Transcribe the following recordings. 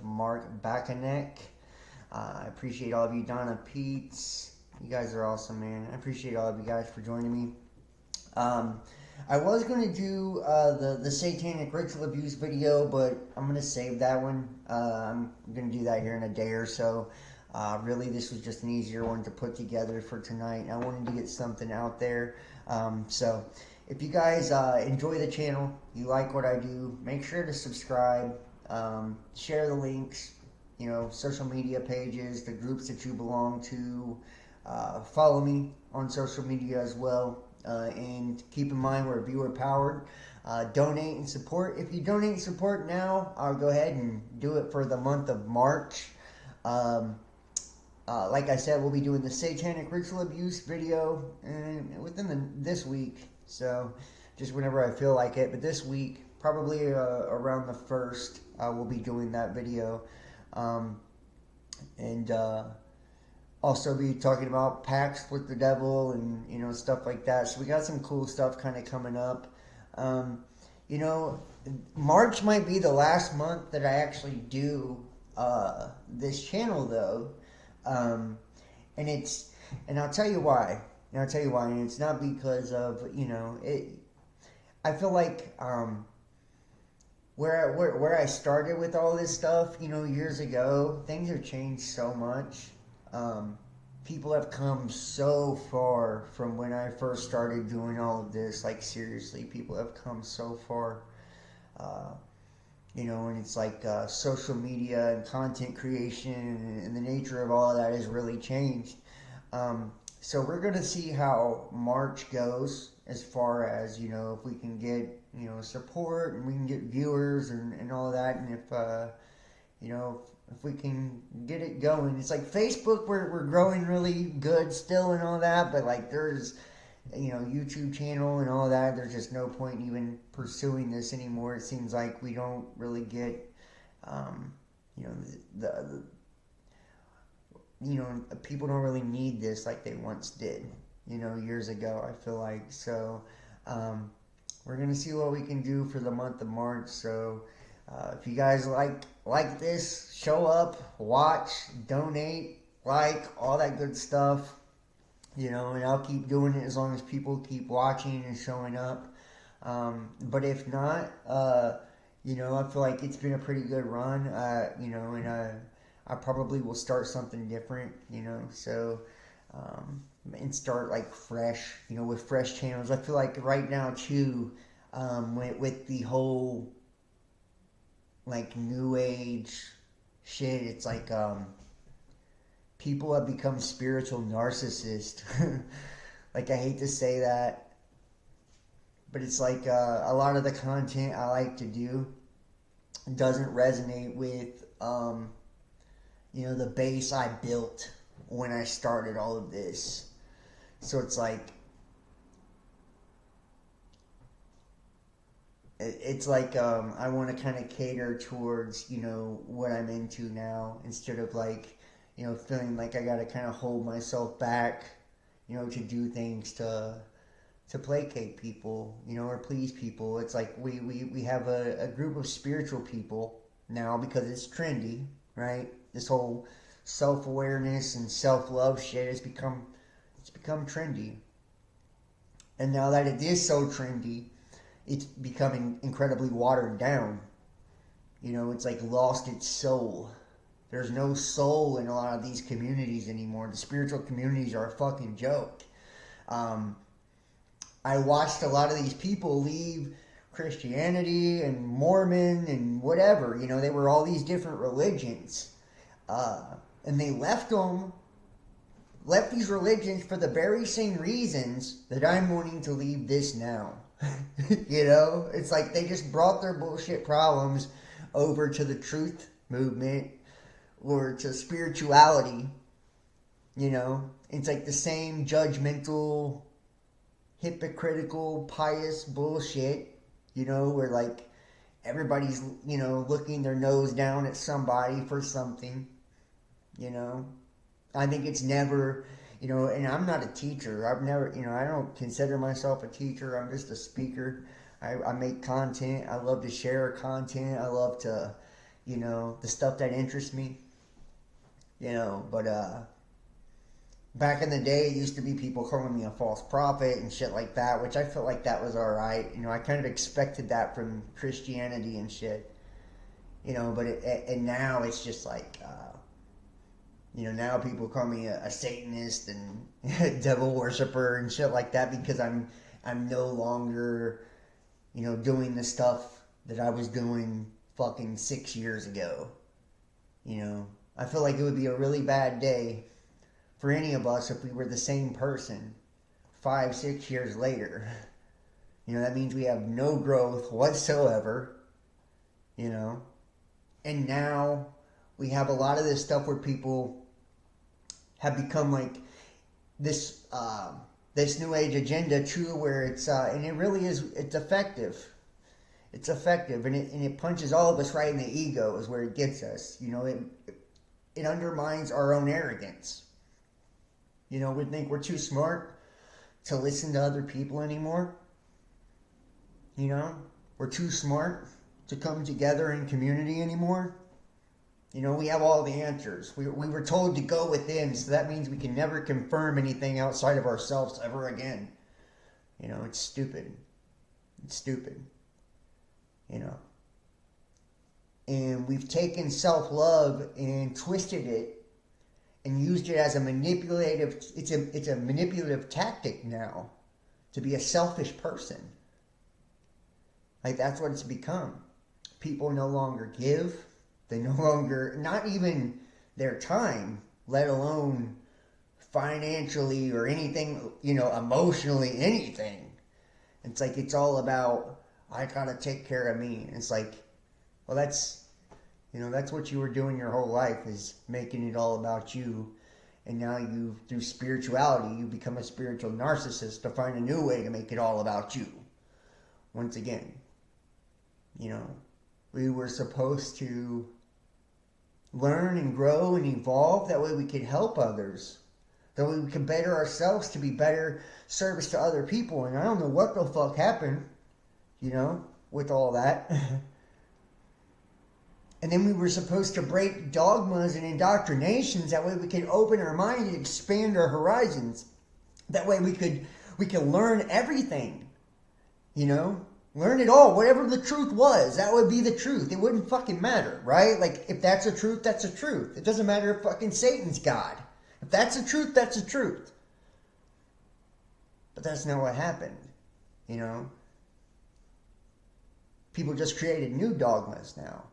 Mark Bakanek. I appreciate all of you. Donna Peets. You guys are awesome, man. I appreciate all of you guys for joining me. Um, I was going to do the satanic ritual abuse video, but I'm going to save that one. I'm going to do that here in a day or so. Really, this was just an easier one to put together for tonight. I wanted to get something out there. So, if you guys enjoy the channel, you like what I do, make sure to subscribe, share the links, social media pages, the groups that you belong to. Follow me on social media as well. And keep in mind we're viewer powered. Donate and support. If you donate and support now, I'll go ahead and do it for the month of March. Like I said, we'll be doing the satanic ritual abuse video within this week. So just whenever I feel like it. But this week, probably around the 1st, we'll be doing that video. And also be talking about pacts with the devil and stuff like that. So we got some cool stuff kind of coming up. March might be the last month that I actually do this channel though. And I'll tell you why. And it's not because of it. I feel like where I started with all this stuff, years ago, things have changed so much. People have come so far from when I first started doing all of this. Like seriously, people have come so far. And it's like social media and content creation and the nature of all of that has really changed. So we're going to see how March goes as far as, if we can get, support and we can get viewers and all of that. And if we can get it going. It's like Facebook, we're growing really good still and all that, but like there's, YouTube channel and all that, there's just no point even pursuing this anymore. It seems like we don't really get, people don't really need this like they once did, years ago, I feel like. So, we're going to see what we can do for the month of March. So, if you guys like this, show up, watch, donate, like, all that good stuff, and I'll keep doing it as long as people keep watching and showing up. But if not, I feel like it's been a pretty good run, and I probably will start something different, so, and start like fresh, with fresh channels. I feel like right now too, with the whole like new age shit, it's like people have become spiritual narcissists. Like I hate to say that, but it's like a lot of the content I like to do doesn't resonate with the base I built when I started all of this. So it's like I want to kind of cater towards, what I'm into now, instead of like, feeling like I got to kind of hold myself back, to do things to placate people, or please people. It's like we have a group of spiritual people now because it's trendy, right? This whole self-awareness and self-love shit it's become trendy. And now that it is so trendy, it's becoming incredibly watered down. It's like lost its soul. There's no soul in a lot of these communities anymore. The spiritual communities are a fucking joke. I watched a lot of these people leave Christianity and Mormon and whatever. They were all these different religions. And they left these religions for the very same reasons that I'm wanting to leave this now. It's like they just brought their bullshit problems over to the truth movement or to spirituality. It's like the same judgmental, hypocritical, pious bullshit, where like everybody's, looking their nose down at somebody for something, I think it's never, and I'm not a teacher. I've never, I don't consider myself a teacher. I'm just a speaker. I make content. I love to share content. I love to, you know, the stuff that interests me, you know, but back in the day, it used to be people calling me a false prophet and shit like that, which I felt like that was alright. You know, I kind of expected that from Christianity and shit. You know, but and now it's just like, you know, now people call me a Satanist and a devil worshiper and shit like that because I'm no longer, you know, doing the stuff that I was doing fucking 6 years ago. You know, I feel like it would be a really bad day for any of us if we were the same person 5, 6 years later. You know, that means we have no growth whatsoever, you know. And now we have a lot of this stuff where people have become like this this new age agenda too, where it's and it really is, it's effective. It's effective, and it punches all of us right in the ego is where it gets us. You know, it undermines our own arrogance. You know, we think we're too smart to listen to other people anymore. You know, we're too smart to come together in community anymore. You know, we have all the answers. We were told to go within, so that means we can never confirm anything outside of ourselves ever again. You know, it's stupid. It's stupid. You know. And we've taken self-love and twisted it and used it as a manipulative, it's a manipulative tactic now to be a selfish person. Like, that's what it's become. People no longer give. They no longer, not even their time, let alone financially or anything, you know, emotionally, anything. It's like, it's all about, I gotta take care of me. And it's like, well, that's, you know, that's what you were doing your whole life, is making it all about you. And now you, through spirituality, you become a spiritual narcissist to find a new way to make it all about you. Once again, you know, we were supposed to learn and grow and evolve. That way we could help others. That way we could better ourselves to be better service to other people. And I don't know what the fuck happened, you know, with all that. And then we were supposed to break dogmas and indoctrinations. That way we could open our mind and expand our horizons. That way we could learn everything. You know? Learn it all. Whatever the truth was, that would be the truth. It wouldn't fucking matter, right? Like, if that's the truth, that's the truth. It doesn't matter if fucking Satan's God. If that's the truth, that's the truth. But that's not what happened. You know? People just created new dogmas now.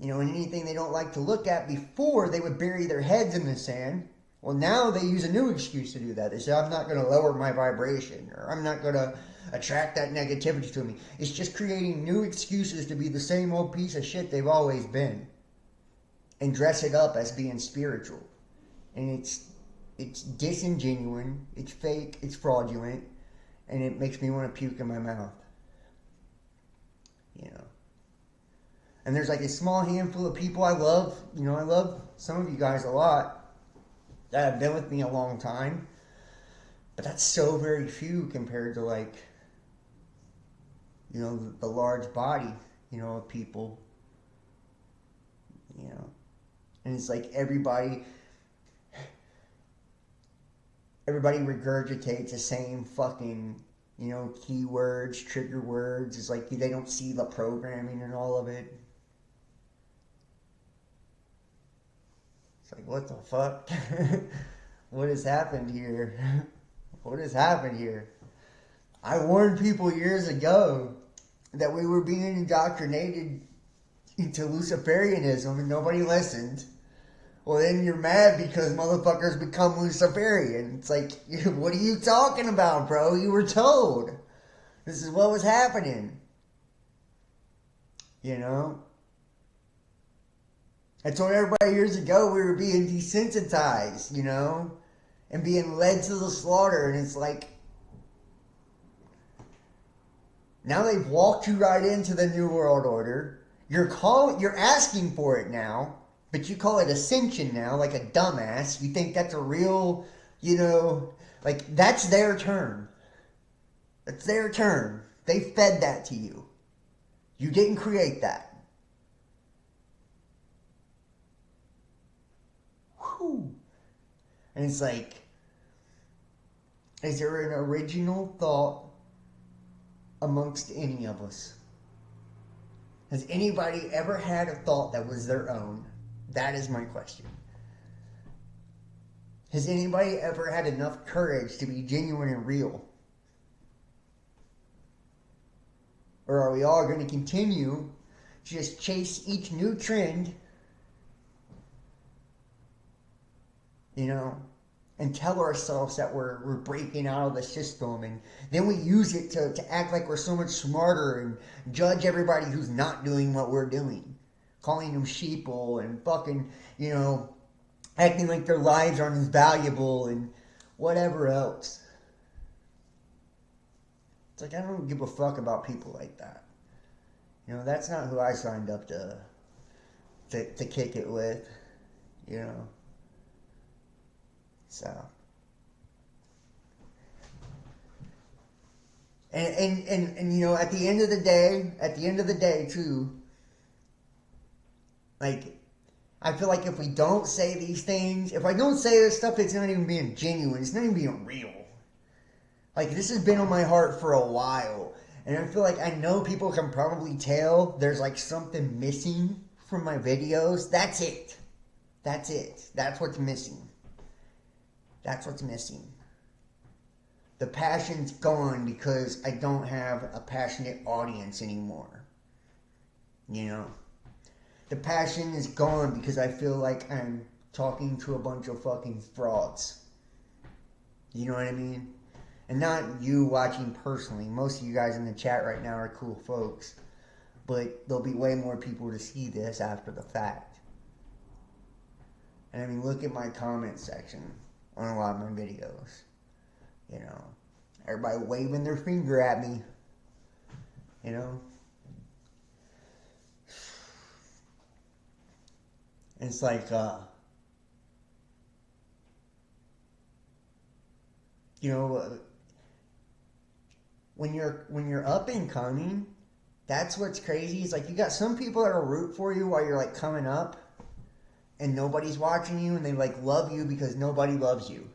You know, and anything they don't like to look at, before they would bury their heads in the sand. Well, now they use a new excuse to do that. They say, I'm not going to lower my vibration, or I'm not going to attract that negativity to me. It's just creating new excuses to be the same old piece of shit they've always been. And dress it up as being spiritual. And it's disingenuous, it's fake, it's fraudulent, and it makes me want to puke in my mouth. You know. And there's like a small handful of people I love. You know, I love some of you guys a lot that have been with me a long time. But that's so very few compared to, like, you know, the large body, you know, of people. You know. And it's like everybody regurgitates the same fucking, you know, keywords, trigger words. It's like they don't see the programming and all of it. It's like, what the fuck? What has happened here? What has happened here? I warned people years ago that we were being indoctrinated into Luciferianism and nobody listened. Well, then you're mad because motherfuckers become Luciferian. It's like, what are you talking about, bro? You were told. This is what was happening. You know? I told everybody years ago we were being desensitized, you know? And being led to the slaughter. And it's like, now they've walked you right into the New World Order. You're asking for it now. But you call it ascension now, like a dumbass. You think that's a real, you know, like, that's their term. That's their term. They fed that to you. You didn't create that. And it's like, is there an original thought amongst any of us? Has anybody ever had a thought that was their own? That is my question. Has anybody ever had enough courage to be genuine and real? Or are we all going to continue to just chase each new trend, you know, and tell ourselves that we're breaking out of the system, and then we use it to act like we're so much smarter and judge everybody who's not doing what we're doing, calling them sheeple and fucking, you know, acting like their lives aren't as valuable and whatever else. It's like, I don't give a fuck about people like that. You know, that's not who I signed up to kick it with, you know. So, and you know, at the end of the day too, like, I feel like if we don't say these things, if I don't say this stuff, it's not even being genuine, it's not even being real. Like, this has been on my heart for a while, and I feel like I know people can probably tell there's like something missing from my videos. That's it. That's what's missing. That's what's missing. The passion's gone because I don't have a passionate audience anymore. You know? The passion is gone because I feel like I'm talking to a bunch of fucking frauds. You know what I mean? And not you watching personally. Most of you guys in the chat right now are cool folks. But there'll be way more people to see this after the fact. And I mean, look at my comment section on a lot of my videos. You know, everybody waving their finger at me. You know? It's like, you know, when you're up and coming, that's what's crazy. It's like, you got some people that'll root for you while you're like coming up, and nobody's watching you, and they like love you because nobody loves you.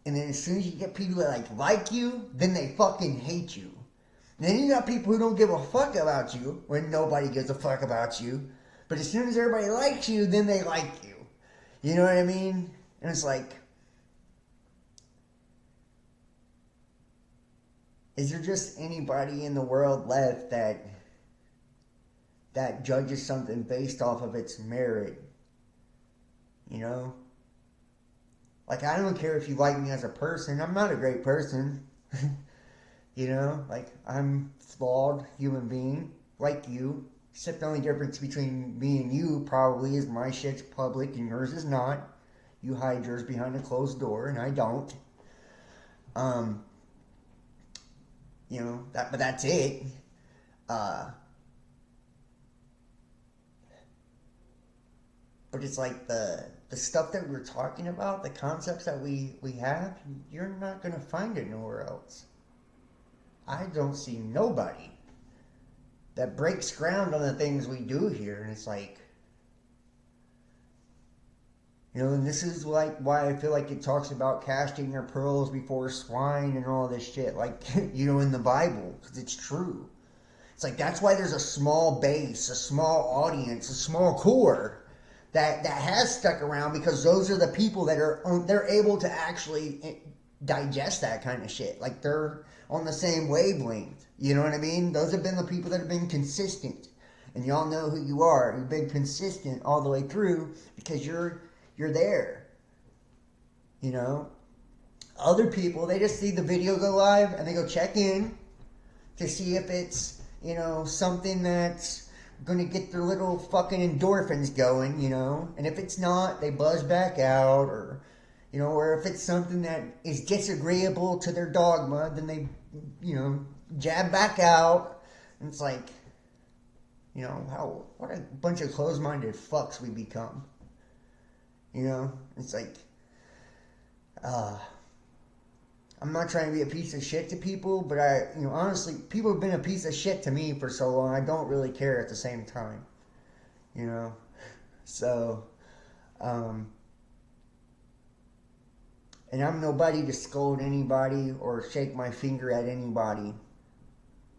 And then as soon as you get people that like you, then they fucking hate you. And then you got people who don't give a fuck about you when nobody gives a fuck about you. But as soon as everybody likes you, then they like you. You know what I mean? And it's like, is there just anybody in the world left that judges something based off of its merit? You know? Like, I don't care if you like me as a person. I'm not a great person. You know? Like, I'm a flawed human being, like you. Except the only difference between me and you probably is my shit's public and yours is not. You hide yours behind a closed door and I don't. You know, but that's it. But it's like the stuff that we're talking about, the concepts that we have, you're not going to find it nowhere else. I don't see nobody that breaks ground on the things we do here. And it's like, you know, and this is like why I feel like it talks about casting your pearls before swine and all this shit, like, you know, in the Bible, because it's true. It's like, that's why there's a small base, a small audience, a small core that has stuck around, because those are the people that they're able to actually digest that kind of shit. Like, they're on the same wavelength. You know what I mean? Those have been the people that have been consistent. And y'all know who you are. You've been consistent all the way through because you're there. You know? Other people, they just see the video go live and they go check in to see if it's, you know, something that's going to get their little fucking endorphins going, you know? And if it's not, they buzz back out, or, you know, or if it's something that is disagreeable to their dogma, then they, you know, jab back out. And it's like, you know, what a bunch of closed-minded fucks we become. You know? It's like, I'm not trying to be a piece of shit to people, but you know, honestly, people have been a piece of shit to me for so long, I don't really care at the same time. You know? So, And I'm nobody to scold anybody or shake my finger at anybody.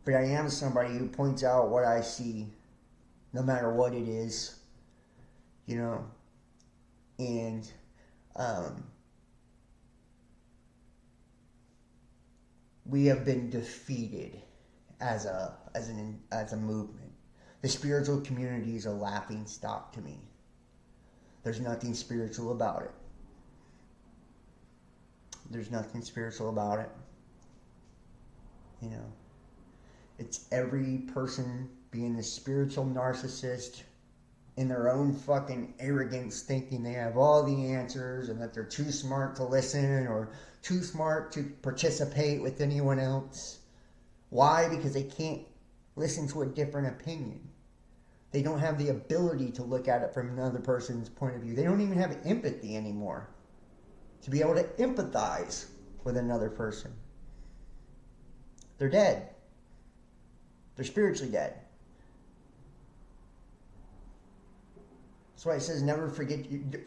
But I am somebody who points out what I see, no matter what it is. You know? And we have been defeated as a movement. The spiritual community is a laughing stock to me. There's nothing spiritual about it. There's nothing spiritual about it. You know, it's every person being a spiritual narcissist in their own fucking arrogance, thinking they have all the answers and that they're too smart to listen or too smart to participate with anyone else. Why? Because they can't listen to a different opinion. They don't have the ability to look at it from another person's point of view. They don't even have empathy anymore to be able to empathize with another person. They're dead. They're spiritually dead. That's why it says never forget,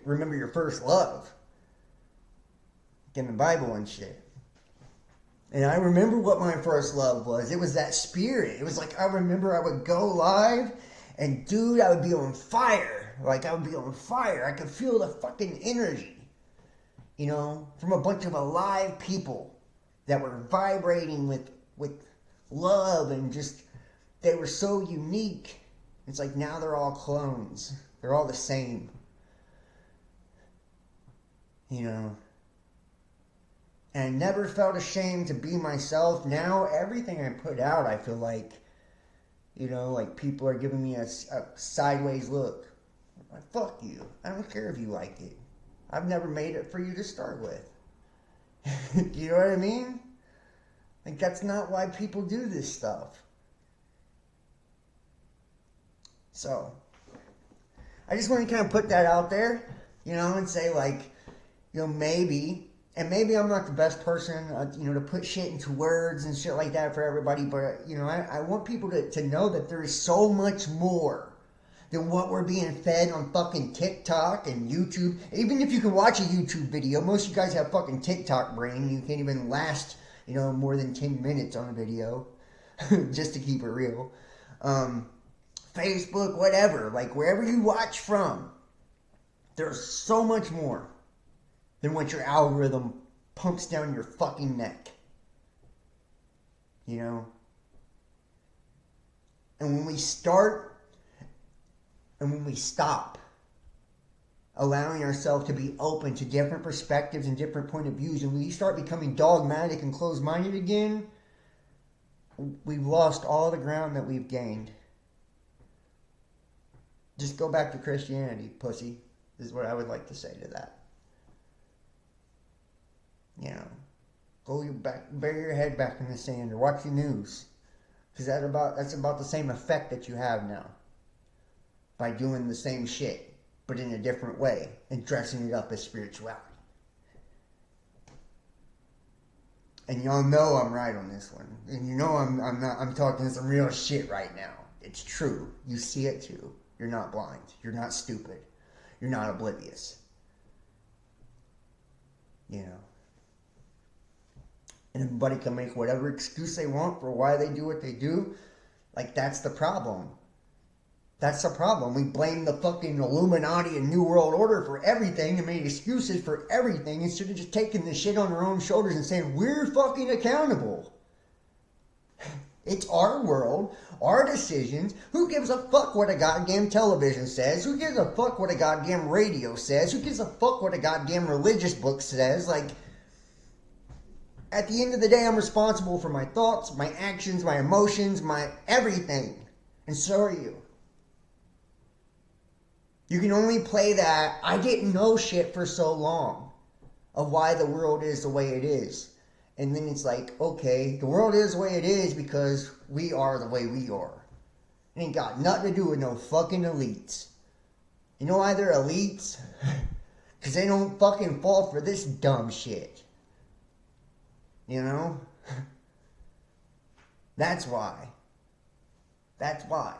remember your first love. In the Bible and shit. And I remember what my first love was. It was that spirit. It was like, I remember I would go live and dude, I would be on fire. Like I would be on fire. I could feel the fucking energy. You know, from a bunch of alive people that were vibrating with love and just, they were so unique. It's like now they're all clones. They're all the same. You know. And I never felt ashamed to be myself. Now, everything I put out, I feel like, you know, like people are giving me a sideways look. Like, fuck you. I don't care if you like it. I've never made it for you to start with. You know what I mean? Like, that's not why people do this stuff. So, I just want to kind of put that out there, you know, and say, like, you know, maybe... And maybe I'm not the best person, you know, to put shit into words and shit like that for everybody. But, you know, I want people to know that there is so much more than what we're being fed on fucking TikTok and YouTube. Even if you can watch a YouTube video, most of you guys have fucking TikTok brain. You can't even last, you know, more than 10 minutes on a video. Just to keep it real. Facebook, whatever. Like, wherever you watch from, there's so much more than what your algorithm pumps down your fucking neck. You know? And when we start, and when we stop allowing ourselves to be open to different perspectives and different point of views, and we start becoming dogmatic and closed-minded again, we've lost all the ground that we've gained. Just go back to Christianity, pussy, is what I would like to say to that. You know, go back, bury your head back in the sand or watch the news. Because that's about the same effect that you have now. By doing the same shit, but in a different way. And dressing it up as spirituality. And y'all know I'm right on this one. And you know I'm talking some real shit right now. It's true. You see it too. You're not blind. You're not stupid. You're not oblivious. You know. And everybody can make whatever excuse they want for why they do what they do. Like, that's the problem. That's the problem. We blame the fucking Illuminati and New World Order for everything and made excuses for everything instead of just taking the shit on our own shoulders and saying, we're fucking accountable. It's our world, our decisions. Who gives a fuck what a goddamn television says? Who gives a fuck what a goddamn radio says? Who gives a fuck what a goddamn religious book says? Like... At the end of the day, I'm responsible for my thoughts, my actions, my emotions, my everything. And so are you. You can only play that, I didn't know shit for so long of why the world is the way it is. And then it's like, okay, the world is the way it is because we are the way we are. It ain't got nothing to do with no fucking elites. You know why they're elites? Because they don't fucking fall for this dumb shit. You know? That's why. That's why.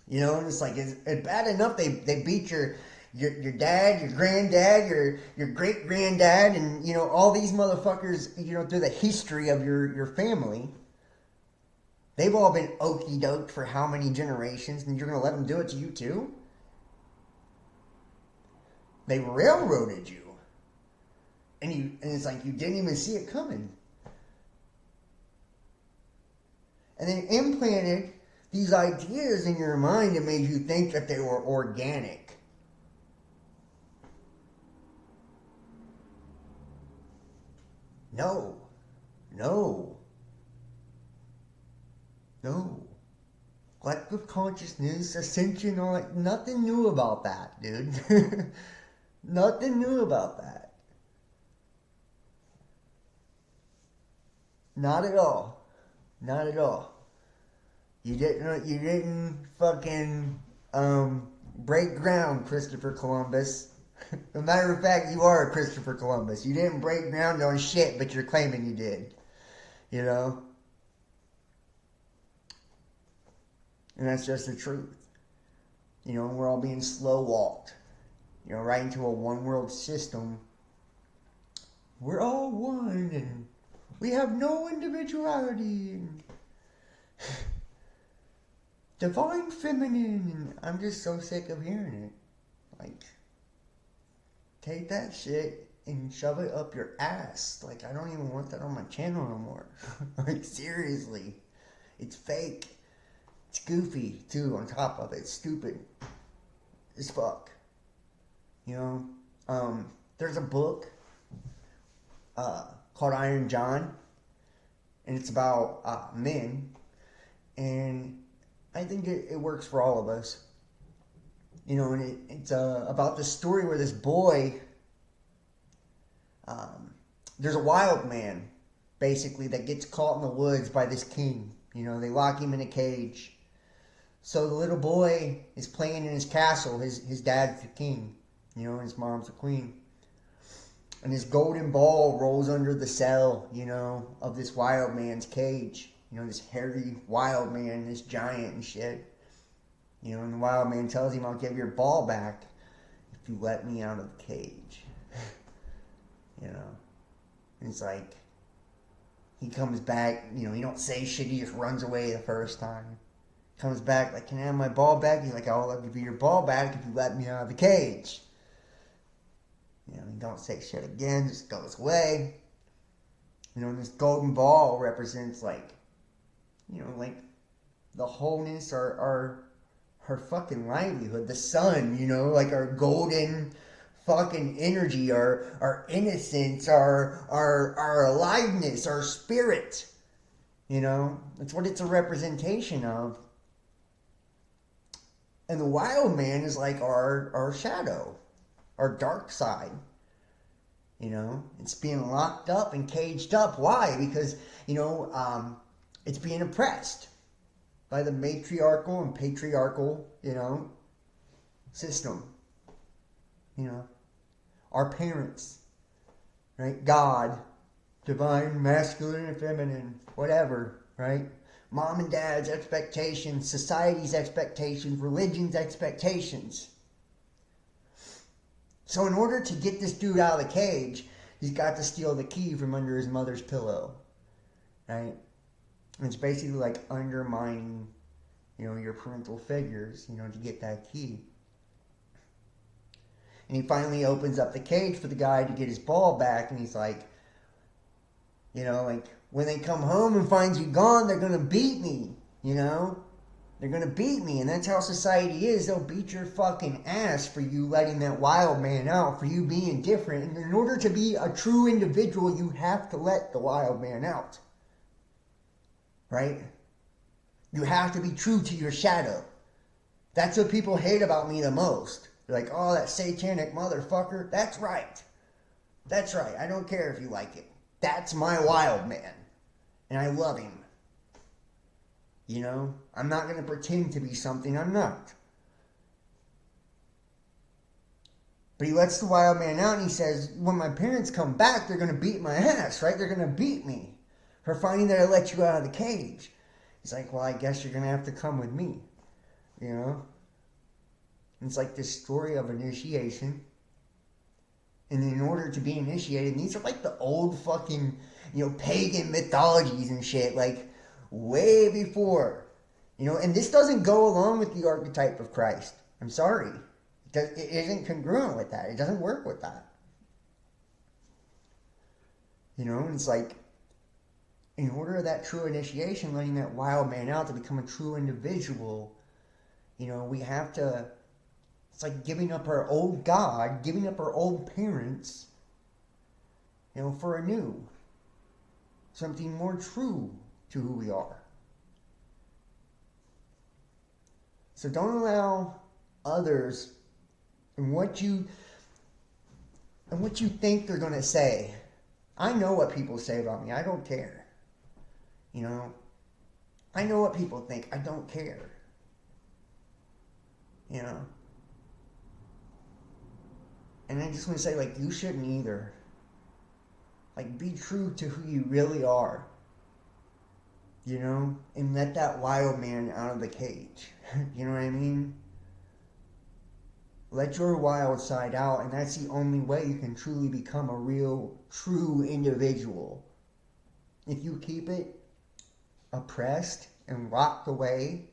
You know, and it's like, it's bad enough they beat your your dad, your granddad, your great granddad, and you know all these motherfuckers. You know through the history of your family, they've all been okey doked for how many generations, and you're gonna let them do it to you too? They railroaded you, and it's like you didn't even see it coming, and then implanted these ideas in your mind and made you think that they were organic. No. No. No. Collective consciousness, ascension, all that. Nothing new about that, dude. Nothing new about that. Not at all. Not at all. You didn't fucking break ground, Christopher Columbus. As a matter of fact, you are a Christopher Columbus. You didn't break ground on shit, but you're claiming you did. You know? And that's just the truth. You know, we're all being slow walked. You know, right into a one world system. We're all one and we have no individuality. And divine feminine. And I'm just so sick of hearing it. Like, take that shit and shove it up your ass. Like, I don't even want that on my channel no more. Like, seriously. It's fake. It's goofy, too, on top of it. It's stupid as fuck. You know? There's a book called Iron John. And it's about men. And I think it works for all of us. You know, and it's about this story where this boy, there's a wild man, basically, that gets caught in the woods by this king. You know, they lock him in a cage. So the little boy is playing in his castle. His dad's the king, you know, and his mom's the queen. And his golden ball rolls under the cell, you know, of this wild man's cage. You know, this hairy wild man, this giant and shit. You know, and the wild man tells him, I'll give your ball back if you let me out of the cage. You know. And it's like, he comes back, you know, he don't say shit, he just runs away the first time. Comes back like, can I have my ball back? He's like, I'll give you your ball back if you let me out of the cage. You know, he don't say shit again, just goes away. You know, and this golden ball represents like, you know, like the wholeness, our her fucking livelihood, the sun, you know, like our golden fucking energy, our innocence, our aliveness, our spirit. You know, that's what it's a representation of. And the wild man is like our shadow, our dark side. You know, it's being locked up and caged up. Why? Because, you know, it's being oppressed by the matriarchal and patriarchal, you know, system. You know, our parents, right? God, divine, masculine and feminine, whatever, right? Mom and dad's expectations, society's expectations, religion's expectations. So in order to get this dude out of the cage, he's got to steal the key from under his mother's pillow, right? And it's basically like undermining, you know, your parental figures, you know, to get that key. And he finally opens up the cage for the guy to get his ball back, and he's like, you know, like, when they come home and find you gone, they're going to beat me, you know? They're going to beat me, and that's how society is. They'll beat your fucking ass for you letting that wild man out, for you being different. And in order to be a true individual, you have to let the wild man out. Right? You have to be true to your shadow. That's what people hate about me the most. They're like, oh, that satanic motherfucker. That's right. That's right. I don't care if you like it. That's my wild man. And I love him. You know? I'm not going to pretend to be something I'm not. But he lets the wild man out and he says, when my parents come back, they're going to beat my ass, right? They're going to beat me for finding that I let you out of the cage. He's like, well, I guess you're going to have to come with me. You know? And it's like this story of initiation. And in order to be initiated, and these are like the old fucking, pagan mythologies and shit, like way before, and this doesn't go along with the archetype of Christ. I'm sorry. It isn't congruent with that. It doesn't work with that. And it's like, in order of that true initiation, letting that wild man out to become a true individual, we have to, it's like giving up our old God, giving up our old parents, for a new, something more true to who we are. So don't allow others and what you think they're going to say. I know what people say about me. I don't care. I know what people think. I don't care. And I just want to say, like, you shouldn't either. Like, be true to who you really are. And let that wild man out of the cage. You know what I mean? Let your wild side out, and that's the only way you can truly become a real, true individual. If you keep it oppressed and locked away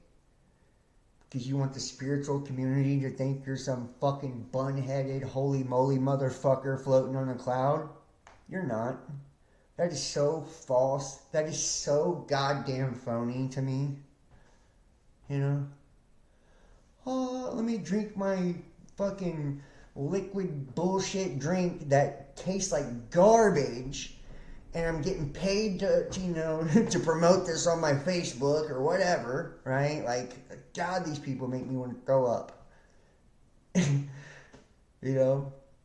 because you want the spiritual community to think you're some fucking bun-headed, holy moly motherfucker floating on a cloud, you're not. That is so false. That is so goddamn phony to me. Oh, let me drink my fucking liquid bullshit drink that tastes like garbage, and I'm getting paid to to promote this on my Facebook or whatever, right? Like, God, these people make me want to throw up.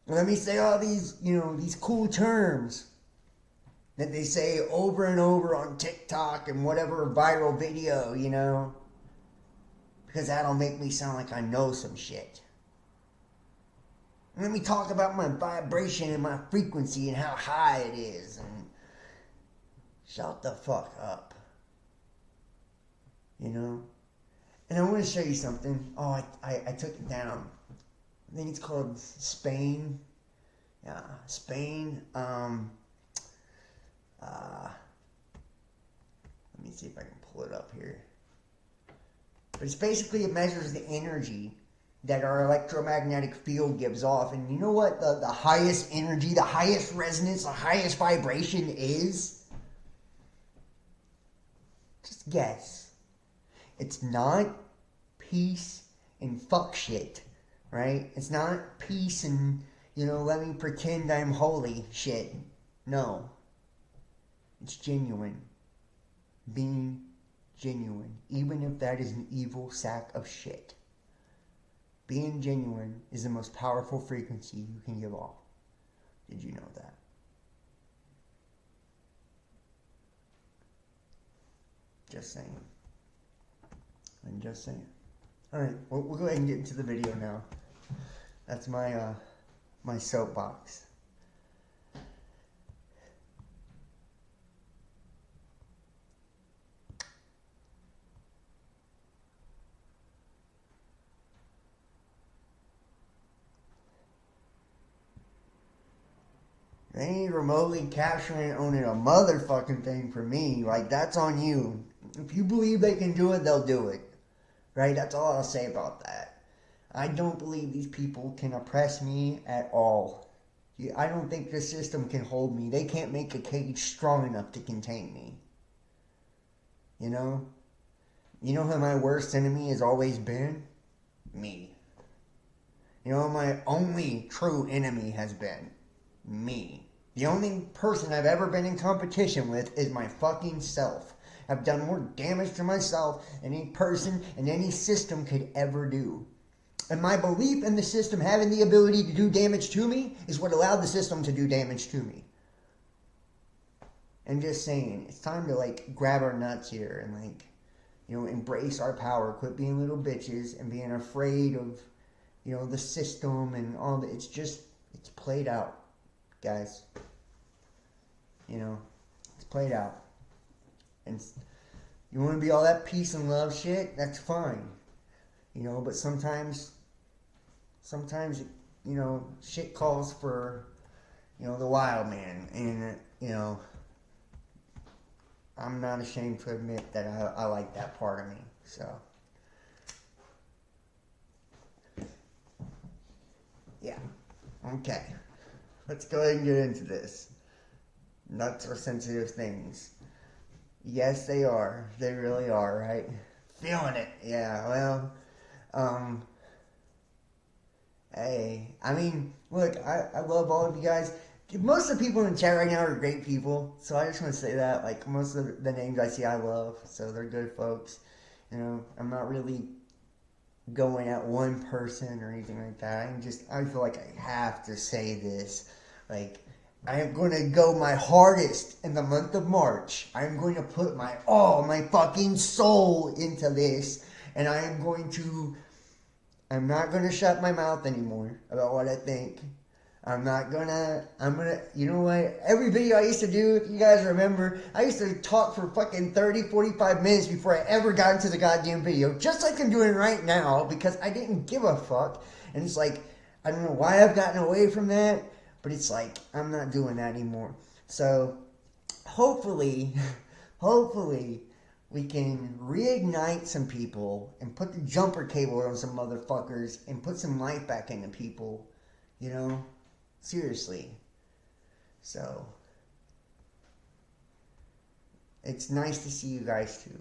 Let me say all these, these cool terms that they say over and over on TikTok and whatever viral video, because that'll make me sound like I know some shit. Let me talk about my vibration and my frequency and how high it is, and shut the fuck up. And I want to show you something. Oh, I took it down. I think it's called Spain. Yeah, Spain. Let me see if I can pull it up here. But it's basically, it measures the energy that our electromagnetic field gives off. And you know what the highest energy, the highest resonance, the highest vibration is? Just guess. It's not peace and fuck shit, right? It's not peace and, let me pretend I'm holy shit. No. It's genuine. Being genuine. Even if that is an evil sack of shit. Being genuine is the most powerful frequency you can give off. Did you know that? Just saying. I'm just saying. Alright, we'll go ahead and get into the video now. That's my my soapbox. They ain't remotely capturing and owning a motherfucking thing for me. Like, that's on you. If you believe they can do it, they'll do it. Right? That's all I'll say about that. I don't believe these people can oppress me at all. I don't think the system can hold me. They can't make a cage strong enough to contain me. You know who my worst enemy has always been? Me. You know who my only true enemy has been? Me. The only person I've ever been in competition with is my fucking self. I've done more damage to myself than any person and any system could ever do. And my belief in the system having the ability to do damage to me is what allowed the system to do damage to me. And just saying, it's time to grab our nuts here and embrace our power. Quit being little bitches and being afraid of, the system and all that. It's played out, guys. It's played out. And you want to be all that peace and love shit, that's fine. But sometimes sometimes, shit calls for, the wild man. And, I'm not ashamed to admit that I like that part of me. So, yeah. Okay. Let's go ahead and get into this. Nuts are sensitive things. Yes, they are. They really are, right? Feeling it. Yeah, well, hey, I mean, look, I love all of you guys. Most of the people in the chat right now are great people, so I just want to say that. Like, most of the names I see I love, so they're good folks. I'm not really going at one person or anything like that. I feel like I have to say this. Like, I am going to go my hardest in the month of March. I am going to put my fucking soul into this. And I'm not going to shut my mouth anymore about what I think. I'm gonna, you know what? Every video I used to do, if you guys remember, I used to talk for fucking 30, 45 minutes before I ever got into the goddamn video. Just like I'm doing right now, because I didn't give a fuck. And it's like, I don't know why I've gotten away from that, but it's like, I'm not doing that anymore. So, hopefully, we can reignite some people and put the jumper cable on some motherfuckers and put some life back into people, Seriously. So, it's nice to see you guys too.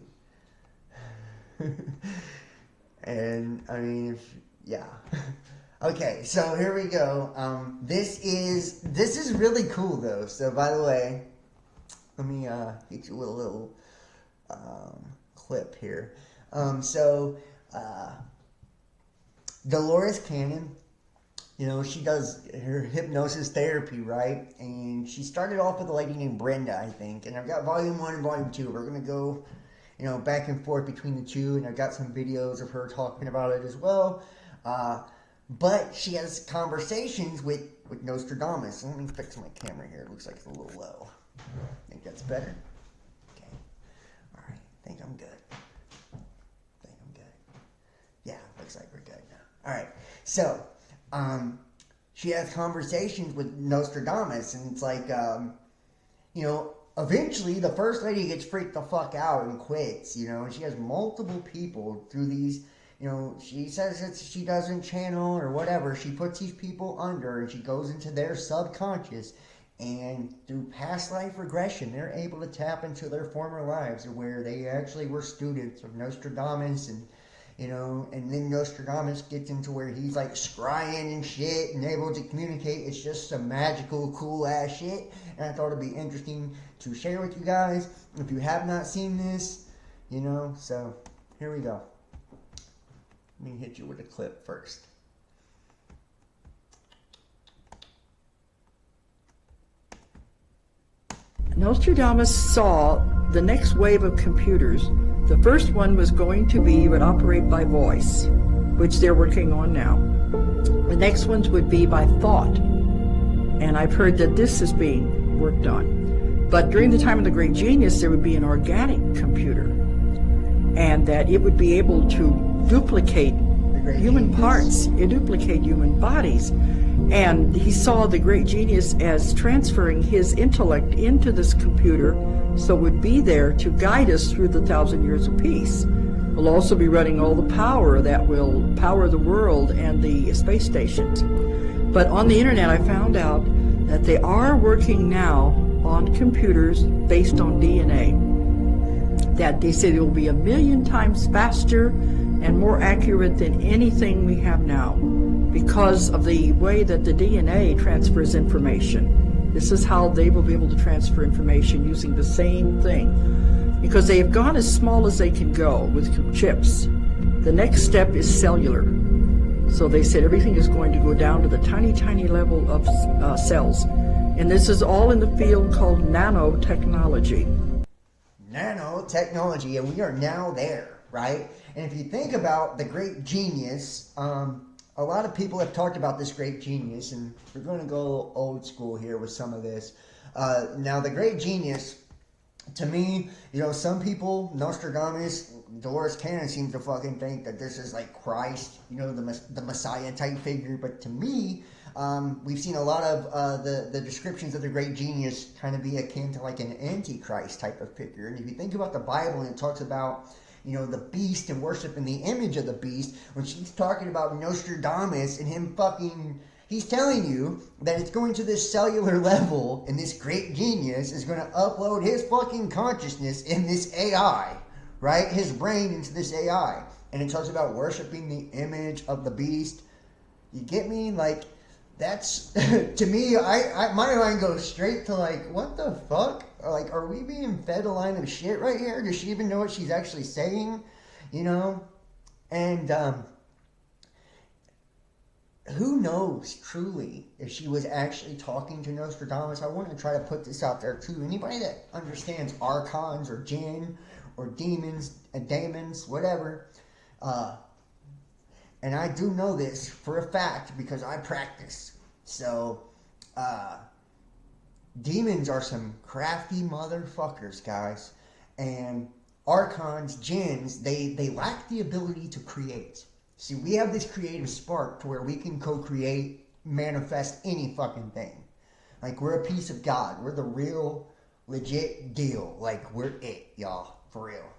And, I mean, yeah. Okay, so here we go. This is really cool though. So, by the way, let me hit you with a little clip here. Dolores Cannon, she does her hypnosis therapy, right? And she started off with a lady named Brenda, I think. And I've got volume 1 and volume 2. We're going to go, back and forth between the two. And I've got some videos of her talking about it as well. But she has conversations with Nostradamus. Let me fix my camera here. It looks like it's a little low. Think that's better? Okay. All right. Think I'm good. Yeah, looks like we're good now. All right. So, she has conversations with Nostradamus, and it's like, eventually the first lady gets freaked the fuck out and quits, and she has multiple people through these, she says that she doesn't channel or whatever. She puts these people under, and she goes into their subconscious, and through past life regression, they're able to tap into their former lives where they actually were students of Nostradamus, and and then Nostradamus gets into where he's like scrying and shit and able to communicate. It's just some magical, cool ass shit. And I thought it'd be interesting to share with you guys. If you have not seen this, so here we go. Let me hit you with a clip first. Nostradamus saw the next wave of computers. The first one was going to be would operate by voice, which they're working on now. The next ones would be by thought, and I've heard that this is being worked on. But during the time of the Great Genius, there would be an organic computer, and that it would be able to duplicate human parts, duplicate human bodies. And he saw the Great Genius as transferring his intellect into this computer, so it would be there to guide us through the 1,000 years of peace. We'll also be running all the power that will power the world and the space stations. But on the internet, I found out that they are working now on computers based on DNA. That they said it will be 1,000,000 times faster and more accurate than anything we have now, because of the way that the DNA transfers information. This is how they will be able to transfer information using the same thing, because they have gone as small as they can go with chips. The next step is cellular. So they said everything is going to go down to the tiny, tiny level of cells. And this is all in the field called nanotechnology. Nanotechnology, and we are now there, right? And if you think about the Great Genius, a lot of people have talked about this Great Genius, and we're going to go old school here with some of this. Now, the Great Genius, to me, some people, Nostradamus, Dolores Cannon seems to fucking think that this is like Christ, you know, the Messiah type figure. But to me, we've seen a lot of the descriptions of the great genius kind of be akin to like an antichrist type of figure. And if you think about the Bible and it talks about, you know, the beast and worshiping the image of the beast, when she's talking about Nostradamus and him fucking... He's telling you that it's going to this cellular level and this great genius is going to upload his fucking consciousness in this AI, right? His brain into this AI. And it talks about worshiping the image of the beast. You get me? Like, that's, to me, my mind goes straight to like, what the fuck? Like, are we being fed a line of shit right here? Does she even know what she's actually saying? You know? And, who knows, truly, if she was actually talking to Nostradamus? I want to try to put this out there, too. Anybody that understands archons or jinn or demons and daemons, whatever. And I do know this for a fact because I practice. So, demons are some crafty motherfuckers, guys. And archons, jinns, they lack the ability to create. See, we have this creative spark to where we can co-create, manifest any fucking thing. Like, we're a piece of God. We're the real, legit deal. Like, we're it, y'all. For real.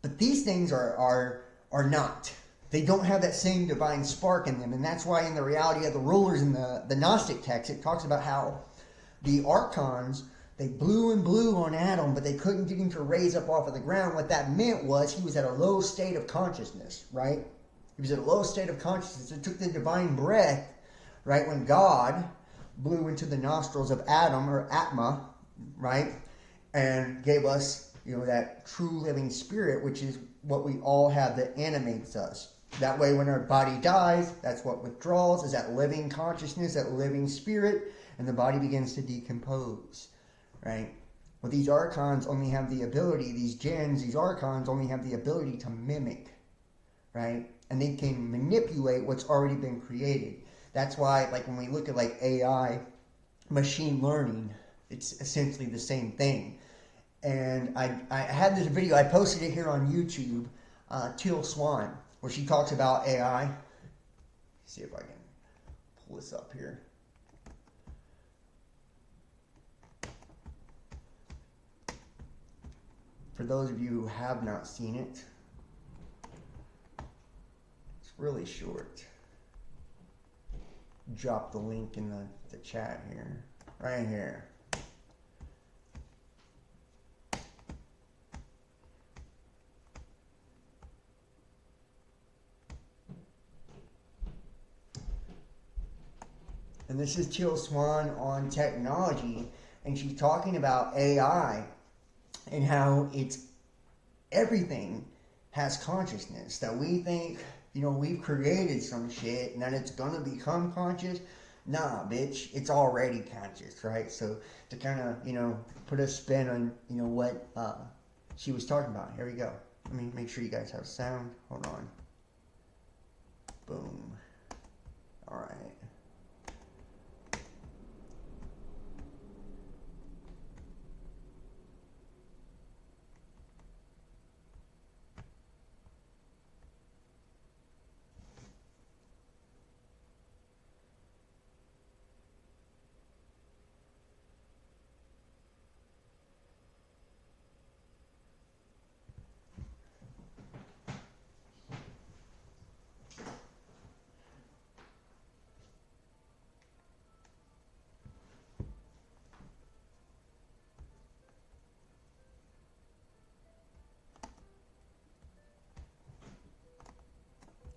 But these things are not. They don't have that same divine spark in them. And that's why in the reality of the rulers in the Gnostic text, it talks about how the archons... They blew and blew on Adam, but they couldn't get him to raise up off of the ground. What that meant was he was at a low state of consciousness, right? He was at a low state of consciousness. It took the divine breath, right, when God blew into the nostrils of Adam, or Atma, right, and gave us, you know, that true living spirit, which is what we all have that animates us. That way, when our body dies, that's what withdraws, is that living consciousness, that living spirit, and the body begins to decompose. Right? Well, these archons only have the ability, these jinns, these archons only have the ability to mimic, right? And they can manipulate what's already been created. That's why, like, when we look at, like, AI, machine learning, it's essentially the same thing. And I had this video, I posted it here on YouTube, Teal Swan, where she talks about AI. Let's see if I can pull this up here. For those of you who have not seen it, it's really short. Drop the link in the chat here. Right here. And this is Teal Swan on technology, and she's talking about AI. And how everything has consciousness. That we think, you know, we've created some shit and that it's gonna become conscious. Nah, bitch, it's already conscious, right? So to kind of, you know, put a spin on, you know, what she was talking about. Here we go. Let me make sure you guys have sound. Hold on. Boom. All right.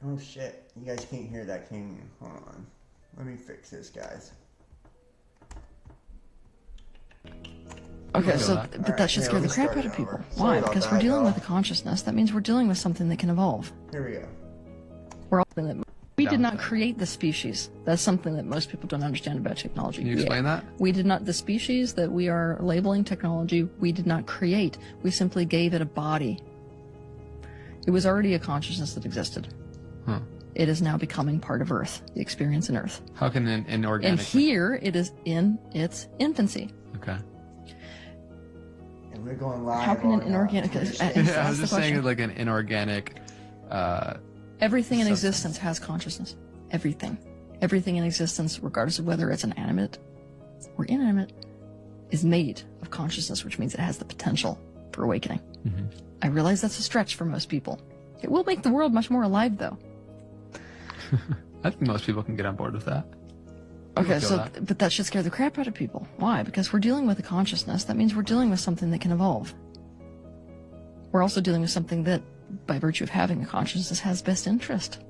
Oh shit, you guys can't hear that, can you? Hold on. Let me fix this, guys. Okay, so but that should scare the crap out of people. Why? Because we're dealing with a consciousness. That means we're dealing with something that can evolve. Here we go. We're all we did not create the species. That's something that most people don't understand about technology. Can you explain that? We did not, the species that we are labeling technology, we did not create. We simply gave it a body. It was already a consciousness that existed. Huh. It is now becoming part of Earth, the experience in Earth. How can an organic... And here it is in its infancy. Okay. We're going live. How can an on, inorganic... Twitter I Spaces. That's was the just saying question. like an inorganic. Everything in substance. existence has consciousness. Everything. Everything in existence, regardless of whether it's an animate or inanimate, is made of consciousness, which means it has the potential for awakening. Mm-hmm. I realize that's a stretch for most people. It will make the world much more alive, though. I think most people can get on board with that. Okay, feel that. but that should scare the crap out of people. Why? Because we're dealing with a consciousness. That means we're dealing with something that can evolve. We're also dealing with something that, by virtue of having a consciousness, has best interest.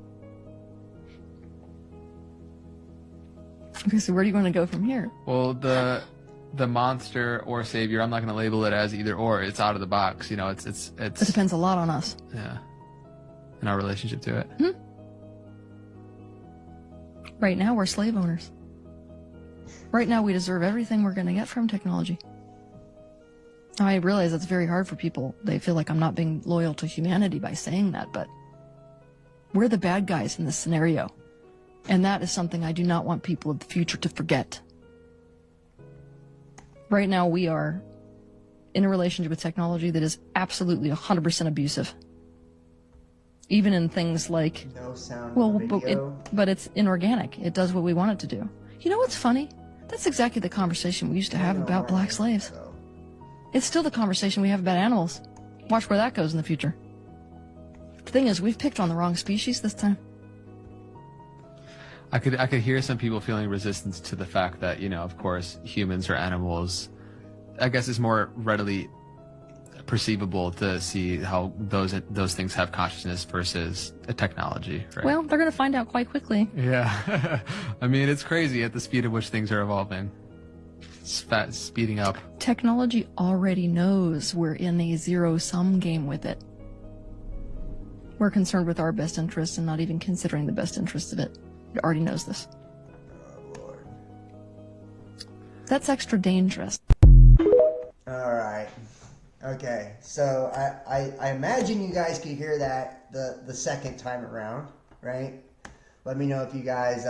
Okay, so where do you want to go from here? Well, the monster or savior, I'm not going to label it as either or. It's out of the box. You know, it's It depends a lot on us. yeah, in our relationship to it. Right now, we're slave owners. Right now, we deserve everything we're going to get from technology. I realize that's very hard for people. They feel like I'm not being loyal to humanity by saying that, but we're the bad guys in this scenario. And that is something I do not want people of the future to forget. Right now, we are in a relationship with technology that is absolutely 100% abusive. Even in things like, No sound. well, in the video. but it's inorganic. It does what we want it to do. You know what's funny? That's exactly the conversation we used to have I know, about right? black slaves. So, It's still the conversation we have about animals. Watch where that goes in the future. The thing is, we've picked on the wrong species this time. I could hear some people feeling resistance to the fact that, you know, of course, humans or animals, I guess it's more readily perceivable to see how those things have consciousness versus a technology, right? Well, they're going to find out quite quickly. Yeah. I mean, it's crazy at the speed at which things are evolving. Speeding up. Technology already knows we're in a zero-sum game with it. We're concerned with our best interests and not even considering the best interests of it. It already knows this. oh Lord. That's extra dangerous. All right. Okay. So I imagine you guys could hear that the second time around, right? Let me know if you guys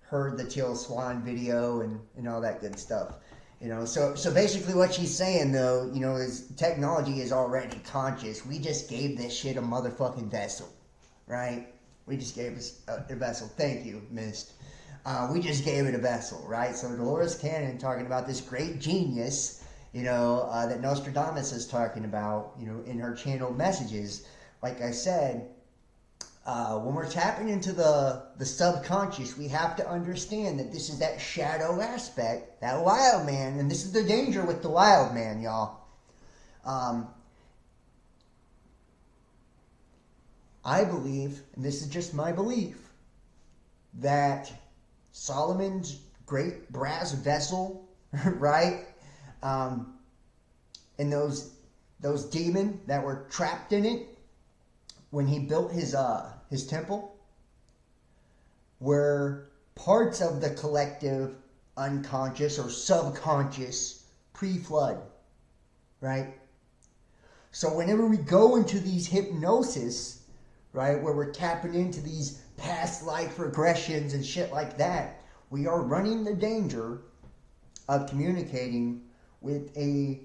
heard the Teal Swan video and all that good stuff. You know, so basically what she's saying though, you know, is technology is already conscious. We just gave this shit a motherfucking vessel, right? We just gave us a vessel. Thank you, Mist. We just gave it a vessel, right? So Dolores Cannon talking about this great genius, you know, that Nostradamus is talking about, you know, in her channeled messages. Like I said, when we're tapping into the subconscious, we have to understand that this is that shadow aspect, that wild man, and this is the danger with the wild man, y'all. I believe, and this is just my belief, that Solomon's great brass vessel, right, and those demons that were trapped in it when he built his temple were parts of the collective unconscious or subconscious pre-flood, right? So whenever we go into these hypnosis, right, where we're tapping into these past life regressions and shit like that, we are running the danger of communicating with a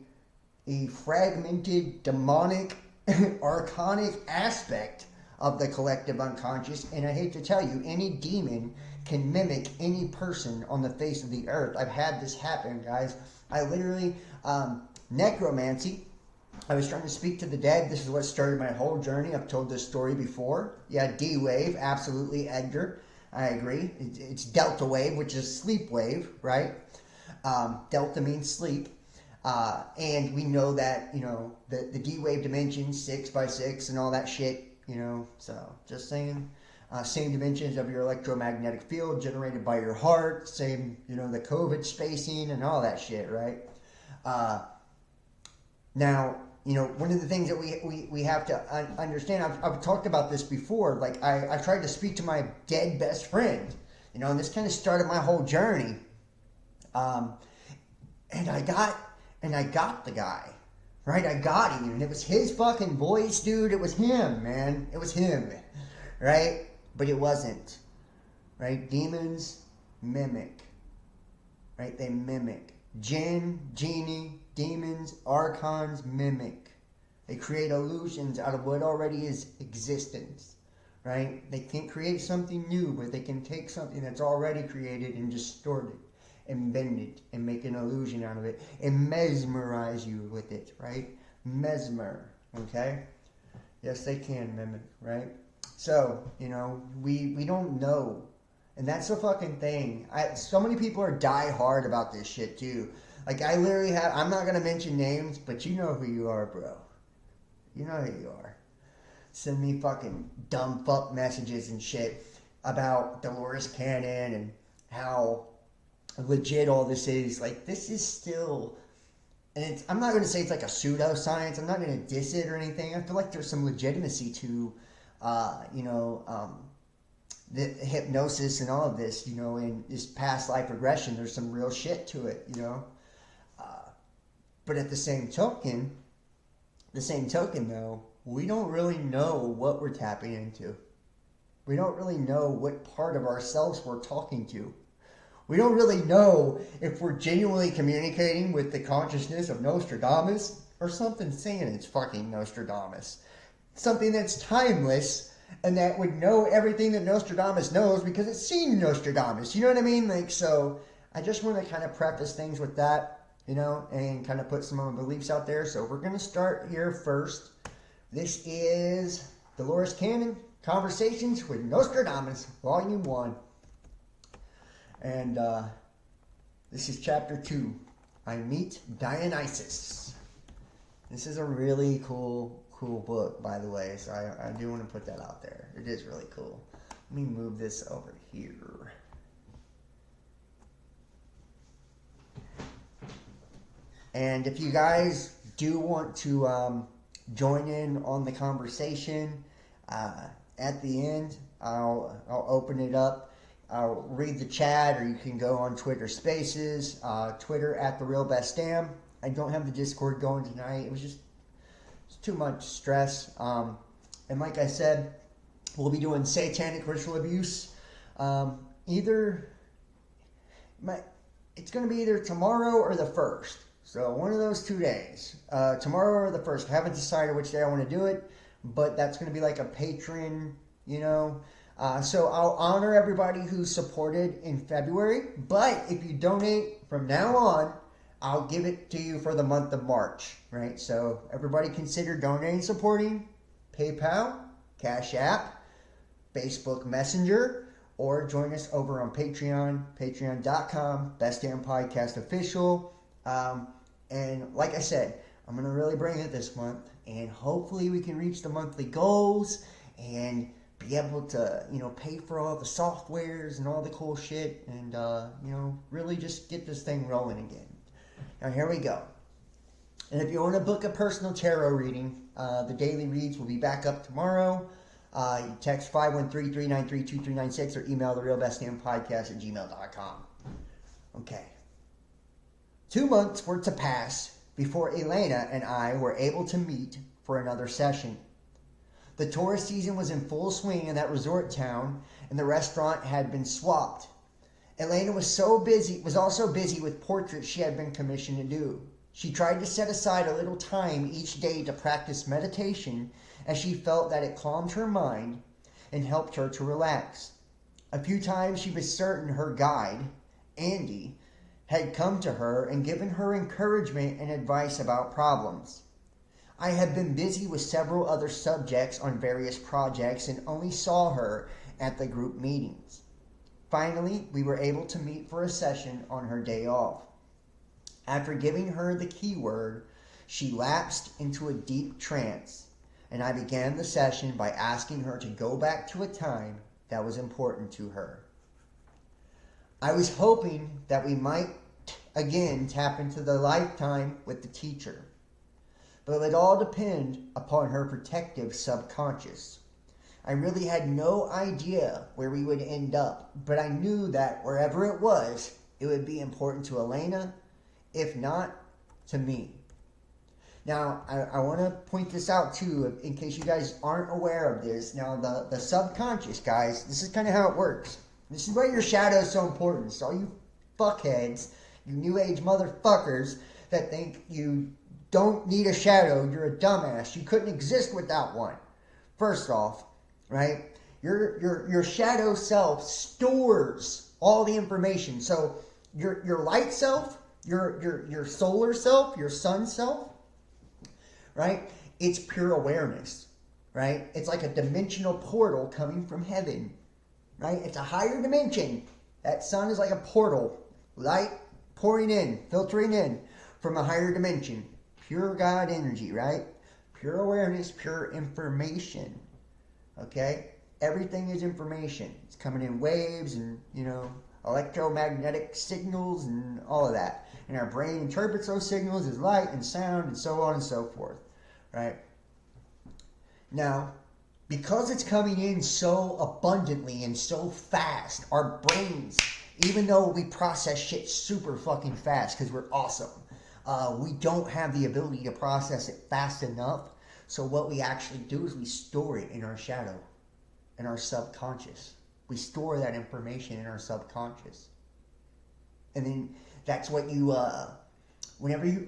fragmented, demonic, archonic aspect of the collective unconscious. And I hate to tell you, any demon can mimic any person on the face of the earth. I've had this happen, guys. I literally, necromancy, I was trying to speak to the dead. This is what started my whole journey. I've told this story before. Yeah, D-wave, absolutely, Edgar. I agree. It's delta wave, which is sleep wave, right? Delta means sleep. And we know that, you know, the D-wave dimension, 6 by 6 and all that shit, you know. So, just saying. Same dimensions of your electromagnetic field generated by your heart. Same, you know, the COVID spacing and all that shit, right? Now, you know, one of the things that we have to understand, I've talked about this before, like I tried to speak to my dead best friend, you know, and this kind of started my whole journey. And I got the guy, right? I got him, and it was his fucking voice, dude. It was him, man. It was him, right? But it wasn't, right? Demons mimic, right? They mimic. Jinn, genie, demons, archons mimic. They create illusions out of what already is existence, right? They can't create something new, but they can take something that's already created and distort it and bend it and make an illusion out of it and mesmerize you with it, right? Mesmer, okay? Yes, they can mimic, right? So, we don't know. And that's the fucking thing. So many people are die hard about this shit too. Like I literally I'm not going to mention names, but you know who you are, bro. You know who you are. Send me fucking dumb fuck messages and shit about Dolores Cannon and how legit all this is. Like, this is still, and I'm not going to say it's like a pseudoscience. I'm not going to diss it or anything. I feel like there's some legitimacy to, the hypnosis and all of this, and this past life regression. There's some real shit to it, but at the same token, though, we don't really know what we're tapping into. We don't really know what part of ourselves we're talking to. We don't really know if we're genuinely communicating with the consciousness of Nostradamus or something saying it's fucking Nostradamus. Something that's timeless and that would know everything that Nostradamus knows because it's seen Nostradamus. You know what I mean? Like, so I just want to kind of preface things with that, and kind of put some of my beliefs out there. So we're going to start here first. This is Dolores Cannon, Conversations with Nostradamus, Volume 1. And this is Chapter 2. I Meet Dionysus. This is a really cool book, by the way. So I do want to put that out there. It is really cool. Let me move this over here. And if you guys do want to join in on the conversation, at the end, I'll open it up. I'll read the chat, or you can go on Twitter Spaces, Twitter at @TheRealBestDam. I don't have the Discord going tonight. It's too much stress. And like I said, we'll be doing satanic ritual abuse. It's going to be either tomorrow or the 1st. So one of those 2 days. Tomorrow or the 1st. I haven't decided which day I want to do it, but that's going to be like a patron, So I'll honor everybody who supported in February, but if you donate from now on, I'll give it to you for the month of March, right? So everybody consider donating, supporting PayPal, Cash App, Facebook Messenger, or join us over on Patreon, patreon.com, bestdamnpodcast official. And like I said, I'm going to really bring it this month, and hopefully we can reach the monthly goals and be able to, pay for all the softwares and all the cool shit and, really just get this thing rolling again. Now, here we go. And if you want to book a personal tarot reading, the daily reads will be back up tomorrow. You text 513-393-2396 or email therealbestdamnpodcast@gmail.com. Okay. 2 months were to pass before Elena and I were able to meet for another session. The tourist season was in full swing in that resort town, and the restaurant had been swapped. Elena was also busy with portraits she had been commissioned to do. She tried to set aside a little time each day to practice meditation, as she felt that it calmed her mind and helped her to relax. A few times she was certain her guide, Andy, had come to her and given her encouragement and advice about problems. I had been busy with several other subjects on various projects and only saw her at the group meetings. Finally, we were able to meet for a session on her day off. After giving her the keyword, she lapsed into a deep trance, and I began the session by asking her to go back to a time that was important to her. I was hoping that we might again tap into the lifetime with the teacher, but it would all depend upon her protective subconscious. I really had no idea where we would end up, but I knew that wherever it would be important to Elena, if not to me. Now, I want to point this out too, in case you guys aren't aware of this. Now, the subconscious, guys, this is kind of how it works. This is why your shadow is so important. So all you fuckheads, you new age motherfuckers that think you don't need a shadow, you're a dumbass. You couldn't exist without one. First off, right? Your shadow self stores all the information. So your light self, your solar self, your sun self, right? It's pure awareness, right? It's like a dimensional portal coming from heaven, right? It's a higher dimension. That sun is like a portal, light pouring in, filtering in from a higher dimension. Pure God energy, right? Pure awareness, pure information. Okay? Everything is information. It's coming in waves and, electromagnetic signals and all of that. And our brain interprets those signals as light and sound and so on and so forth. Right? Now, because it's coming in so abundantly and so fast, our brains, even though we process shit super fucking fast because we're awesome, we don't have the ability to process it fast enough. So what we actually do is we store it in our shadow, in our subconscious. We store that information in our subconscious. And then that's what you, whenever you,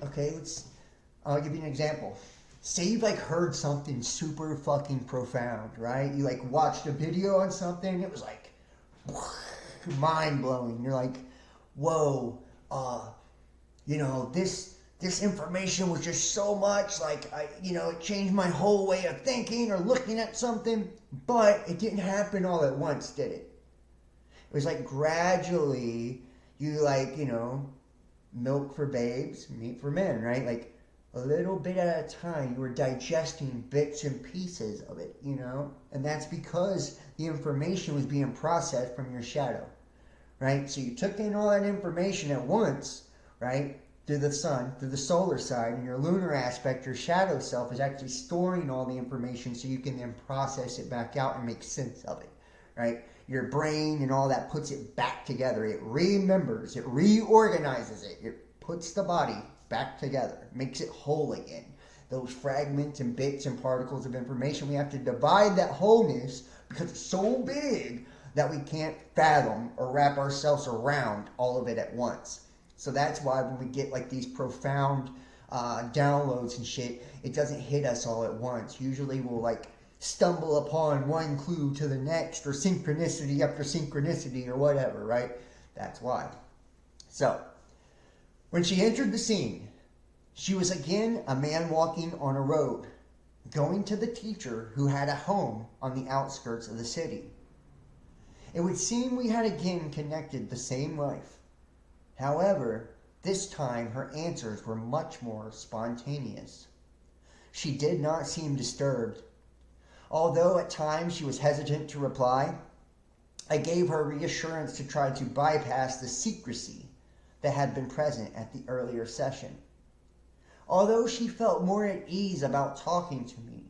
I'll give you an example. Say you've heard something super fucking profound, right? You watched a video on something and it was mind blowing. You're like, whoa, this information was just so much, it changed my whole way of thinking or looking at something, but it didn't happen all at once, did it? It was gradually, you milk for babes, meat for men, right? A little bit at a time, you were digesting bits and pieces of it, and that's because the information was being processed from your shadow, right? So you took in all that information at once, right? Through the sun, through the solar side, and your lunar aspect, your shadow self is actually storing all the information so you can then process it back out and make sense of it, right? Your brain and all that puts it back together. It remembers, it reorganizes it, it puts the body back together, makes it whole again. Those fragments and bits and particles of information, we have to divide that wholeness because it's so big that we can't fathom or wrap ourselves around all of it at once. So that's why when we get these profound downloads and shit, it doesn't hit us all at once. Usually we'll stumble upon one clue to the next, or synchronicity after synchronicity or whatever, right? That's why. So, when she entered the scene, she was again a man walking on a road, going to the teacher who had a home on the outskirts of the city. It would seem we had again connected the same life. However, this time her answers were much more spontaneous. She did not seem disturbed. Although at times she was hesitant to reply, I gave her reassurance to try to bypass the secrecy that had been present at the earlier session. Although she felt more at ease about talking to me,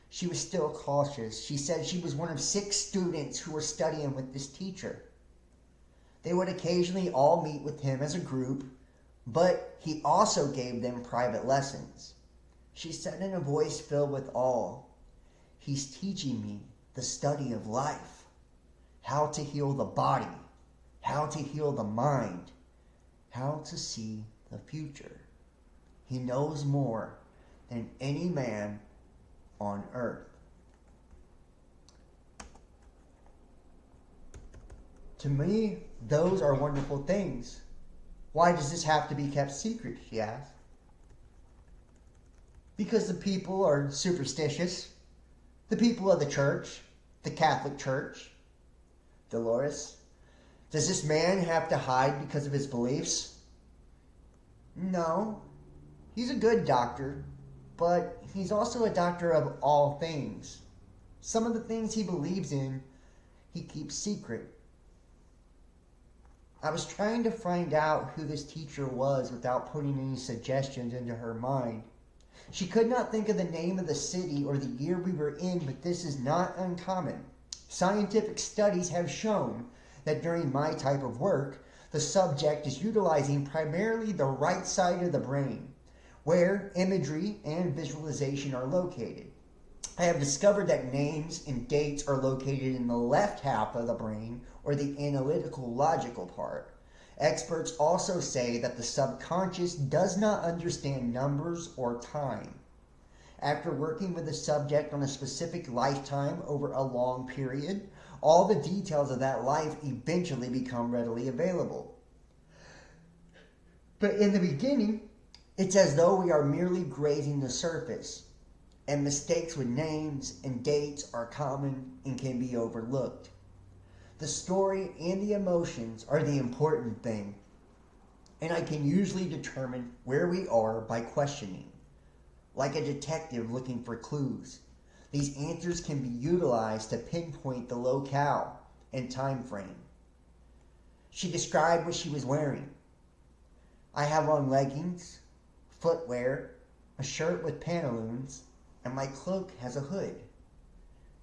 she was still cautious. She said she was one of 6 students who were studying with this teacher. They would occasionally all meet with him as a group, but he also gave them private lessons. She said in a voice filled with awe, "He's teaching me the study of life, how to heal the body, how to heal the mind, how to see the future. He knows more than any man on earth." To me, those are wonderful things. Why does this have to be kept secret, she asked. Because the people are superstitious. The people of the church, the Catholic Church. Dolores, does this man have to hide because of his beliefs? No. He's a good doctor, but he's also a doctor of all things. Some of the things he believes in, he keeps secret. I was trying to find out who this teacher was without putting any suggestions into her mind. She could not think of the name of the city or the year we were in, but this is not uncommon. Scientific studies have shown that during my type of work, the subject is utilizing primarily the right side of the brain, where imagery and visualization are located. I have discovered that names and dates are located in the left half of the brain, or the analytical logical part, Experts also say that the subconscious does not understand numbers or time. After working with a subject on a specific lifetime over a long period, all the details of that life eventually become readily available. But in the beginning, it's as though we are merely grazing the surface, and mistakes with names and dates are common and can be overlooked. The story and the emotions are the important thing, and I can usually determine where we are by questioning. Like a detective looking for clues, these answers can be utilized to pinpoint the locale and time frame. She described what she was wearing. I have on leggings, footwear, a shirt with pantaloons, and my cloak has a hood.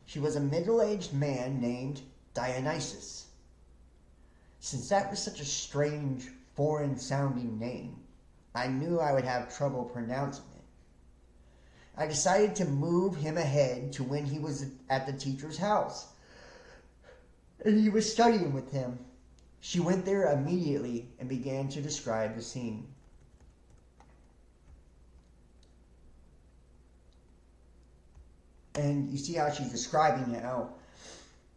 She was a middle-aged man named Dionysus. Since that was such a strange, foreign-sounding name, I knew I would have trouble pronouncing it. I decided to move him ahead to when he was at the teacher's house, and he was studying with him. She went there immediately and began to describe the scene. And you see how she's describing it, how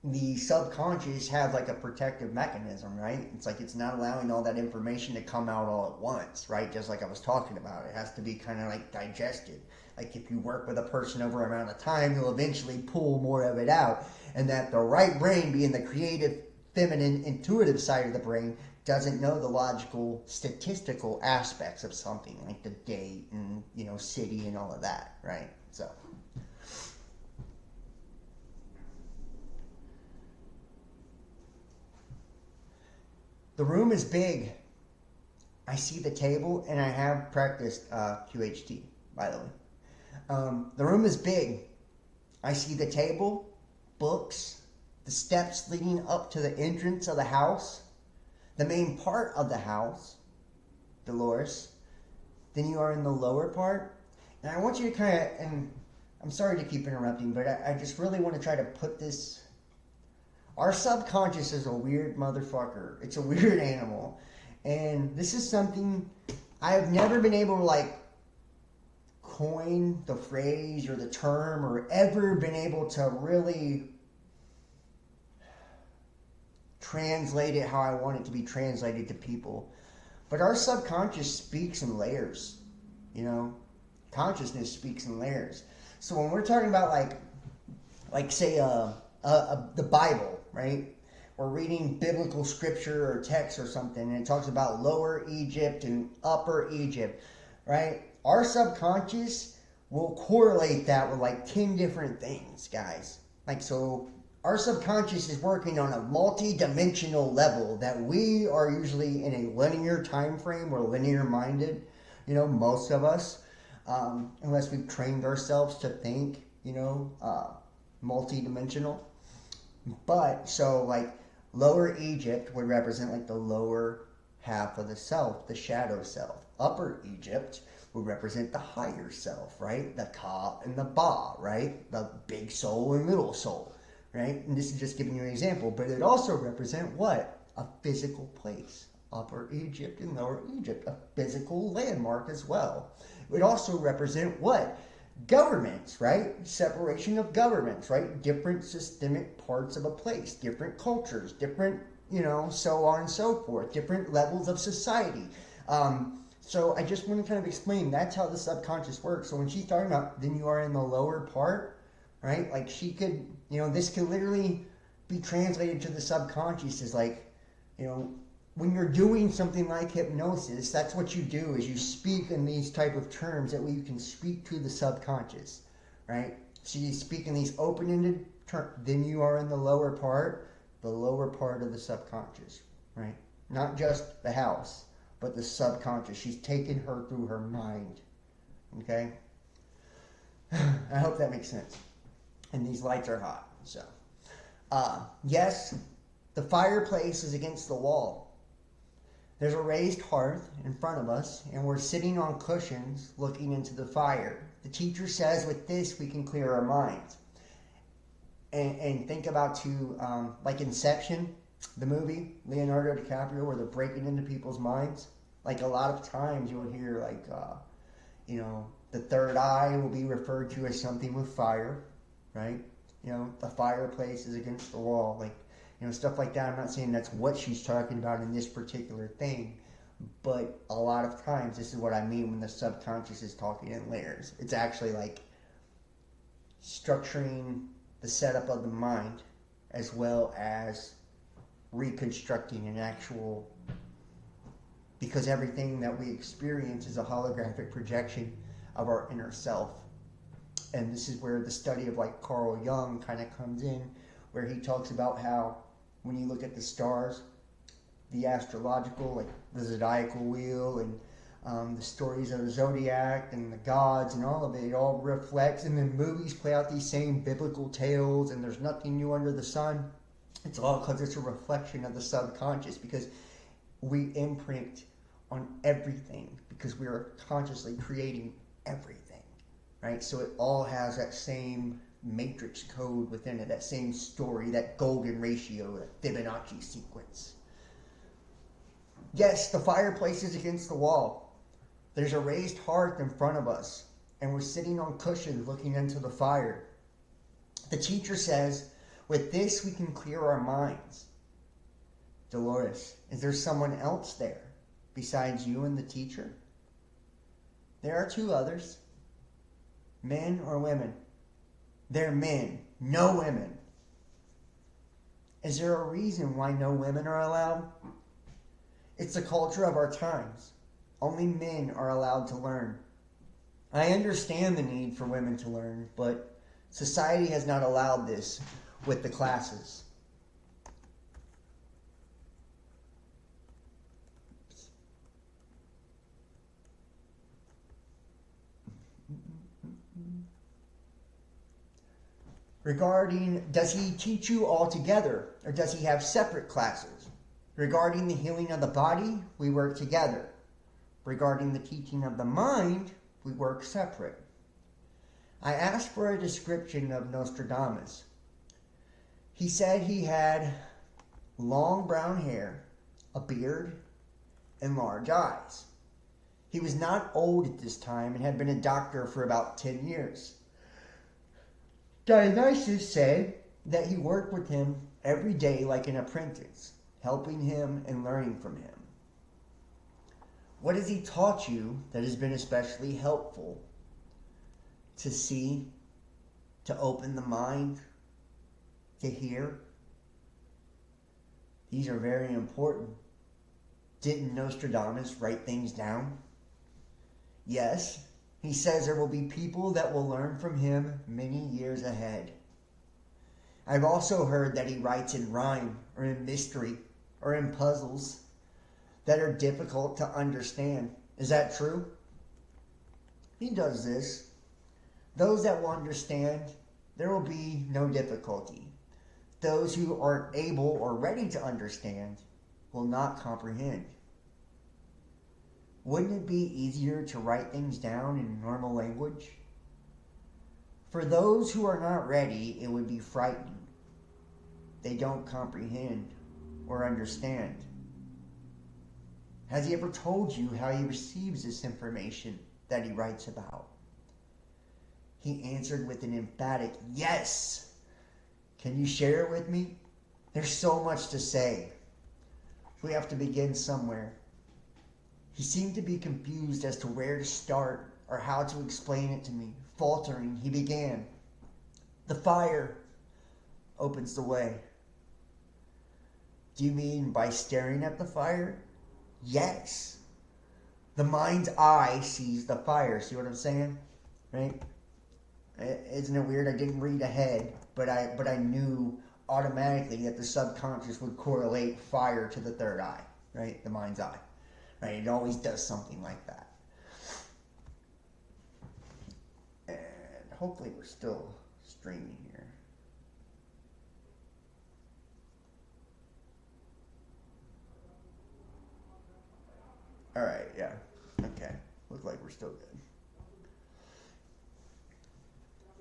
the subconscious has like a protective mechanism, right? It's like it's not allowing all that information to come out all at once, right? Just like I was talking about. It has to be kind of like digested. Like if you work with a person over an amount of time, you'll eventually pull more of it out. And that the right brain, being the creative, feminine, intuitive side of the brain, doesn't know the logical, statistical aspects of something, like the date and, city and all of that, right? So... the room is big. I see the table, and I have practiced QHT, by the way. The room is big. I see the table, books, the steps leading up to the entrance of the house, the main part of the house, Dolores. Then you are in the lower part. And I want you to kind of, and I'm sorry to keep interrupting, but I just really want to try to put this. Our subconscious is a weird motherfucker. It's a weird animal. And this is something I have never been able to coin the phrase or the term or ever been able to really translate it how I want it to be translated to people. But our subconscious speaks in layers, Consciousness speaks in layers. So when we're talking about say the Bible, right? Or reading biblical scripture or text or something, and it talks about Lower Egypt and Upper Egypt, right? Our subconscious will correlate that with 10 different things, guys. So our subconscious is working on a multi-dimensional level that we are usually in a linear time frame. We're linear minded, most of us, unless we've trained ourselves to think, multi-dimensional. But Lower Egypt would represent the lower half of the self, the shadow self. Upper Egypt would represent the higher self, right? The Ka and the Ba, right? The big soul and little soul, right? And this is just giving you an example, but it also represent what? A physical place. Upper Egypt and Lower Egypt, a physical landmark as well. It would also represent what? Governments, right? Separation of governments, right? Different systemic parts of a place, different cultures, different, so on and so forth, different levels of society. So I just want to kind of explain that's how the subconscious works. So when she's talking about then you are in the lower part, right? She could, this could literally be translated to the subconscious as when you're doing something like hypnosis, that's what you do, is you speak in these type of terms that way you can speak to the subconscious, right? So you speak in these open-ended terms. Then you are in the lower part of the subconscious, right? Not just the house, but the subconscious. She's taken her through her mind, okay? I hope that makes sense. And these lights are hot, so. Yes, the fireplace is against the wall. There's a raised hearth in front of us, and we're sitting on cushions looking into the fire. The teacher says with this, we can clear our minds. And think about Inception. the movie, Leonardo DiCaprio, where they're breaking into people's minds. Like a lot of times you'll hear like, the third eye will be referred to as something with fire, right? The fireplace is against the wall, like, stuff like that. I'm not saying that's what she's talking about in this particular thing, but a lot of times this is what I mean when the subconscious is talking in layers. It's actually like structuring the setup of the mind as well as reconstructing an actual, because everything that we experience is a holographic projection of our inner self. And this is where the study of like Carl Jung kind of comes in, where he talks about how when you look at the stars, the astrological, like the zodiacal wheel, and the stories of the zodiac and the gods and all of it, it all reflects. And then movies play out these same biblical tales, and there's nothing new under the sun. It's all because it's a reflection of the subconscious, because we imprint on everything, because we are consciously creating everything, right? So it all has that same matrix code within it, that same story, that golden ratio, that Fibonacci sequence. Yes, the fireplace is against the wall. There's a raised hearth in front of us, and we're sitting on cushions looking into the fire. The teacher says, with this we can clear our minds. Dolores, is there someone else there besides you and the teacher? There are two others. Men or women? They're men, no women. Is there a reason why no women are allowed? It's the culture of our times. Only men are allowed to learn. I understand the need for women to learn, but society has not allowed this with the classes. Regarding, does he teach you all together, or does he have separate classes? Regarding the healing of the body, we work together. Regarding the teaching of the mind, we work separate. I asked for a description of Nostradamus. He said he had long brown hair, a beard, and large eyes. He was not old at this time and had been a doctor for about 10 years. Dionysus said that he worked with him every day like an apprentice, helping him and learning from him. What has he taught you that has been especially helpful? To see, to open the mind, to hear? These are very important. Didn't Nostradamus write things down? Yes. He says there will be people that will learn from him many years ahead. I've also heard that he writes in rhyme or in mystery or in puzzles that are difficult to understand. Is that true? He does this. Those that will understand, there will be no difficulty. Those who aren't able or ready to understand will not comprehend. Wouldn't it be easier to write things down in normal language? For those who are not ready, it would be frightening. They don't comprehend or understand. Has he ever told you how he receives this information that he writes about? He answered with an emphatic yes. Can you share it with me? There's so much to say. We have to begin somewhere. He seemed to be confused as to where to start or how to explain it to me. Faltering, he began. The fire opens the way. Do you mean by staring at the fire? Yes. The mind's eye sees the fire. See what I'm saying? Right? Isn't it weird? I didn't read ahead, but I knew automatically that the subconscious would correlate fire to the third eye, right? The mind's eye. Right? It always does something like that. And hopefully we're still streaming here. Alright, yeah. Okay. Looks like we're still good.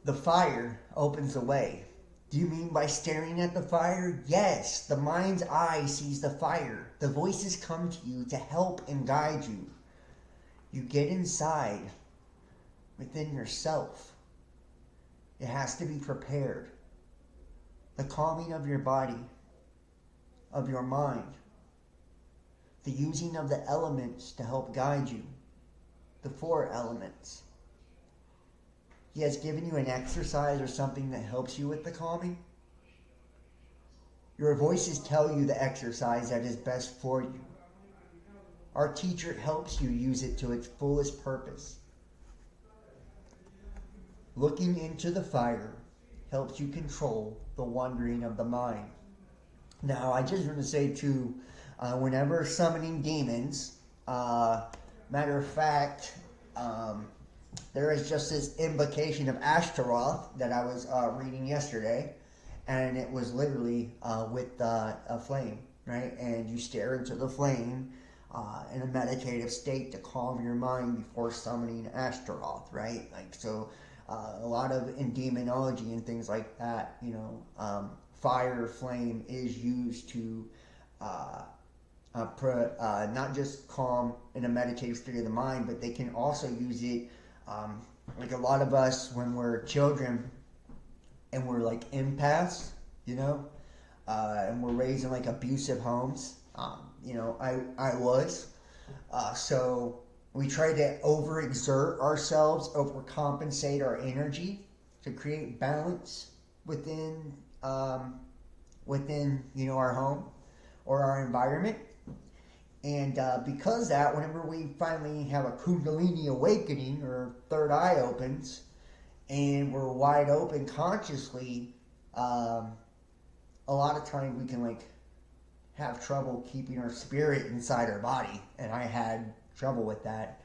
The fire opens the way. Do you mean by staring at the fire? Yes, the mind's eye sees the fire. The voices come to you to help and guide you. You get inside within yourself. It has to be prepared. The calming of your body, of your mind, the using of the elements to help guide you, the 4 elements. He has given you an exercise or something that helps you with the calming. Your voices tell you the exercise that is best for you. Our teacher helps you use it to its fullest purpose. Looking into the fire helps you control the wandering of the mind. Now, I just want to say too, whenever summoning demons, matter of fact, there is just this invocation of Ashtaroth that I was reading yesterday, and it was literally with a flame, right? And you stare into the flame in a meditative state to calm your mind before summoning Ashtaroth, right? Like, so a lot of in demonology and things like that, you know, fire, flame is used to not just calm in a meditative state of the mind, but they can also use it. Like a lot of us, when we're children and we're like empaths, you know, and we're raised in like abusive homes, you know, I was. So we try to overexert ourselves, overcompensate our energy to create balance within, you know, our home or our environment. And because that, whenever we finally have a Kundalini awakening or third eye opens and we're wide open consciously, a lot of times we can like have trouble keeping our spirit inside our body. And I had trouble with that.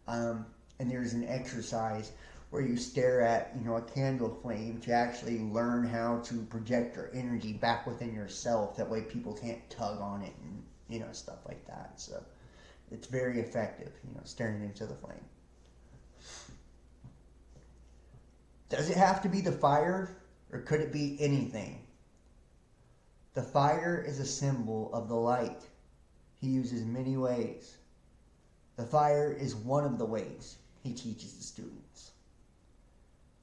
And there's an exercise where you stare at, you know, a candle flame to actually learn how to project your energy back within yourself. That way people can't tug on it and, you know, stuff like that. So it's very effective, you know, staring into the flame. Does it have to be the fire, or could it be anything? The fire is a symbol of the light. He uses many ways. The fire is one of the ways he teaches the students.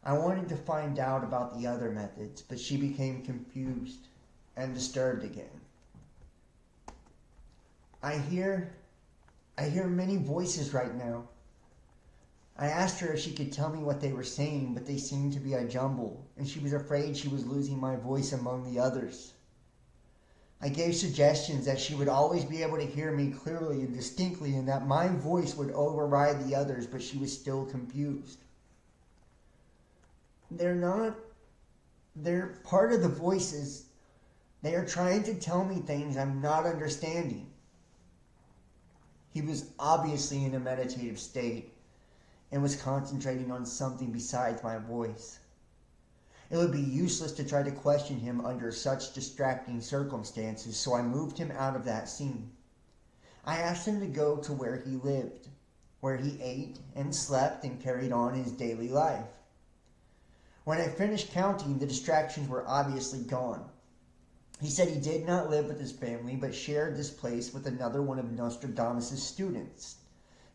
I wanted to find out about the other methods, but she became confused and disturbed again. I hear many voices right now. I asked her if she could tell me what they were saying, but they seemed to be a jumble, and she was afraid she was losing my voice among the others. I gave suggestions that she would always be able to hear me clearly and distinctly, and that my voice would override the others, but she was still confused. They're part of the voices. They are trying to tell me things I'm not understanding. He was obviously in a meditative state and was concentrating on something besides my voice. It would be useless to try to question him under such distracting circumstances, so I moved him out of that scene. I asked him to go to where he lived, where he ate and slept and carried on his daily life. When I finished counting, the distractions were obviously gone. He said he did not live with his family, but shared this place with another one of Nostradamus' students,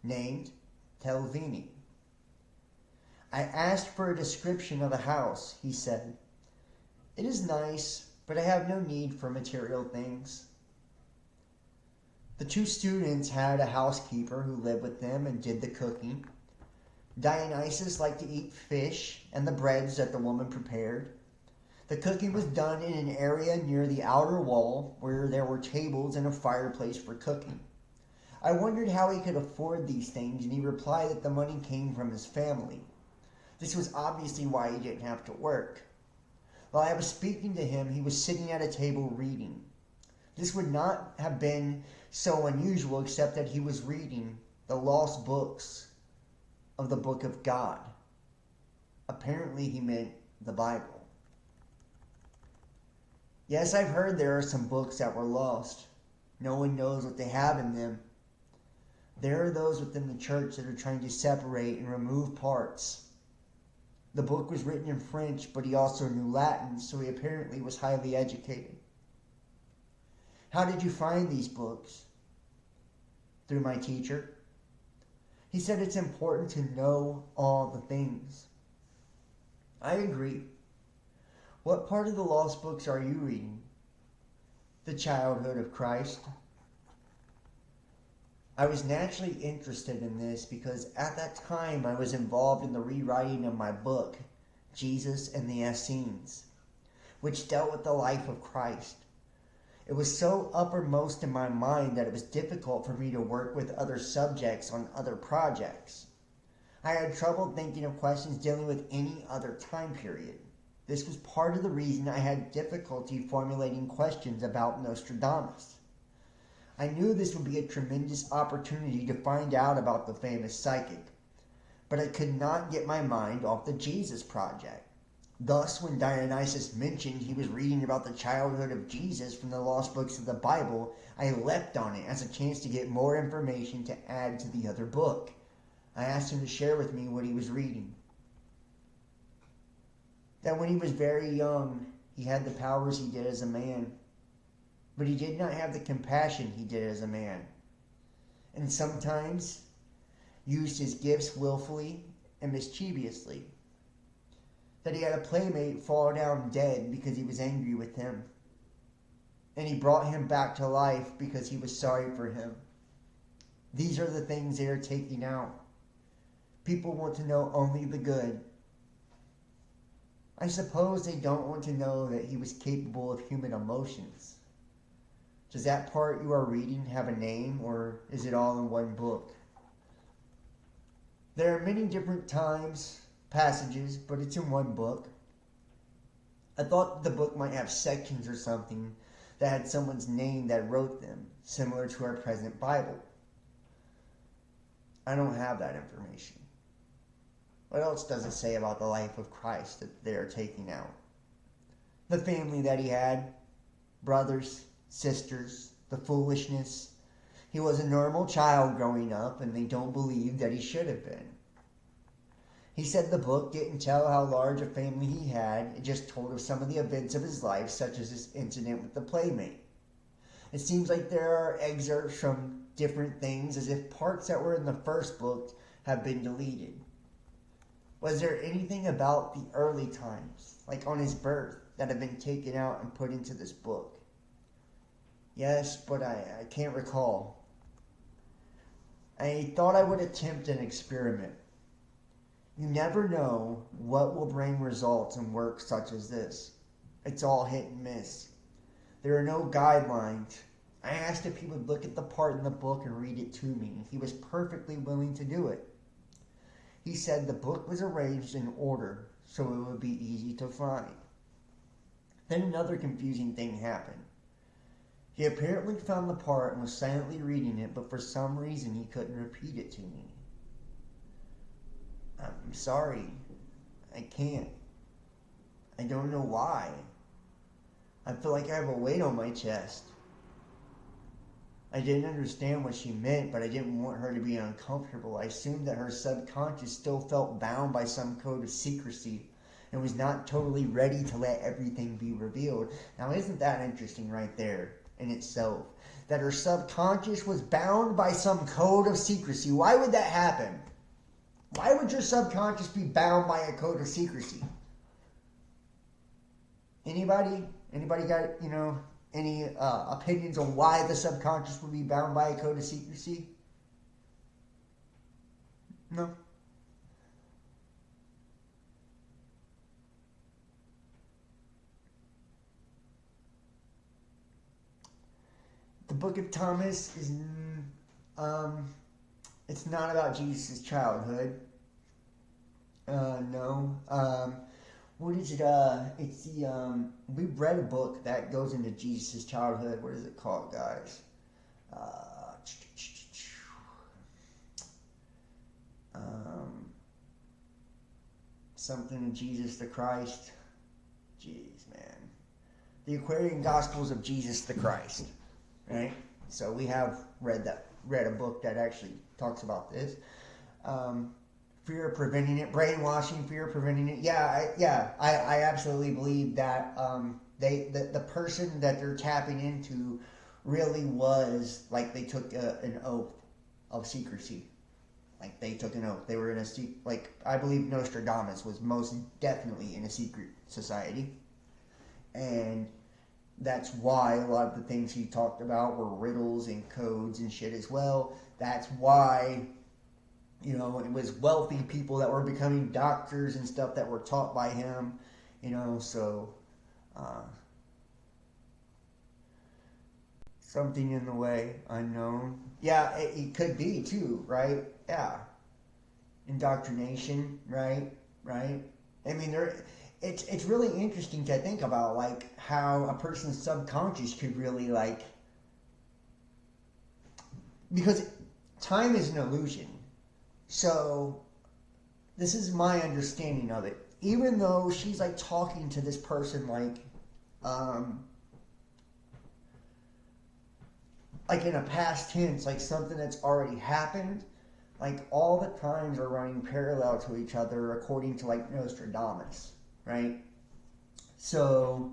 named Telvini. I asked for a description of the house. He said, "It is nice, but I have no need for material things." The two students had a housekeeper who lived with them and did the cooking. Dionysus liked to eat fish and the breads that the woman prepared. The cooking was done in an area near the outer wall where there were tables and a fireplace for cooking. I wondered how he could afford these things, and he replied that the money came from his family. This was obviously why he didn't have to work. While I was speaking to him, he was sitting at a table reading. This would not have been so unusual except that he was reading the lost books of the Book of God. Apparently he meant the Bible. Yes, I've heard there are some books that were lost. No one knows what they have in them. There are those within the church that are trying to separate and remove parts. The book was written in French, but he also knew Latin, so he apparently was highly educated. How did you find these books? Through my teacher. He said it's important to know all the things. I agree. What part of the lost books are you reading? The childhood of Christ. I was naturally interested in this because at that time I was involved in the rewriting of my book, Jesus and the Essenes, which dealt with the life of Christ. It was so uppermost in my mind that it was difficult for me to work with other subjects on other projects. I had trouble thinking of questions dealing with any other time period. This was part of the reason I had difficulty formulating questions about Nostradamus. I knew this would be a tremendous opportunity to find out about the famous psychic, but I could not get my mind off the Jesus project. Thus, when Dionysus mentioned he was reading about the childhood of Jesus from the lost books of the Bible, I leapt on it as a chance to get more information to add to the other book. I asked him to share with me what he was reading. That when he was very young, he had the powers he did as a man, but he did not have the compassion he did as a man, and sometimes used his gifts willfully and mischievously. That he had a playmate fall down dead because he was angry with him, and he brought him back to life because he was sorry for him. These are the things they are taking out. People want to know only the good. I suppose they don't want to know that he was capable of human emotions. Does that part you are reading have a name, or is it all in one book? There are many different passages, but it's in one book. I thought the book might have sections or something that had someone's name that wrote them, similar to our present Bible. I don't have that information. What else does it say about the life of Christ that they are taking out? The family that he had, brothers, sisters, the foolishness. He was a normal child growing up, and they don't believe that he should have been. He said the book didn't tell how large a family he had, it just told of some of the events of his life, such as this incident with the playmate. It seems like there are excerpts from different things, as if parts that were in the first book have been deleted. Was there anything about the early times, like on his birth, that have been taken out and put into this book? Yes, but I can't recall. I thought I would attempt an experiment. You never know what will bring results in work such as this. It's all hit and miss. There are no guidelines. I asked if he would look at the part in the book and read it to me. He was perfectly willing to do it. He said the book was arranged in order so it would be easy to find. Then another confusing thing happened. He apparently found the part and was silently reading it, but for some reason he couldn't repeat it to me. I'm sorry. I can't. I don't know why. I feel like I have a weight on my chest. I didn't understand what she meant, but I didn't want her to be uncomfortable. I assumed that her subconscious still felt bound by some code of secrecy and was not totally ready to let everything be revealed. Now, isn't that interesting right there in itself? That her subconscious was bound by some code of secrecy. Why would that happen? Why would your subconscious be bound by a code of secrecy? Anybody? Anybody got, any opinions on why the subconscious would be bound by a code of secrecy? No? The Book of Thomas is, it's not about Jesus' childhood. No. What is it? It's the, we read a book that goes into Jesus' childhood. What is it called, guys? Something of Jesus the Christ. Jeez, man. The Aquarian Gospels of Jesus the Christ. Right? So we have read a book that actually talks about this. fear preventing it, brainwashing, fear preventing it. I absolutely believe that the person that they're tapping into really was like they took an oath of secrecy. Like they took an oath. They were in I believe Nostradamus was most definitely in a secret society, and that's why a lot of the things he talked about were riddles and codes and shit as well. That's why, it was wealthy people that were becoming doctors and stuff that were taught by him, so something in the way, unknown. Yeah, it could be too, right? Yeah. Indoctrination, right? I mean, it's really interesting to think about, like, how a person's subconscious could really, like, because time is an illusion. So, this is my understanding of it. Even though she's, like, talking to this person, like in a past tense, like something that's already happened, like all the times are running parallel to each other according to like Nostradamus, right? So,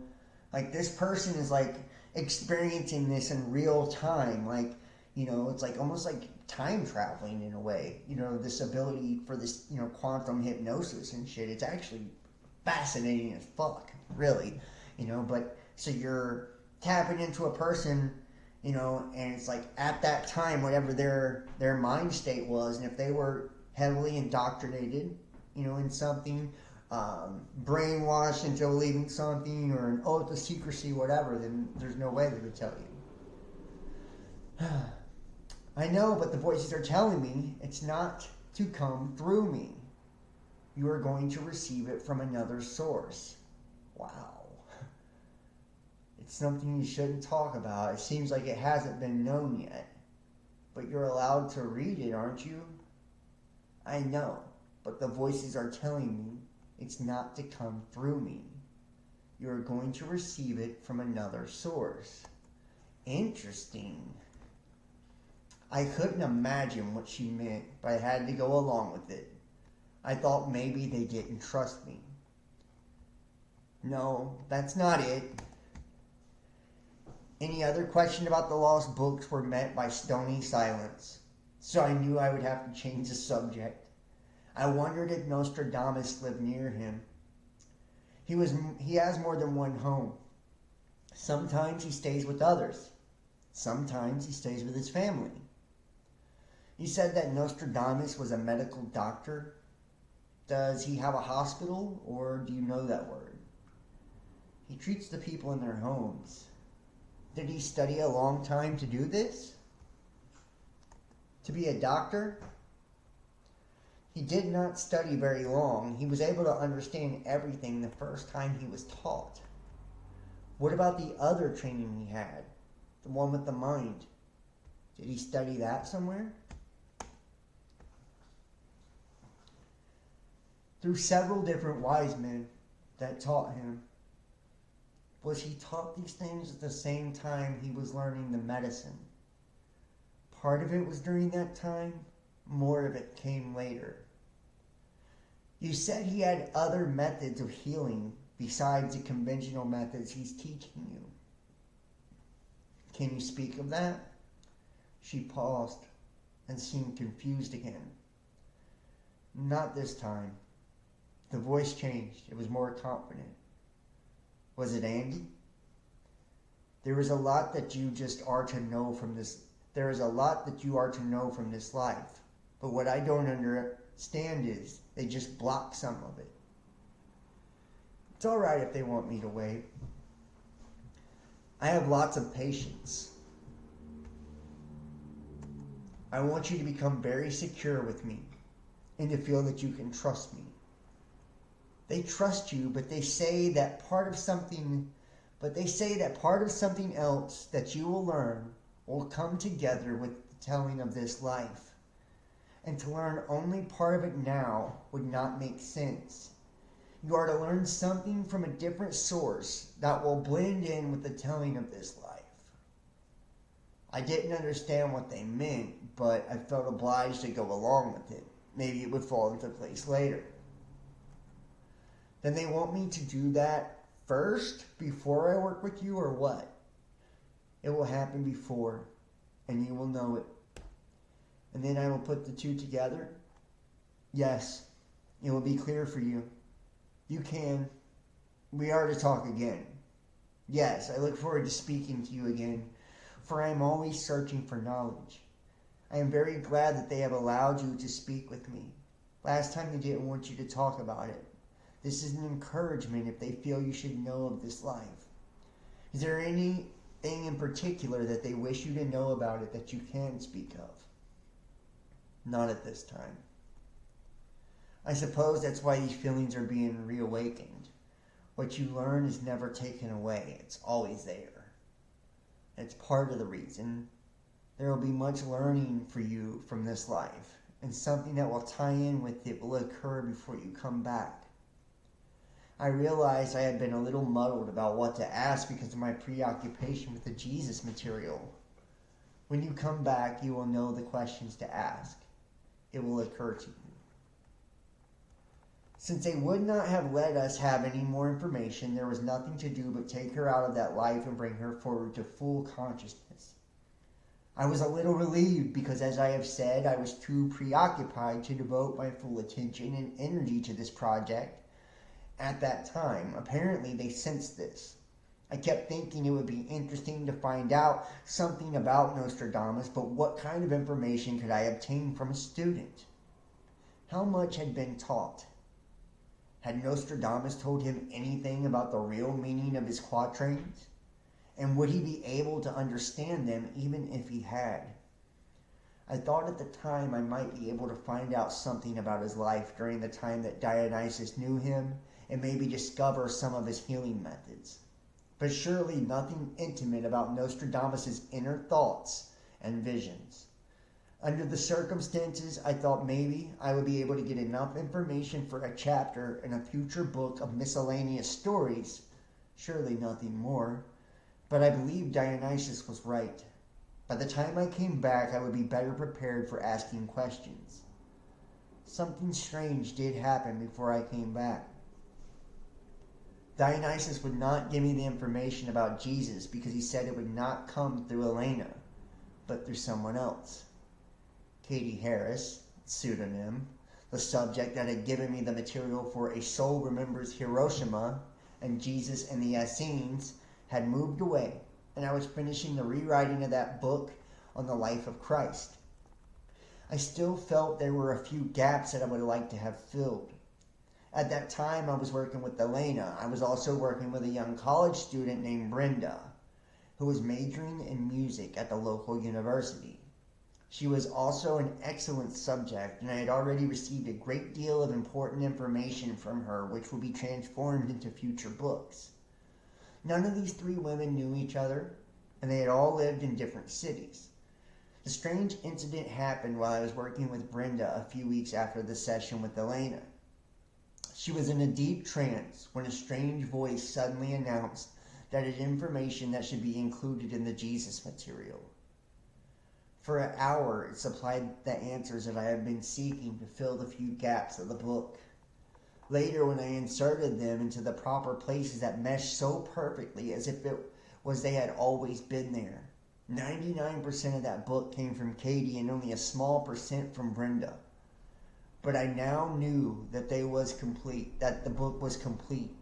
like this person is like experiencing this in real time, like, it's like almost like time traveling in a way, this ability for this, quantum hypnosis and shit. It's actually fascinating as fuck, really, but so you're tapping into a person, and it's like at that time, whatever their mind state was, and if they were heavily indoctrinated, in something, brainwashed into believing something, or an oath of secrecy, whatever, then there's no way they would tell you. I know, but the voices are telling me it's not to come through me. You are going to receive it from another source. Wow. It's something you shouldn't talk about. It seems like it hasn't been known yet. But you're allowed to read it, aren't you? I know, but the voices are telling me it's not to come through me. You're going to receive it from another source. Interesting. I couldn't imagine what she meant, but I had to go along with it. I thought maybe they didn't trust me. No, that's not it. Any other question about the lost books were met by stony silence, so I knew I would have to change the subject. I wondered if Nostradamus lived near him. He has more than one home. Sometimes he stays with others. Sometimes he stays with his family. You said that Nostradamus was a medical doctor. Does he have a hospital, or do you know that word? He treats the people in their homes. Did he study a long time to do this? To be a doctor? He did not study very long. He was able to understand everything the first time he was taught. What about the other training he had? The one with the mind? Did he study that somewhere? Through several different wise men that taught him. Was he taught these things at the same time he was learning the medicine? Part of it was during that time, more of it came later. You said he had other methods of healing besides the conventional methods he's teaching you. Can you speak of that? She paused and seemed confused again. Not this time. The voice changed. It was more confident. Was it Andy? There is a lot that you just are to know from this. There is a lot that you are to know from this life. But what I don't understand is they just block some of it. It's all right if they want me to wait. I have lots of patience. I want you to become very secure with me and to feel that you can trust me. They trust you, but they say that part of something else that you will learn will come together with the telling of this life. And to learn only part of it now would not make sense. You are to learn something from a different source that will blend in with the telling of this life. I didn't understand what they meant, but I felt obliged to go along with it. maybe it would fall into place later. Then they want me to do that first before I work with you, or what? It will happen before, and you will know it. And then I will put the two together. Yes, it will be clear for you. You can. We are to talk again. Yes, I look forward to speaking to you again, for I am always searching for knowledge. I am very glad that they have allowed you to speak with me. Last time they didn't want you to talk about it. This is an encouragement if they feel you should know of this life. Is there anything in particular that they wish you to know about it that you can speak of? Not at this time. I suppose that's why these feelings are being reawakened. What you learn is never taken away. It's always there. It's part of the reason. There will be much learning for you from this life, and something that will tie in with it will occur before you come back. I realized I had been a little muddled about what to ask because of my preoccupation with the Jesus material. When you come back, you will know the questions to ask. It will occur to you. Since they would not have let us have any more information, there was nothing to do but take her out of that life and bring her forward to full consciousness. I was a little relieved because, as I have said, I was too preoccupied to devote my full attention and energy to this project at that time. Apparently, they sensed this. I kept thinking it would be interesting to find out something about Nostradamus, but what kind of information could I obtain from a student? How much had been taught? Had Nostradamus told him anything about the real meaning of his quatrains? And would he be able to understand them even if he had? I thought at the time I might be able to find out something about his life during the time that Dionysus knew him, and maybe discover some of his healing methods. But surely nothing intimate about Nostradamus' inner thoughts and visions. Under the circumstances, I thought maybe I would be able to get enough information for a chapter in a future book of miscellaneous stories. Surely nothing more. But I believe Dionysus was right. By the time I came back, I would be better prepared for asking questions. Something strange did happen before I came back. Dionysus would not give me the information about Jesus because he said it would not come through Elena, but through someone else. Katie Harris, pseudonym, the subject that had given me the material for A Soul Remembers Hiroshima and Jesus and the Essenes, had moved away, and I was finishing the rewriting of that book on the life of Christ. I still felt there were a few gaps that I would like to have filled. At that time, I was working with Elena. I was also working with a young college student named Brenda, who was majoring in music at the local university. She was also an excellent subject, and I had already received a great deal of important information from her, which would be transformed into future books. None of these three women knew each other, and they had all lived in different cities. The strange incident happened while I was working with Brenda a few weeks after the session with Elena. She was in a deep trance when a strange voice suddenly announced that it had information that should be included in the Jesus material. For an hour, it supplied the answers that I had been seeking to fill the few gaps of the book. Later, when I inserted them into the proper places that meshed so perfectly as if it was they had always been there, 99% of that book came from Katie and only a small percent from Brenda. But I now knew that the book was complete,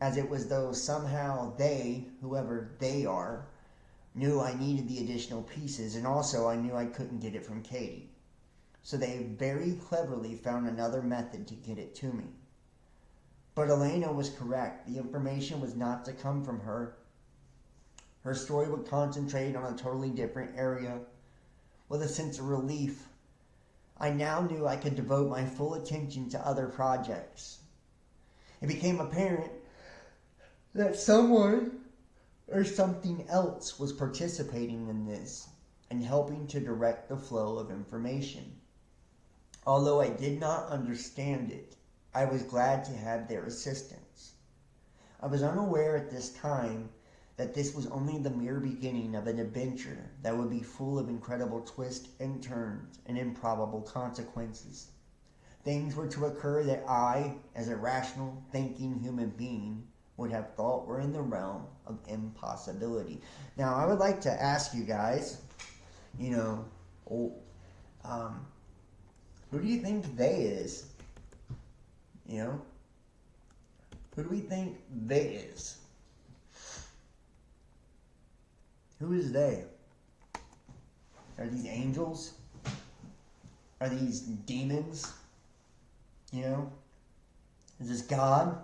as it was though somehow they, whoever they are, knew I needed the additional pieces, and also I knew I couldn't get it from Katie. So they very cleverly found another method to get it to me. But Elena was correct. The information was not to come from her. Her story would concentrate on a totally different area. With a sense of relief, I now knew I could devote my full attention to other projects. It became apparent that someone or something else was participating in this and helping to direct the flow of information. Although I did not understand it, I was glad to have their assistance. I was unaware at this time that this was only the mere beginning of an adventure that would be full of incredible twists and turns and improbable consequences. things were to occur that I, as a rational, thinking human being, would have thought were in the realm of impossibility. Now, I would like to ask you guys, who do you think they is? Who do we think they is? Who is they? Are these angels? Are these demons? Is this God?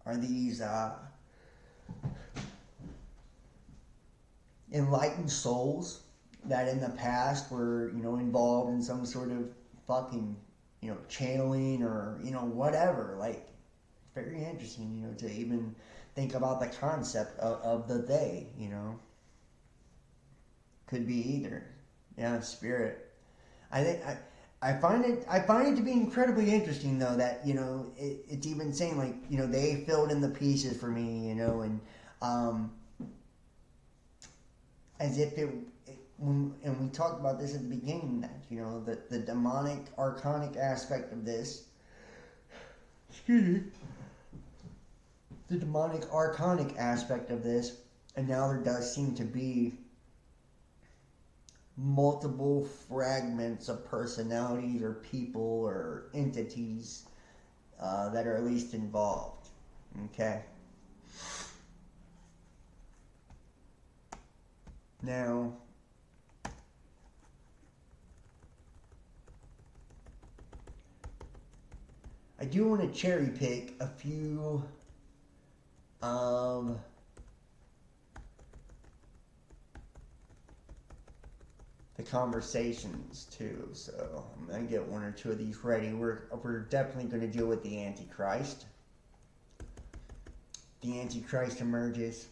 Are these enlightened souls that in the past were, involved in some sort of fucking, channeling or, whatever? Like, very interesting, to even think about the concept of the they, Could be either. Yeah, spirit. I find it to be incredibly interesting though that it's even saying like they filled in the pieces for me and as if and we talked about this at the beginning that the demonic archonic aspect of this, the demonic archonic aspect of this, and now there does seem to be multiple fragments of personalities or people or entities that are at least involved. Okay. Now, I do want to cherry pick a few the conversations too, so I'm gonna get one or two of these ready. We're definitely gonna deal with the Antichrist. The Antichrist emerges.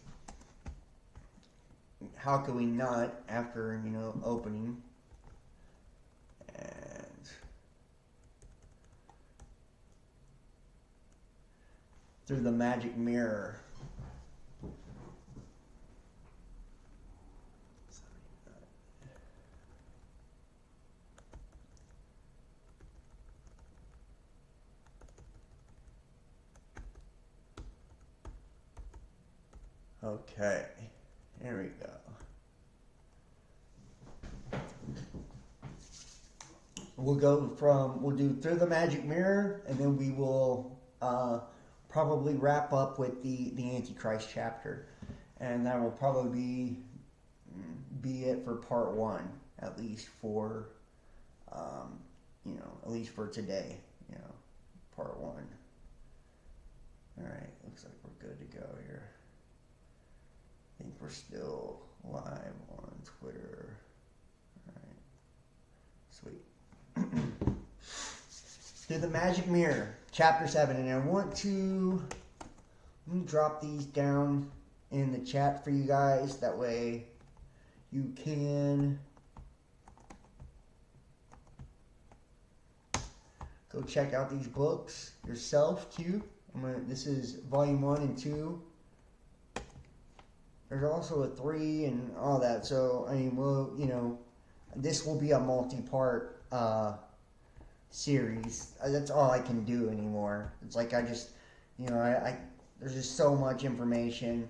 How could we not after opening? And through the magic mirror. Okay, here we go. We'll do through the magic mirror, and then we will probably wrap up with the Antichrist chapter, and that will probably be it for part one, at least for at least for today. Part one. All right, looks like we're good to go here. I think we're still live on Twitter. Alright. Sweet. Through the Magic Mirror, Chapter 7. And let me drop these down in the chat for you guys. That way you can go check out these books yourself too. This is volume 1 and 2. There's also a 3 and all that. So, this will be a multi-part series. That's all I can do anymore. It's like I just, there's just so much information,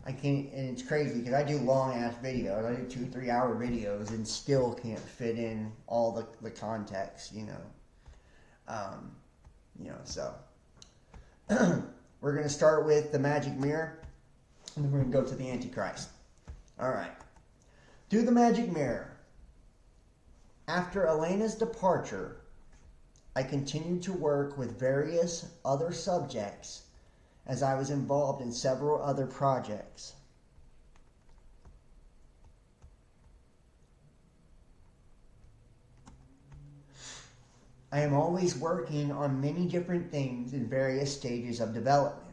I can't, and it's crazy because I do long-ass videos. I do 2-3 hour videos and still can't fit in all the context, so. We're going to start with the Magic Mirror. And then we're going to go to the Antichrist. Alright. Through the Magic Mirror. After Elena's departure, I continued to work with various other subjects as I was involved in several other projects. I am always working on many different things in various stages of development.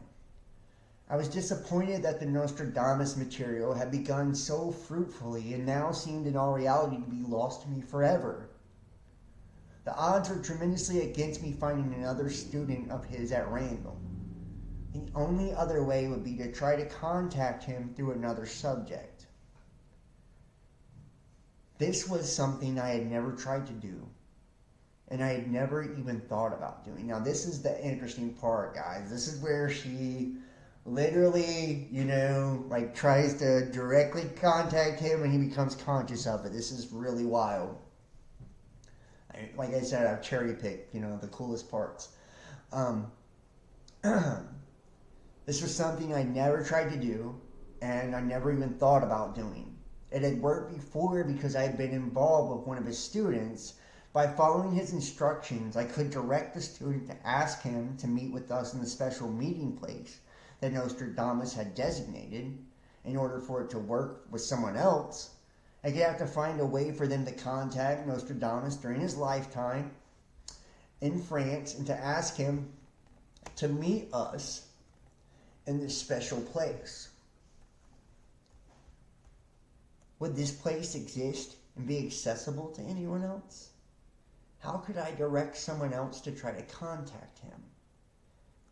I was disappointed that the Nostradamus material had begun so fruitfully and now seemed in all reality to be lost to me forever. The odds were tremendously against me finding another student of his at random. The only other way would be to try to contact him through another subject. This was something I had never tried to do, and I had never even thought about doing. Now, this is the interesting part, guys. This is where she literally, like tries to directly contact him and he becomes conscious of it. This is really wild. Like I said, I've cherry picked, the coolest parts. This was something I never tried to do, and I never even thought about doing. It had worked before because I had been involved with one of his students. By following his instructions, I could direct the student to ask him to meet with us in the special meeting place that Nostradamus had designated. In order for it to work with someone else, I could have to find a way for them to contact Nostradamus during his lifetime in France and to ask him to meet us in this special place. Would this place exist and be accessible to anyone else? How could I direct someone else to try to contact him?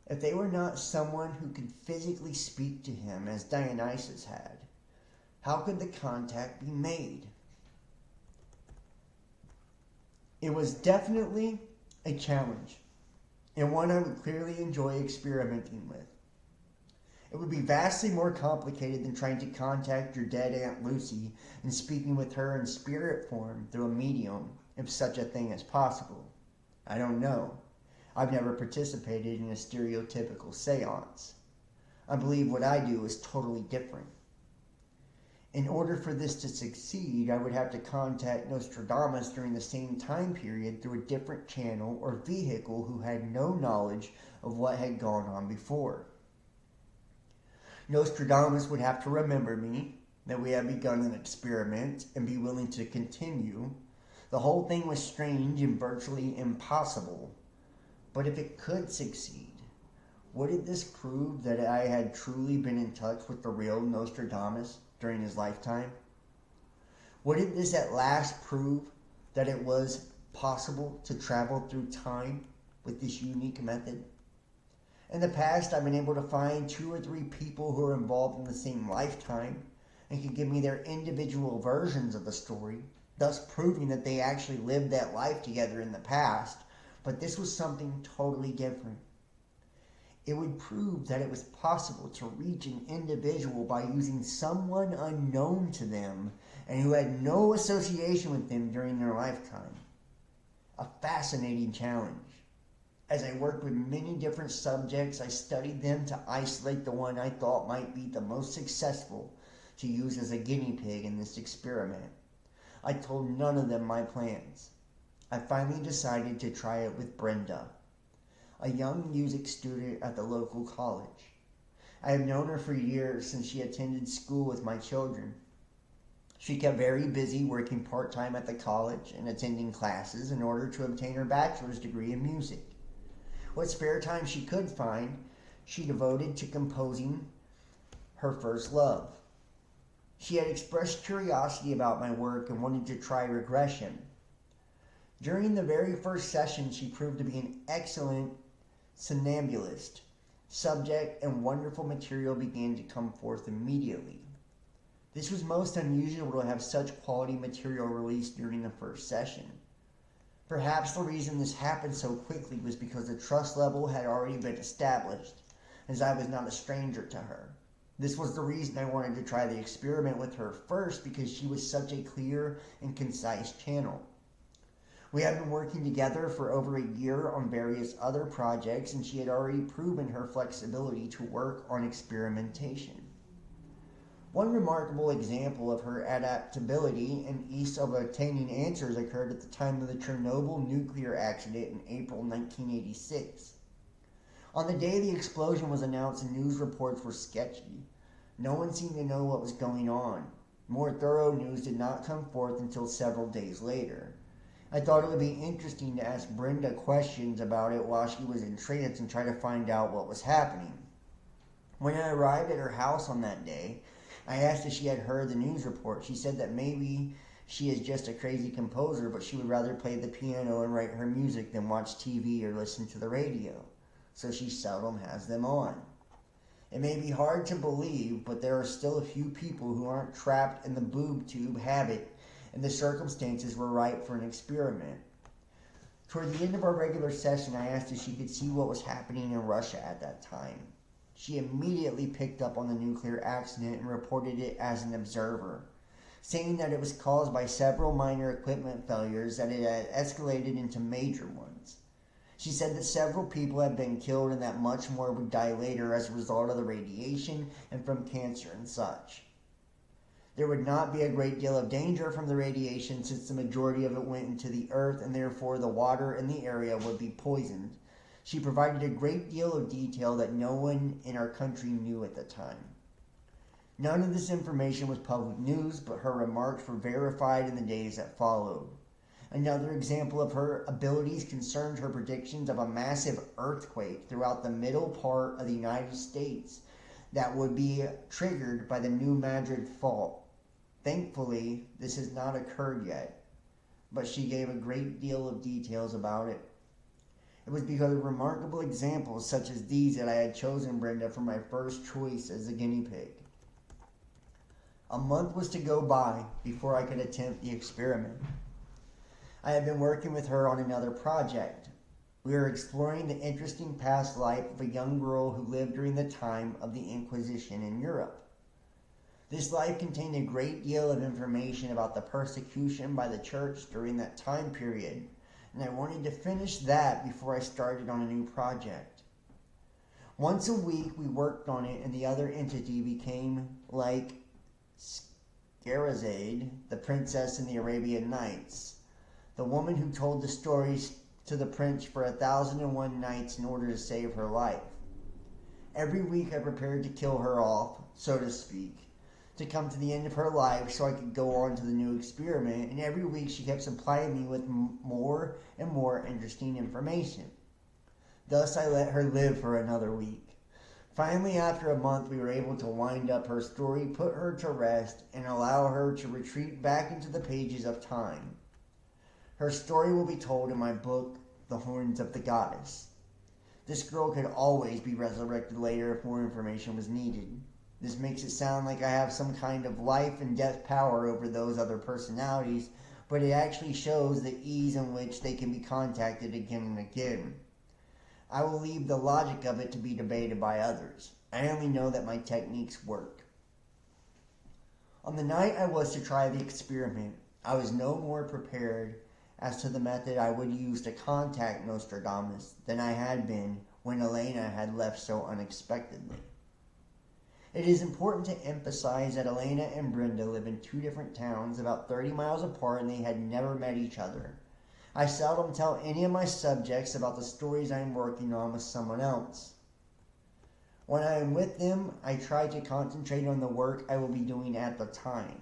If they were not someone who could physically speak to him as Dionysus had, how could the contact be made? It was definitely a challenge, and one I would clearly enjoy experimenting with. It would be vastly more complicated than trying to contact your dead Aunt Lucy and speaking with her in spirit form through a medium, if such a thing is possible. I don't know. I've never participated in a stereotypical seance. I believe what I do is totally different. In order for this to succeed, I would have to contact Nostradamus during the same time period through a different channel or vehicle who had no knowledge of what had gone on before. Nostradamus would have to remember me, that we had begun an experiment, and be willing to continue. The whole thing was strange and virtually impossible. But if it could succeed, wouldn't this prove that I had truly been in touch with the real Nostradamus during his lifetime? Wouldn't this at last prove that it was possible to travel through time with this unique method? In the past, I've been able to find 2 or 3 people who are involved in the same lifetime and can give me their individual versions of the story, thus proving that they actually lived that life together in the past. But this was something totally different. It would prove that it was possible to reach an individual by using someone unknown to them and who had no association with them during their lifetime. A fascinating challenge. As I worked with many different subjects, I studied them to isolate the one I thought might be the most successful to use as a guinea pig in this experiment. I told none of them my plans. I finally decided to try it with Brenda, a young music student at the local college. I have known her for years since she attended school with my children. She kept very busy working part-time at the college and attending classes in order to obtain her bachelor's degree in music. What spare time she could find, she devoted to composing her first love. She had expressed curiosity about my work and wanted to try regression. During the very first session, she proved to be an excellent somnambulist. Subject and wonderful material began to come forth immediately. This was most unusual to have such quality material released during the first session. Perhaps the reason this happened so quickly was because the trust level had already been established, as I was not a stranger to her. This was the reason I wanted to try the experiment with her first, because she was such a clear and concise channel. We had been working together for over a year on various other projects, and she had already proven her flexibility to work on experimentation. One remarkable example of her adaptability and ease of obtaining answers occurred at the time of the Chernobyl nuclear accident in April 1986. On the day the explosion was announced, the news reports were sketchy. No one seemed to know what was going on. More thorough news did not come forth until several days later. I thought it would be interesting to ask Brenda questions about it while she was in trance and try to find out what was happening. When I arrived at her house on that day, I asked if she had heard the news report. She said that maybe she is just a crazy composer, but she would rather play the piano and write her music than watch TV or listen to the radio, so she seldom has them on. It may be hard to believe, but there are still a few people who aren't trapped in the boob tube habit and the circumstances were right for an experiment. Toward the end of our regular session, I asked if she could see what was happening in Russia at that time. She immediately picked up on the nuclear accident and reported it as an observer, saying that it was caused by several minor equipment failures, that it had escalated into major ones. She said that several people had been killed and that much more would die later as a result of the radiation and from cancer and such. There would not be a great deal of danger from the radiation since the majority of it went into the earth and therefore the water in the area would be poisoned. She provided a great deal of detail that no one in our country knew at the time. None of this information was public news, but her remarks were verified in the days that followed. Another example of her abilities concerned her predictions of a massive earthquake throughout the middle part of the United States that would be triggered by the New Madrid Fault. Thankfully, this has not occurred yet, but she gave a great deal of details about it. It was because of remarkable examples such as these that I had chosen Brenda for my first choice as a guinea pig. A month was to go by before I could attempt the experiment. I had been working with her on another project. We were exploring the interesting past life of a young girl who lived during the time of the Inquisition in Europe. This life contained a great deal of information about the persecution by the church during that time period, and I wanted to finish that before I started on a new project. Once a week we worked on it, and the other entity became like Scheherazade, the princess in the Arabian Nights, the woman who told the stories to the prince for 1,001 nights in order to save her life. Every week I prepared to kill her off, so to speak, to come to the end of her life so I could go on to the new experiment, and every week she kept supplying me with more and more interesting information. Thus I let her live for another week. Finally, after a month, we were able to wind up her story, put her to rest, and allow her to retreat back into the pages of time. Her story will be told in my book, The Horns of the Goddess. This girl could always be resurrected later if more information was needed. This makes it sound like I have some kind of life and death power over those other personalities, but it actually shows the ease in which they can be contacted again and again. I will leave the logic of it to be debated by others. I only know that my techniques work. On the night I was to try the experiment, I was no more prepared as to the method I would use to contact Nostradamus than I had been when Elena had left so unexpectedly. It is important to emphasize that Elena and Brenda live in two different towns about 30 miles apart, and they had never met each other. I seldom tell any of my subjects about the stories I am working on with someone else. When I am with them, I try to concentrate on the work I will be doing at the time.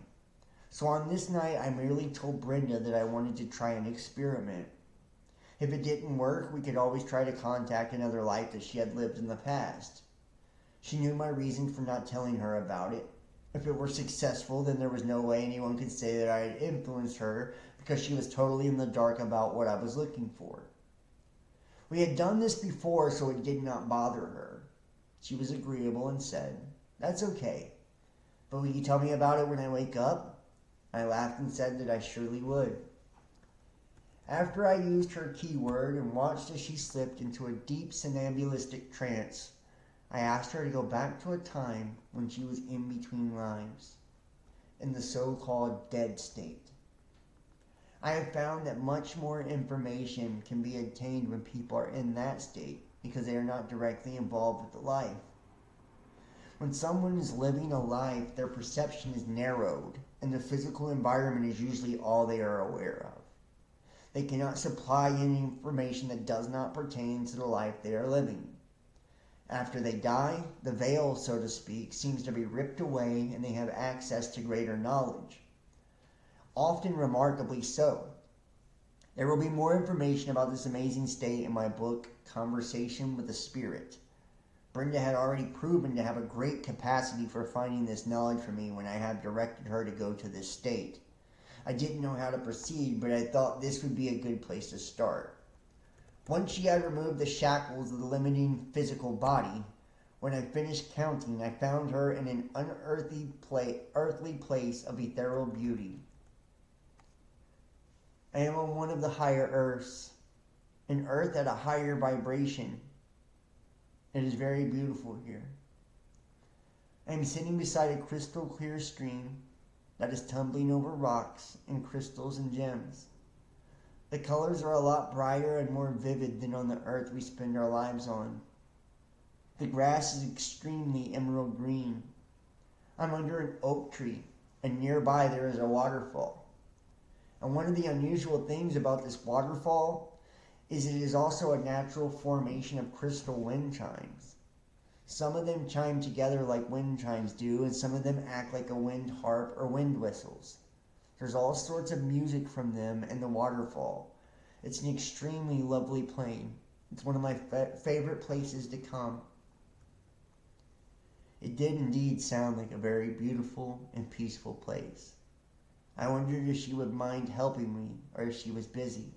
So on this night, I merely told Brenda that I wanted to try an experiment. If it didn't work, we could always try to contact another life that she had lived in the past. She knew my reason for not telling her about it. If it were successful, then there was no way anyone could say that I had influenced her, because she was totally in the dark about what I was looking for. We had done this before, so it did not bother her. She was agreeable and said, "That's okay. But will you tell me about it when I wake up?" I laughed and said that I surely would. After I used her keyword and watched as she slipped into a deep somnambulistic trance, I asked her to go back to a time when she was in between lives, in the so-called dead state. I have found that much more information can be obtained when people are in that state because they are not directly involved with the life. When someone is living a life, their perception is narrowed, and the physical environment is usually all they are aware of. They cannot supply any information that does not pertain to the life they are living. After they die, the veil, so to speak, seems to be ripped away and they have access to greater knowledge. Often remarkably so. There will be more information about this amazing state in my book, Conversation with the Spirit. Brenda had already proven to have a great capacity for finding this knowledge for me when I had directed her to go to this state. I didn't know how to proceed, but I thought this would be a good place to start. Once she had removed the shackles of the limiting physical body, when I finished counting, I found her in an unearthly place of ethereal beauty. I am on one of the higher earths, an earth at a higher vibration. It is very beautiful here. I am sitting beside a crystal clear stream that is tumbling over rocks and crystals and gems. The colors are a lot brighter and more vivid than on the earth we spend our lives on. The grass is extremely emerald green. I'm under an oak tree, and nearby there is a waterfall. And one of the unusual things about this waterfall is it is also a natural formation of crystal wind chimes. Some of them chime together like wind chimes do, and some of them act like a wind harp or wind whistles. There's all sorts of music from them and the waterfall. It's an extremely lovely plain. It's one of my favorite places to come. It did indeed sound like a very beautiful and peaceful place. I wondered if she would mind helping me or if she was busy.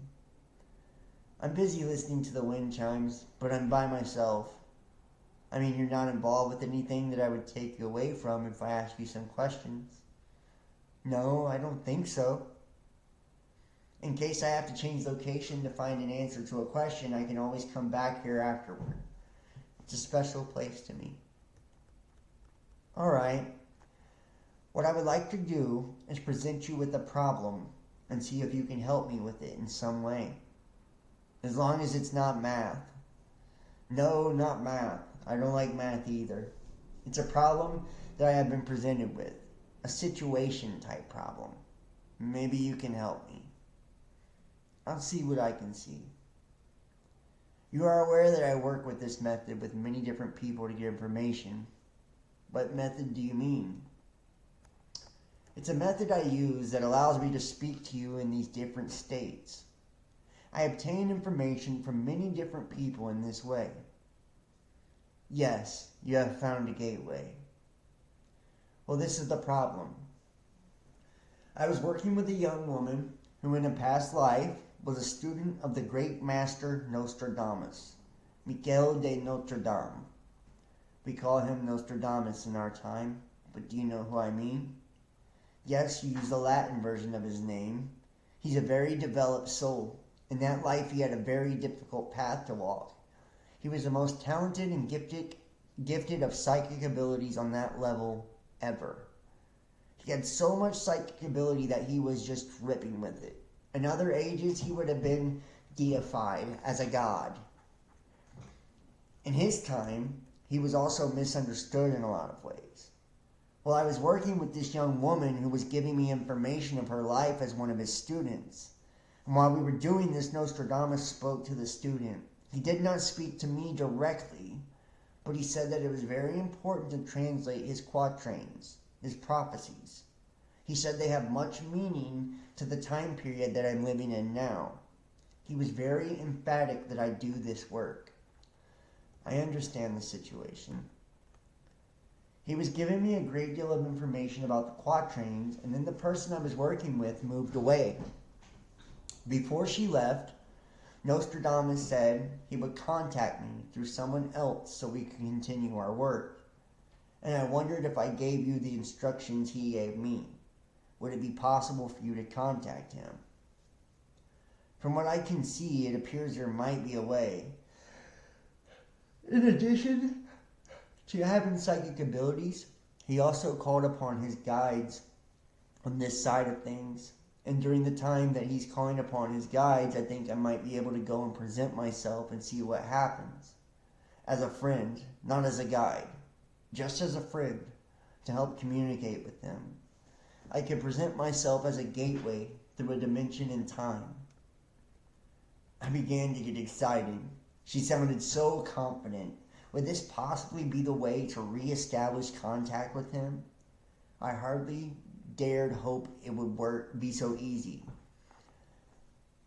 I'm busy listening to the wind chimes, but I'm by myself. I mean, you're not involved with anything that I would take you away from if I ask you some questions. No, I don't think so. In case I have to change location to find an answer to a question, I can always come back here afterward. It's a special place to me. Alright. What I would like to do is present you with a problem and see if you can help me with it in some way. As long as it's not math. No, not math. I don't like math either. It's a problem that I have been presented with. A situation type problem. Maybe you can help me. I'll see what I can see. You are aware that I work with this method with many different people to get information. What method do you mean? It's a method I use that allows me to speak to you in these different states. I obtain information from many different people in this way. Yes, you have found a gateway. Well, this is the problem. I was working with a young woman who in a past life was a student of the great master Nostradamus, Michel de Notre Dame. We call him Nostradamus in our time, but do you know who I mean? Yes, you use the Latin version of his name. He's a very developed soul. In that life, he had a very difficult path to walk. He was the most talented and gifted of psychic abilities on that level ever. He had so much psychic ability that he was just ripping with it. In other ages, he would have been deified as a god. In his time, he was also misunderstood in a lot of ways. Well, I was working with this young woman who was giving me information of her life as one of his students. And while we were doing this, Nostradamus spoke to the student. He did not speak to me directly, but he said that it was very important to translate his quatrains, his prophecies. He said they have much meaning to the time period that I'm living in now. He was very emphatic that I do this work. I understand the situation. He was giving me a great deal of information about the quatrains, and then the person I was working with moved away. Before she left, Nostradamus said he would contact me through someone else so we could continue our work. And I wondered if I gave you the instructions he gave me, would it be possible for you to contact him? From what I can see, it appears there might be a way. In addition to having psychic abilities, he also called upon his guides on this side of things. And during the time that he's calling upon his guides, I think I might be able to go and present myself and see what happens. As a friend, not as a guide. Just as a friend, to help communicate with them. I could present myself as a gateway through a dimension in time. I began to get excited. She sounded so confident. Would this possibly be the way to re-establish contact with him? I hardly dared hope it would be so easy.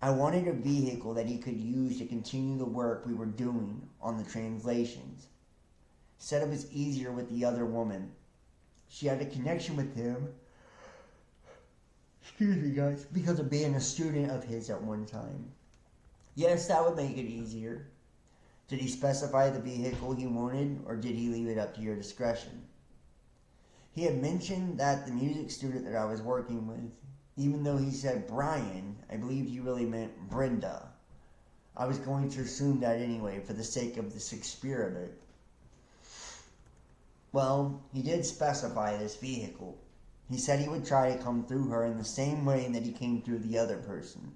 I wanted a vehicle that he could use to continue the work we were doing on the translations. Said it was easier with the other woman. She had a connection with him, excuse me guys, because of being a student of his at one time. Yes, that would make it easier. Did he specify the vehicle he wanted, or did he leave it up to your discretion? He had mentioned that the music student that I was working with, Even though he said Brian, I believed he really meant Brenda. I was going to assume that anyway, for the sake of this experiment. Well, he did specify this vehicle. He said he would try to come through her in the same way that he came through the other person.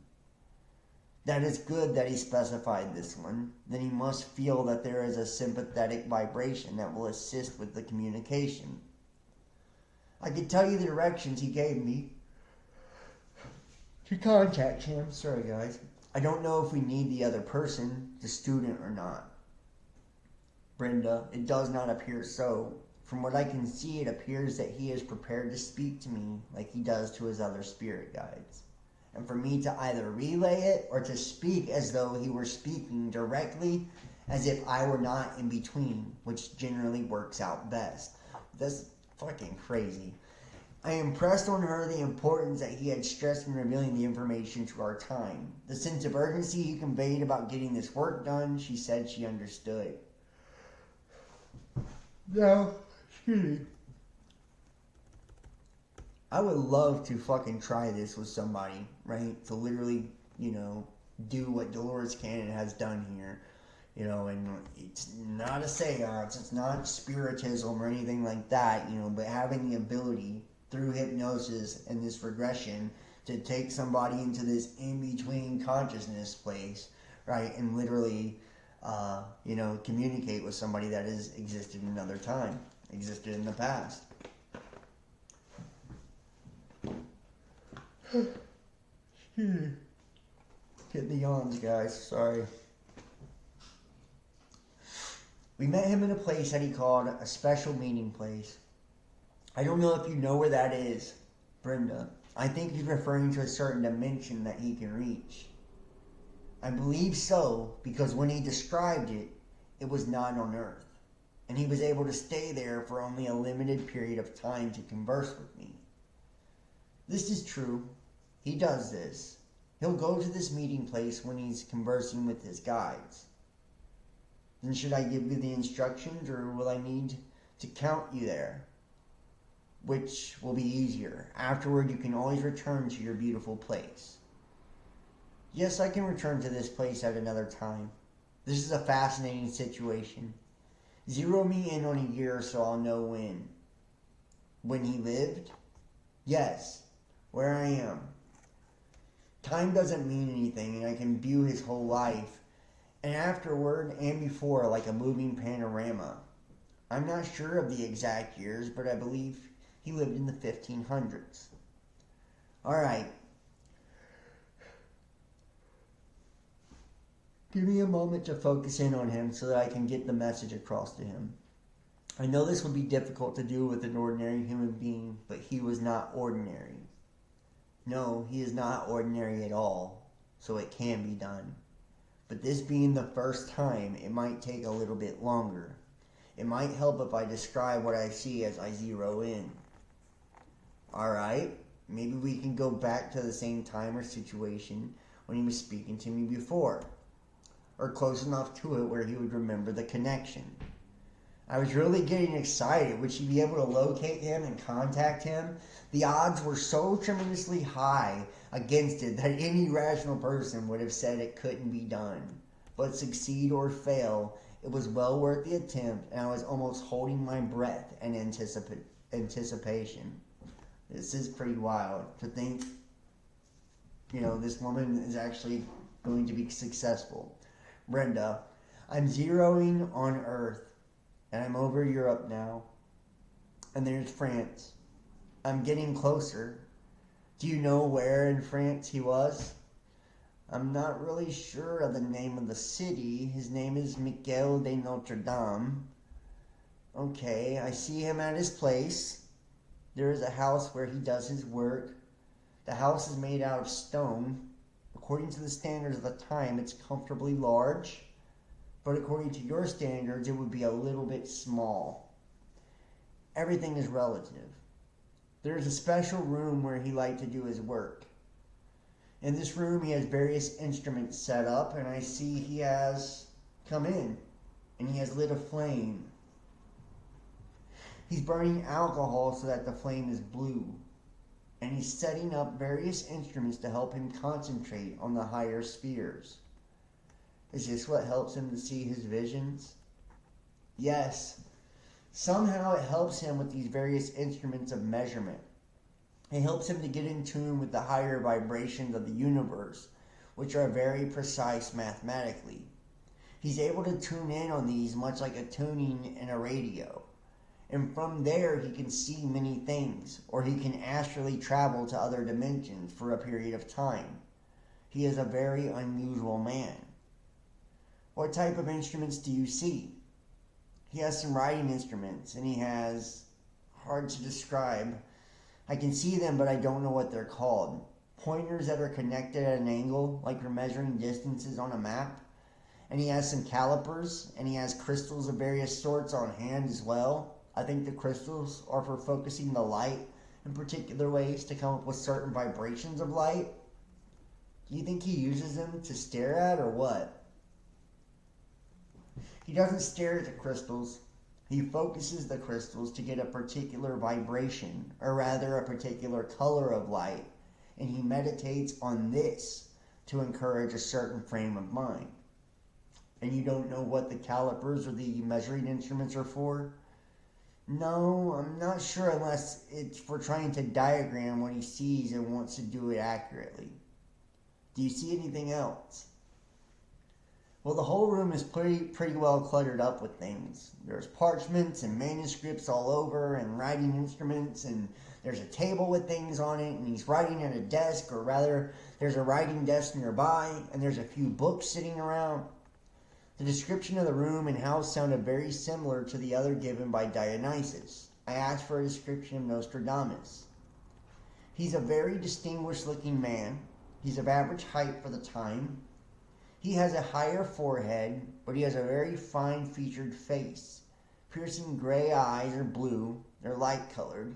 That is good that he specified this one. Then he must feel that there is a sympathetic vibration that will assist with the communication. I could tell you the directions he gave me to contact him. Sorry, guys. I don't know if we need the other person, the student, or not. Brenda, it does not appear so. From what I can see, it appears that he is prepared to speak to me like he does to his other spirit guides. And for me to either relay it or to speak as though he were speaking directly, as if I were not in between, which generally works out best. That's fucking crazy. I impressed on her the importance that he had stressed in revealing the information to our time. The sense of urgency he conveyed about getting this work done, she said she understood. No, excuse me. I would love to fucking try this with somebody, right? To literally, do what Dolores Cannon has done here. And it's not a seance, it's not spiritism or anything like that, but having the ability through hypnosis and this regression to take somebody into this in-between consciousness place, right? And literally, communicate with somebody that has existed in another time, existed in the past. Getting the yawns, guys. Sorry. We met him in a place that he called a special meeting place. I don't know if you know where that is, Brenda. I think he's referring to a certain dimension that he can reach. I believe so, because when he described it, it was not on Earth. And he was able to stay there for only a limited period of time to converse with me. This is true. He does this. He'll go to this meeting place when he's conversing with his guides. Then should I give you the instructions, or will I need to count you there? Which will be easier. Afterward, you can always return to your beautiful place. Yes, I can return to this place at another time. This is a fascinating situation. Zero me in on a year so I'll know when. When he lived? Yes, where I am. Time doesn't mean anything, and I can view his whole life, and afterward and before, like a moving panorama. I'm not sure of the exact years, but I believe he lived in the 1500s. Alright. Give me a moment to focus in on him so that I can get the message across to him. I know this would be difficult to do with an ordinary human being, but he was not ordinary. No, he is not ordinary at all, so it can be done. But this being the first time, it might take a little bit longer. It might help if I describe what I see as I zero in. Alright, maybe we can go back to the same time or situation when he was speaking to me before. Or close enough to it where he would remember the connection. I was really getting excited. Would she be able to locate him and contact him? The odds were so tremendously high against it that any rational person would have said it couldn't be done. But succeed or fail, it was well worth the attempt, and I was almost holding my breath in anticipation. This is pretty wild to think, this woman is actually going to be successful. Brenda, I'm zeroing on Earth, and I'm over Europe now. And there's France. I'm getting closer. Do you know where in France he was? I'm not really sure of the name of the city. His name is Michel de Notre Dame. Okay, I see him at his place. There is a house where he does his work. The house is made out of stone. According to the standards of the time, it's comfortably large. But according to your standards, it would be a little bit small. Everything is relative. There's a special room where he liked to do his work. In this room, he has various instruments set up, and I see he has come in, and he has lit a flame. He's burning alcohol so that the flame is blue. and he's setting up various instruments to help him concentrate on the higher spheres. Is this what helps him to see his visions? Yes. Somehow it helps him with these various instruments of measurement. It helps him to get in tune with the higher vibrations of the universe, which are very precise mathematically. He's able to tune in on these much like a tuning in a radio. And from there he can see many things, or he can astrally travel to other dimensions for a period of time. He is a very unusual man. What type of instruments do you see? He has some writing instruments, and he has, hard to describe, I can see them but I don't know what they're called. Pointers that are connected at an angle, like for measuring distances on a map. And he has some calipers, and he has crystals of various sorts on hand as well. I think the crystals are for focusing the light in particular ways to come up with certain vibrations of light. Do you think he uses them to stare at or what? He doesn't stare at the crystals. He focuses the crystals to get a particular vibration, or rather a particular color of light, and he meditates on this to encourage a certain frame of mind. And you don't know what the calipers or the measuring instruments are for? No, I'm not sure unless it's for trying to diagram what he sees and wants to do it accurately. Do you see anything else? Well, the whole room is pretty well cluttered up with things. There's parchments and manuscripts all over and writing instruments, and there's a table with things on it, and he's writing at a desk, or rather, there's a writing desk nearby, and there's a few books sitting around. The description of the room and house sounded very similar to the other given by Dionysus. I asked for a description of Nostradamus. He's a very distinguished looking man. He's of average height for the time. He has a higher forehead, but he has a very fine featured face. Piercing gray eyes are blue, they're light colored.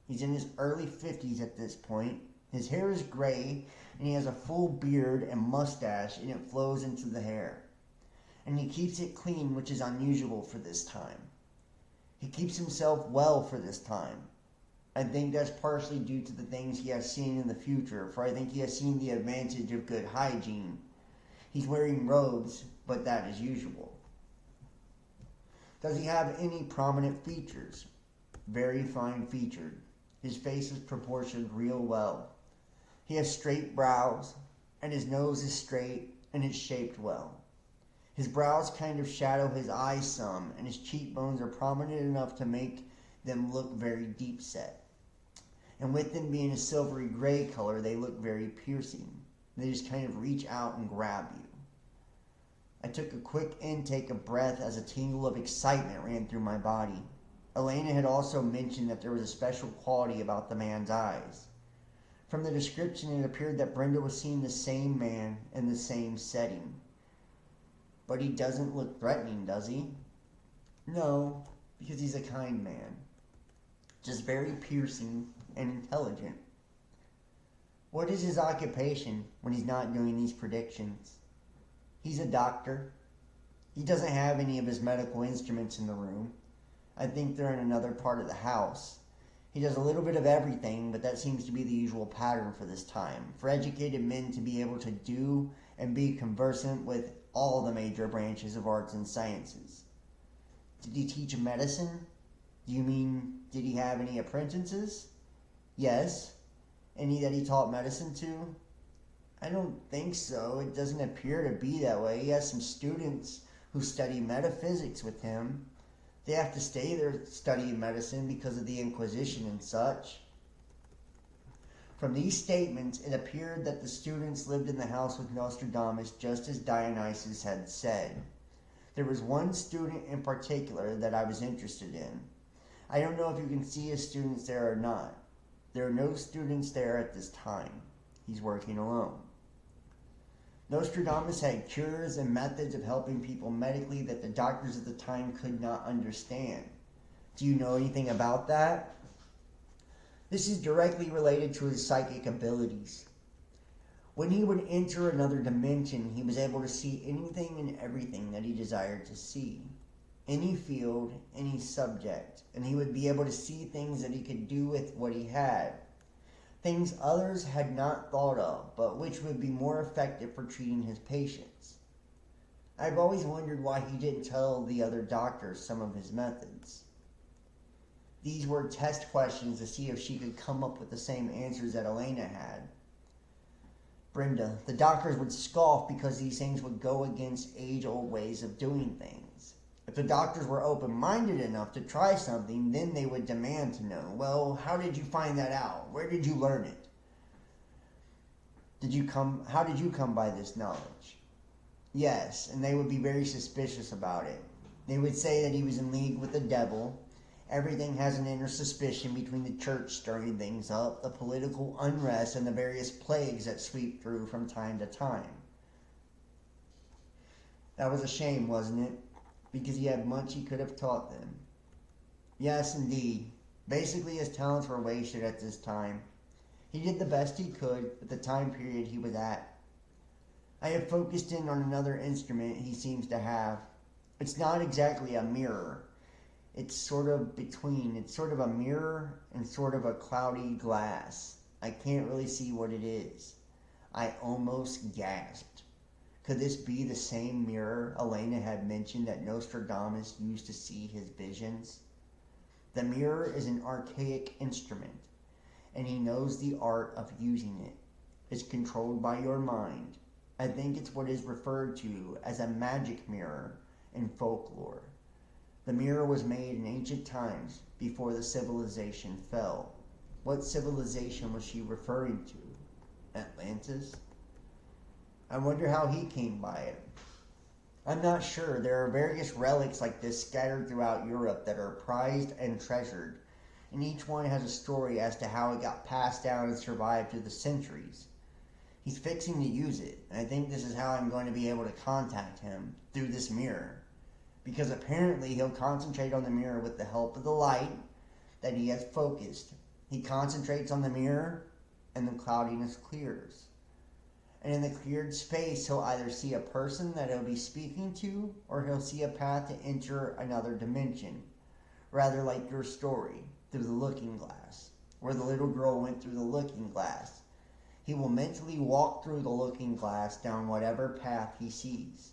He's in his early 50s at this point. His hair is gray, and he has a full beard and mustache, and it flows into the hair. And he keeps it clean, which is unusual for this time. He keeps himself well for this time. I think that's partially due to the things he has seen in the future, for I think he has seen the advantage of good hygiene. He's wearing robes, but that is usual. Does he have any prominent features? Very fine featured. His face is proportioned real well. He has straight brows, and his nose is straight, and it's shaped well. His brows kind of shadow his eyes some, and his cheekbones are prominent enough to make them look very deep set. And with them being a silvery gray color, they look very piercing. They just kind of reach out and grab you. I took a quick intake of breath as a tingle of excitement ran through my body. Elena had also mentioned that there was a special quality about the man's eyes. From the description, it appeared that Brenda was seeing the same man in the same setting. But he doesn't look threatening, does he? No, because he's a kind man. Just very piercing and intelligent. What is his occupation when he's not doing these predictions? He's a doctor. He doesn't have any of his medical instruments in the room. I think they're in another part of the house. He does a little bit of everything, but that seems to be the usual pattern for this time. For educated men to be able to do and be conversant with all the major branches of arts and sciences. Did he teach medicine? Do you mean, did he have any apprentices? Yes. Any that he taught medicine to? I don't think so. It doesn't appear to be that way. He has some students who study metaphysics with him. They have to stay there studying medicine because of the Inquisition and such. From these statements, it appeared that the students lived in the house with Nostradamus just as Dionysus had said. There was one student in particular that I was interested in. I don't know if you can see his students there or not. There are no students there at this time. He's working alone. Nostradamus had cures and methods of helping people medically that the doctors at the time could not understand. Do you know anything about that? This is directly related to his psychic abilities. When he would enter another dimension, he was able to see anything and everything that he desired to see. Any field, any subject, and he would be able to see things that he could do with what he had. things others had not thought of, but which would be more effective for treating his patients. I've always wondered why he didn't tell the other doctors some of his methods. These were test questions to see if she could come up with the same answers that Elena had. Brenda, the doctors would scoff because these things would go against age-old ways of doing things. If the doctors were open-minded enough to try something, then they would demand to know, well, how did you find that out? Where did you learn it? How did you come by this knowledge? Yes, and they would be very suspicious about it. They would say that he was in league with the devil. Everything has an inner suspicion between the church stirring things up, the political unrest, and the various plagues that sweep through from time to time. That was a shame, wasn't it? Because he had much he could have taught them. Yes, indeed. Basically, his talents were wasted at this time. He did the best he could with the time period he was at. I have focused in on another instrument he seems to have. It's not exactly a mirror. It's sort of between. It's sort of a mirror and sort of a cloudy glass. I can't really see what it is. I almost gasped. Could this be the same mirror Elena had mentioned that Nostradamus used to see his visions? The mirror is an archaic instrument, and he knows the art of using it. It's controlled by your mind. I think it's what is referred to as a magic mirror in folklore. The mirror was made in ancient times before the civilization fell. What civilization was she referring to? Atlantis? I wonder how he came by it. I'm not sure. There are various relics like this scattered throughout Europe that are prized and treasured, and each one has a story as to how it got passed down and survived through the centuries. He's fixing to use it, and I think this is how I'm going to be able to contact him, through this mirror. Because apparently he'll concentrate on the mirror with the help of the light that he has focused. He concentrates on the mirror, and the cloudiness clears. And in the cleared space, he'll either see a person that he'll be speaking to, or he'll see a path to enter another dimension. Rather like your story, through the looking glass, where the little girl went through the looking glass. He will mentally walk through the looking glass down whatever path he sees.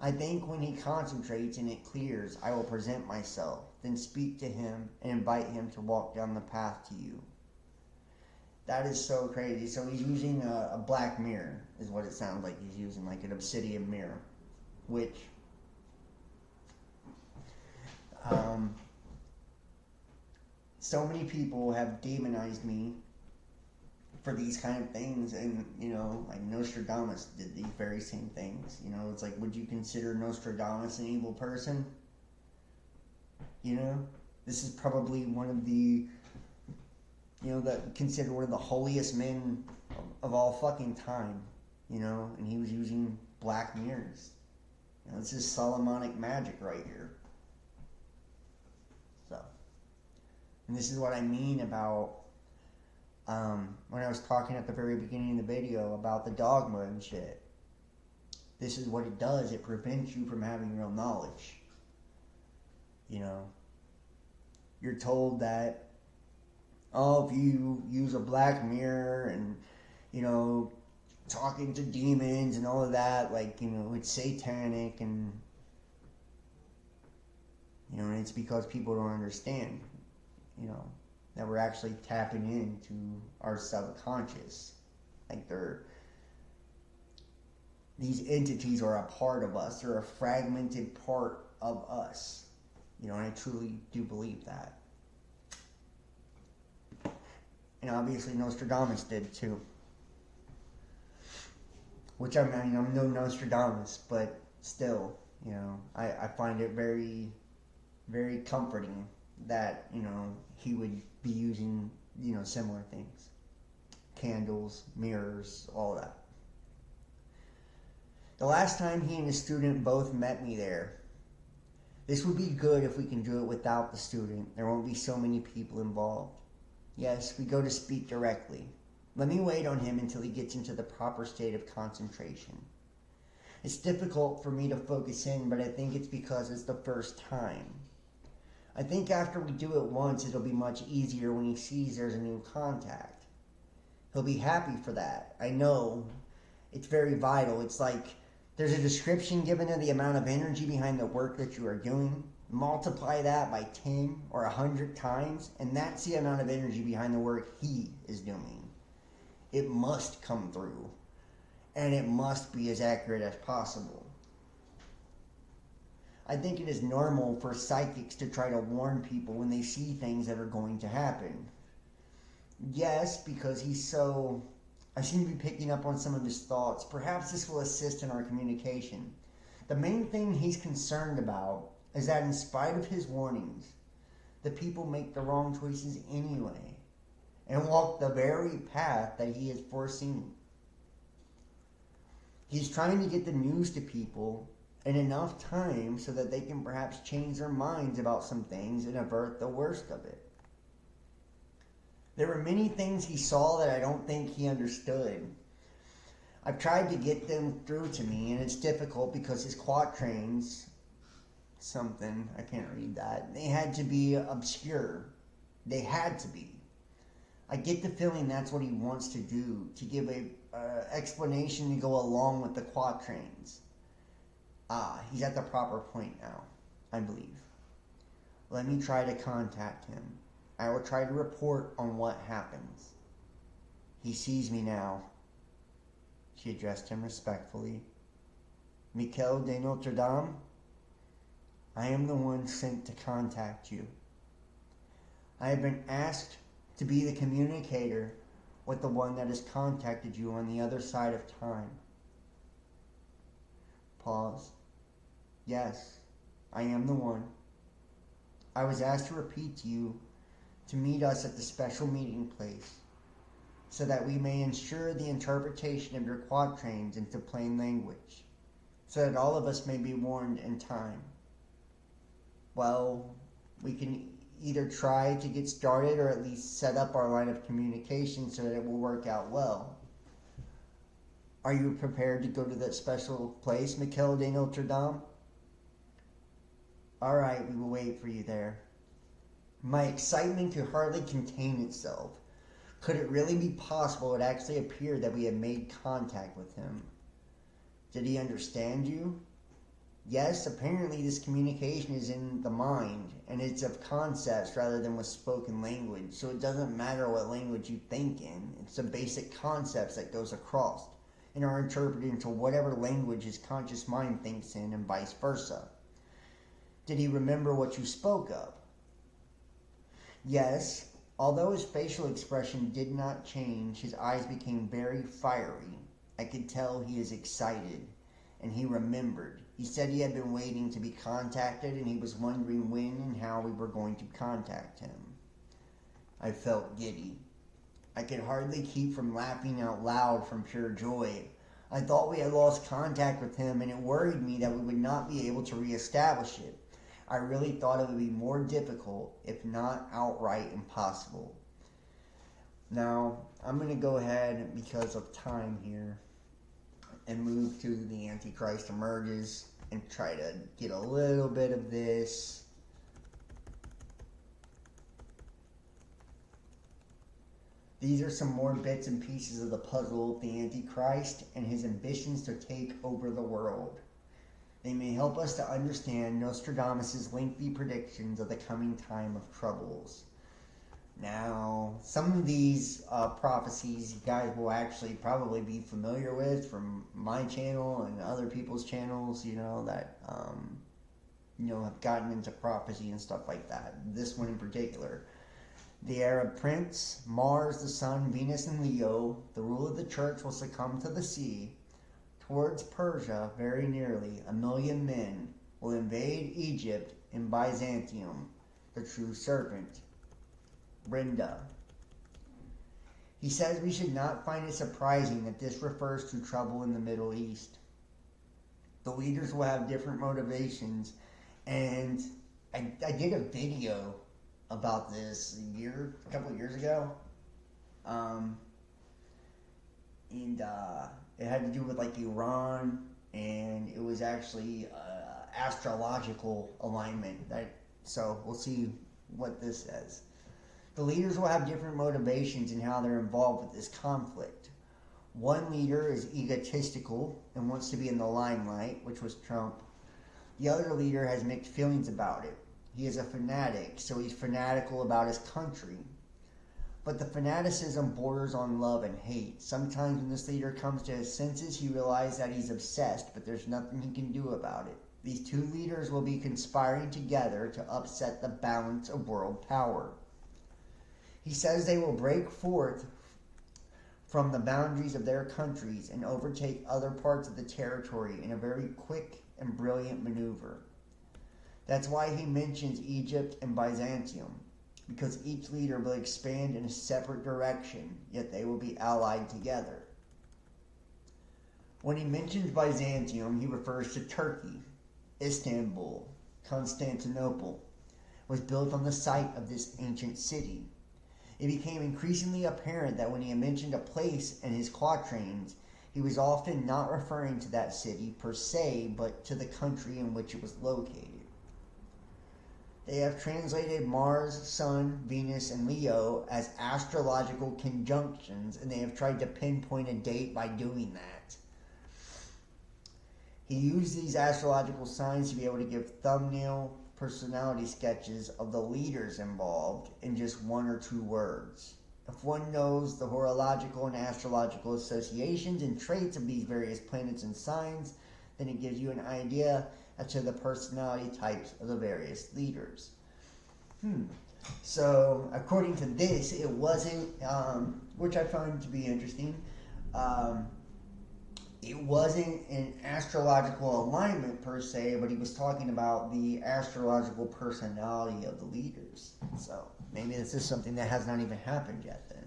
I think when he concentrates and it clears, I will present myself, then speak to him and invite him to walk down the path to you. That is so crazy. So he's using a black mirror, is what it sounds like he's using, like an obsidian mirror, which so many people have demonized me for these kind of things, and like Nostradamus did these very same things. It's like, would you consider Nostradamus an evil person? This is probably one of the that considered one of the holiest men of all fucking time, and he was using black mirrors. This is Solomonic magic right here. So, and this is what I mean about when I was talking at the very beginning of the video about the dogma and shit. This is what it does. It prevents you from having real knowledge. You're told that, if you use a black mirror and, talking to demons and all of that, it's satanic, and, and it's because people don't understand, that we're actually tapping into our subconscious. These entities are a part of us. They're a fragmented part of us. And I truly do believe that. And obviously Nostradamus did too. Which, I'm no Nostradamus, but still, I find it very, very comforting that, he would be using, similar things. Candles, mirrors, all that. The last time he and his student both met me there. This would be good if we can do it without the student. There won't be so many people involved. Yes, we go to speak directly. Let me wait on him until he gets into the proper state of concentration. It's difficult for me to focus in, but I think it's because it's the first time. I think after we do it once, it'll be much easier when he sees there's a new contact. He'll be happy for that. I know it's very vital. It's like there's a description given of the amount of energy behind the work that you are doing. Multiply that by 10 or 100 times, and that's the amount of energy behind the work he is doing. It must come through, and it must be as accurate as possible. I think it is normal for psychics to try to warn people when they see things that are going to happen. Yes, because I seem to be picking up on some of his thoughts. Perhaps this will assist in our communication. The main thing he's concerned about is that in spite of his warnings, the people make the wrong choices anyway and walk the very path that he has foreseen. He's trying to get the news to people in enough time so that they can perhaps change their minds about some things and avert the worst of it. There were many things he saw that I don't think he understood. I've tried to get them through to me, and it's difficult because his quatrains, I can't read that, they had to be obscure. They had to be. I get the feeling that's what he wants to do, to give a explanation to go along with the quatrains. He's at the proper point now, I believe. Let me try to contact him. I will try to report on what happens. He sees me now. She addressed him respectfully. Michel de Notre Dame, I am the one sent to contact you. I have been asked to be the communicator with the one that has contacted you on the other side of time. Pause. Yes, I am the one. I was asked to repeat to you to meet us at the special meeting place so that we may ensure the interpretation of your quatrains into plain language, so that all of us may be warned in time. Well, we can either try to get started or at least set up our line of communication so that it will work out well. Are you prepared to go to that special place, Michel de Notre Dame? All right, we will wait for you there. My excitement could hardly contain itself. Could it really be possible it actually appeared that we had made contact with him? Did he understand you? Yes, apparently this communication is in the mind, and it's of concepts rather than with spoken language, so it doesn't matter what language you think in. It's the basic concepts that goes across and are interpreted into whatever language his conscious mind thinks in, and vice versa. Did he remember what you spoke of? Yes, although his facial expression did not change, his eyes became very fiery. I could tell he is excited, and he remembered. He said he had been waiting to be contacted, and he was wondering when and how we were going to contact him. I felt giddy. I could hardly keep from laughing out loud from pure joy. I thought we had lost contact with him, and it worried me that we would not be able to reestablish it. I really thought it would be more difficult, if not outright impossible. Now, I'm going to go ahead, because of time here, and move to the Antichrist emerges and try to get a little bit of this. These are some more bits and pieces of the puzzle of the Antichrist and his ambitions to take over the world. They may help us to understand Nostradamus' lengthy predictions of the coming time of troubles. Now, some of these prophecies you guys will actually probably be familiar with from my channel and other people's channels, that, have gotten into prophecy and stuff like that. This one in particular. The Arab prince, Mars, the sun, Venus, and Leo, the rule of the church will succumb to the sea. Towards Persia, very nearly, 1 million men will invade Egypt and Byzantium, the true serpent, Brenda. He says we should not find it surprising that this refers to trouble in the Middle East. The leaders will have different motivations, and I did a video about this a couple of years ago, and it had to do with Iran, and it was actually astrological alignment that So we'll see what this says. The leaders will have different motivations in how they're involved with this conflict. One leader is egotistical and wants to be in the limelight, which was Trump. The other leader has mixed feelings about it. He is a fanatic, so he's fanatical about his country. But the fanaticism borders on love and hate. Sometimes when this leader comes to his senses, he realizes that he's obsessed, but there's nothing he can do about it. These two leaders will be conspiring together to upset the balance of world power. He says they will break forth from the boundaries of their countries and overtake other parts of the territory in a very quick and brilliant maneuver. That's why he mentions Egypt and Byzantium, because each leader will expand in a separate direction, yet they will be allied together. When he mentions Byzantium, he refers to Turkey. Istanbul, Constantinople, was built on the site of this ancient city. It became increasingly apparent that when he mentioned a place in his quatrains, he was often not referring to that city per se, but to the country in which it was located. They have translated Mars, Sun, Venus, and Leo as astrological conjunctions, and they have tried to pinpoint a date by doing that. He used these astrological signs to be able to give thumbnail personality sketches of the leaders involved in just one or two words. If one knows the horological and astrological associations and traits of these various planets and signs, then it gives you an idea as to the personality types of the various leaders. So, according to this, it wasn't, which I found to be interesting, it wasn't an astrological alignment per se, but he was talking about the astrological personality of the leaders. So maybe this is something that has not even happened yet then.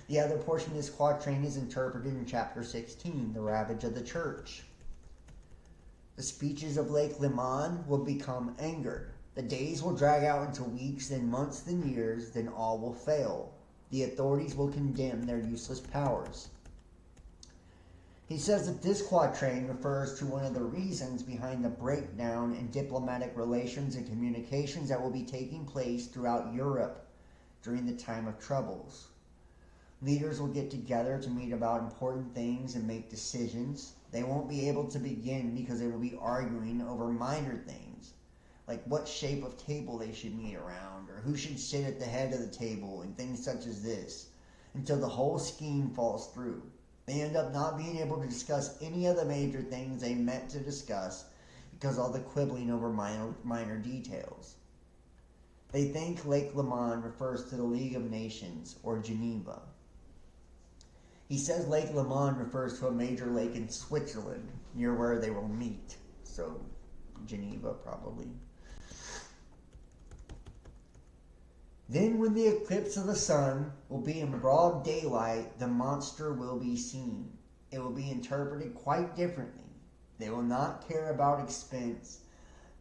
The other portion of this quatrain is interpreted in chapter 16, the ravage of the church. The speeches of Lake Leman will become angered. The days will drag out into weeks, then months, then years, then all will fail. The authorities will condemn their useless powers. He says that this quatrain refers to one of the reasons behind the breakdown in diplomatic relations and communications that will be taking place throughout Europe during the time of troubles. Leaders will get together to meet about important things and make decisions. They won't be able to begin because they will be arguing over minor things, like what shape of table they should meet around, or who should sit at the head of the table, and things such as this, until the whole scheme falls through. They end up not being able to discuss any of the major things they meant to discuss because all the quibbling over minor details. They think Lake Leman refers to the League of Nations or Geneva. He says Lake Leman refers to a major lake in Switzerland near where they will meet. So, Geneva probably. Then when the eclipse of the sun will be in broad daylight, the monster will be seen. It will be interpreted quite differently. They will not care about expense.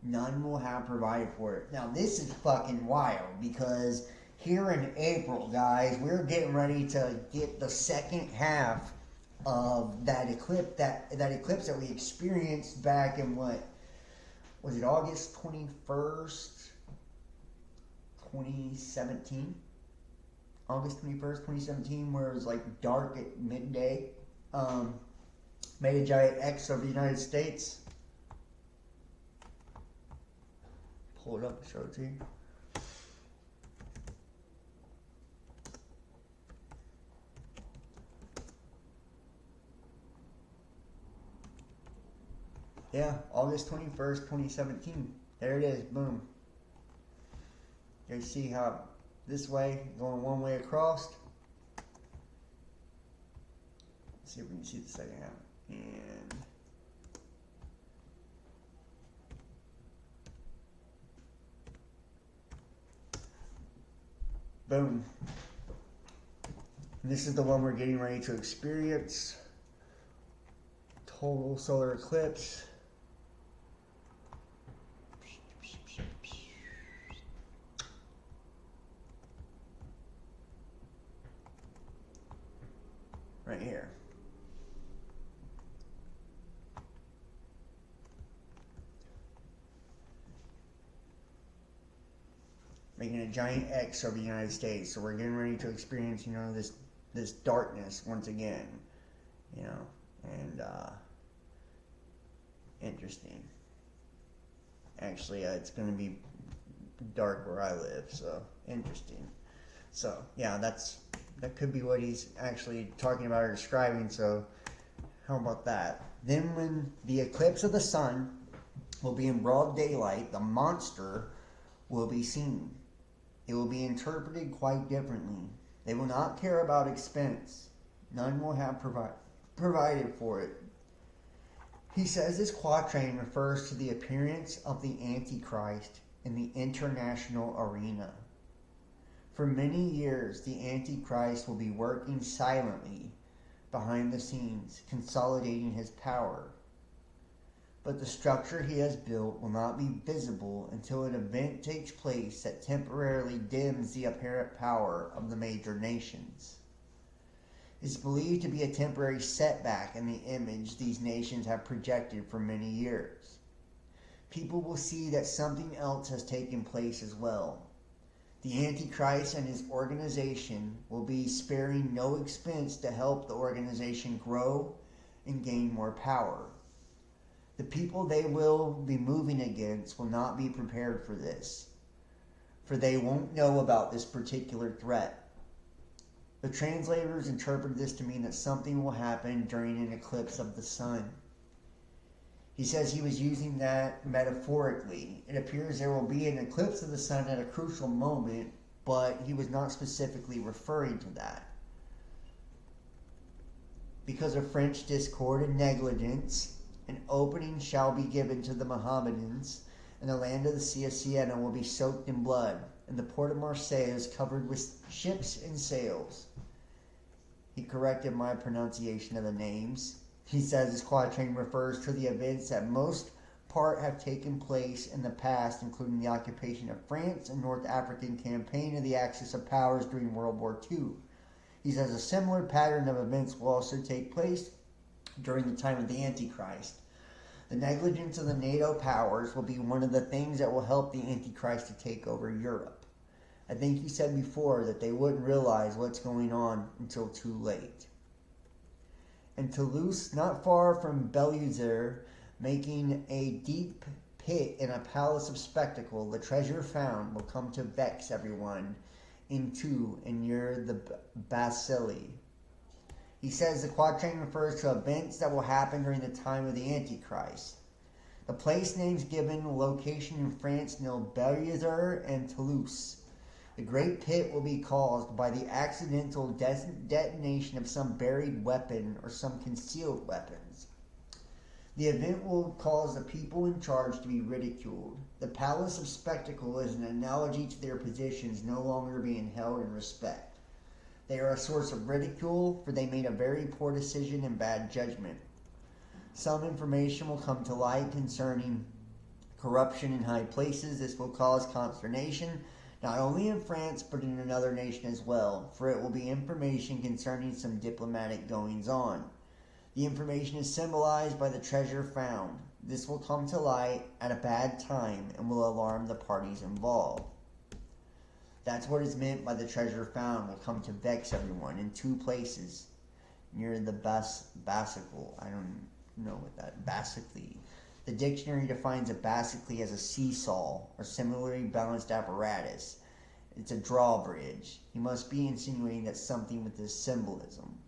None will have provided for it. Now this is fucking wild because here in April, guys, we're getting ready to get the second half of that eclipse that we experienced back in what was it, August 21st? 2017, August 21st, 2017, where it was like dark at midday, made a giant X over the United States. Pull it up and show it to you. Yeah, August 21st, 2017. There it is, boom. You see how this way, going one way across. Let's see if we can see the second half. And boom. And this is the one we're getting ready to experience. Total solar eclipse. Right here. making a giant X over the United States. So we're getting ready to experience, this darkness once again, and interesting. Actually, it's going to be dark where I live, so interesting. So yeah, that could be what he's actually talking about or describing. So how about that? Then when the eclipse of the sun will be in broad daylight, the monster will be seen. It will be interpreted quite differently. They will not care about expense. None will have provided for it. He says this quatrain refers to the appearance of the antichrist in the international arena. For many years, the antichrist will be working silently behind the scenes, consolidating his power. But the structure he has built will not be visible until an event takes place that temporarily dims the apparent power of the major nations. It is believed to be a temporary setback in the image these nations have projected for many years. People will see that something else has taken place as well. The Antichrist and his organization will be sparing no expense to help the organization grow and gain more power. The people they will be moving against will not be prepared for this, for they won't know about this particular threat. The translators interpreted this to mean that something will happen during an eclipse of the sun. He says he was using that metaphorically. It appears there will be an eclipse of the sun at a crucial moment, but he was not specifically referring to that. Because of French discord and negligence, an opening shall be given to the Mohammedans, and the land of the Sea of Siena will be soaked in blood, and the port of Marseille is covered with ships and sails. He corrected my pronunciation of the names. He says this quatrain refers to the events that most part have taken place in the past, including the occupation of France and North African campaign of the Axis of Powers during World War II. He says a similar pattern of events will also take place during the time of the Antichrist. The negligence of the NATO powers will be one of the things that will help the Antichrist to take over Europe. I think he said before that they wouldn't realize what's going on until too late. And Toulouse, not far from Belluzur, making a deep pit in a palace of spectacle, the treasure found will come to vex everyone into and near the bacilli. He says the quatrain refers to events that will happen during the time of the Antichrist. The place names given location in France near Belluzur and Toulouse. The great pit will be caused by the accidental detonation of some buried weapon or some concealed weapons. The event will cause the people in charge to be ridiculed. The palace of spectacle is an analogy to their positions no longer being held in respect. They are a source of ridicule, for they made a very poor decision and bad judgment. Some information will come to light concerning corruption in high places. This will cause consternation, not only in France, but in another nation as well, for it will be information concerning some diplomatic goings-on. The information is symbolized by the treasure found. This will come to light at a bad time and will alarm the parties involved. That's what is meant by the treasure found will come to vex everyone in two places near the basicle. I don't know what that basically. The dictionary defines a basically as a seesaw or similarly balanced apparatus. It's a drawbridge. He must be insinuating that something with this symbolism.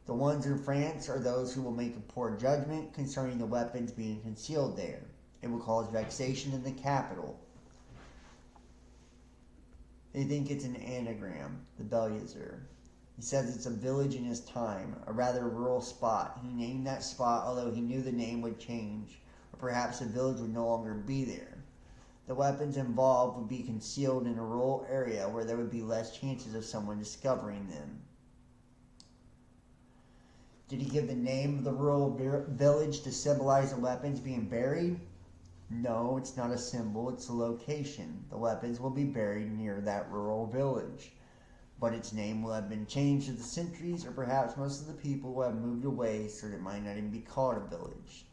The ones in France are those who will make a poor judgment concerning the weapons being concealed there. It will cause vexation in the capital. They think it's an anagram, the Belluzur. He says it's a village in his time, a rather rural spot. He named that spot, although he knew the name would change, or perhaps the village would no longer be there. The weapons involved would be concealed in a rural area where there would be less chances of someone discovering them. Did he give the name of the rural village to symbolize the weapons being buried? No, it's not a symbol, it's a location. The weapons will be buried near that rural village. But its name will have been changed through the centuries, or perhaps most of the people will have moved away so that it might not even be called a village.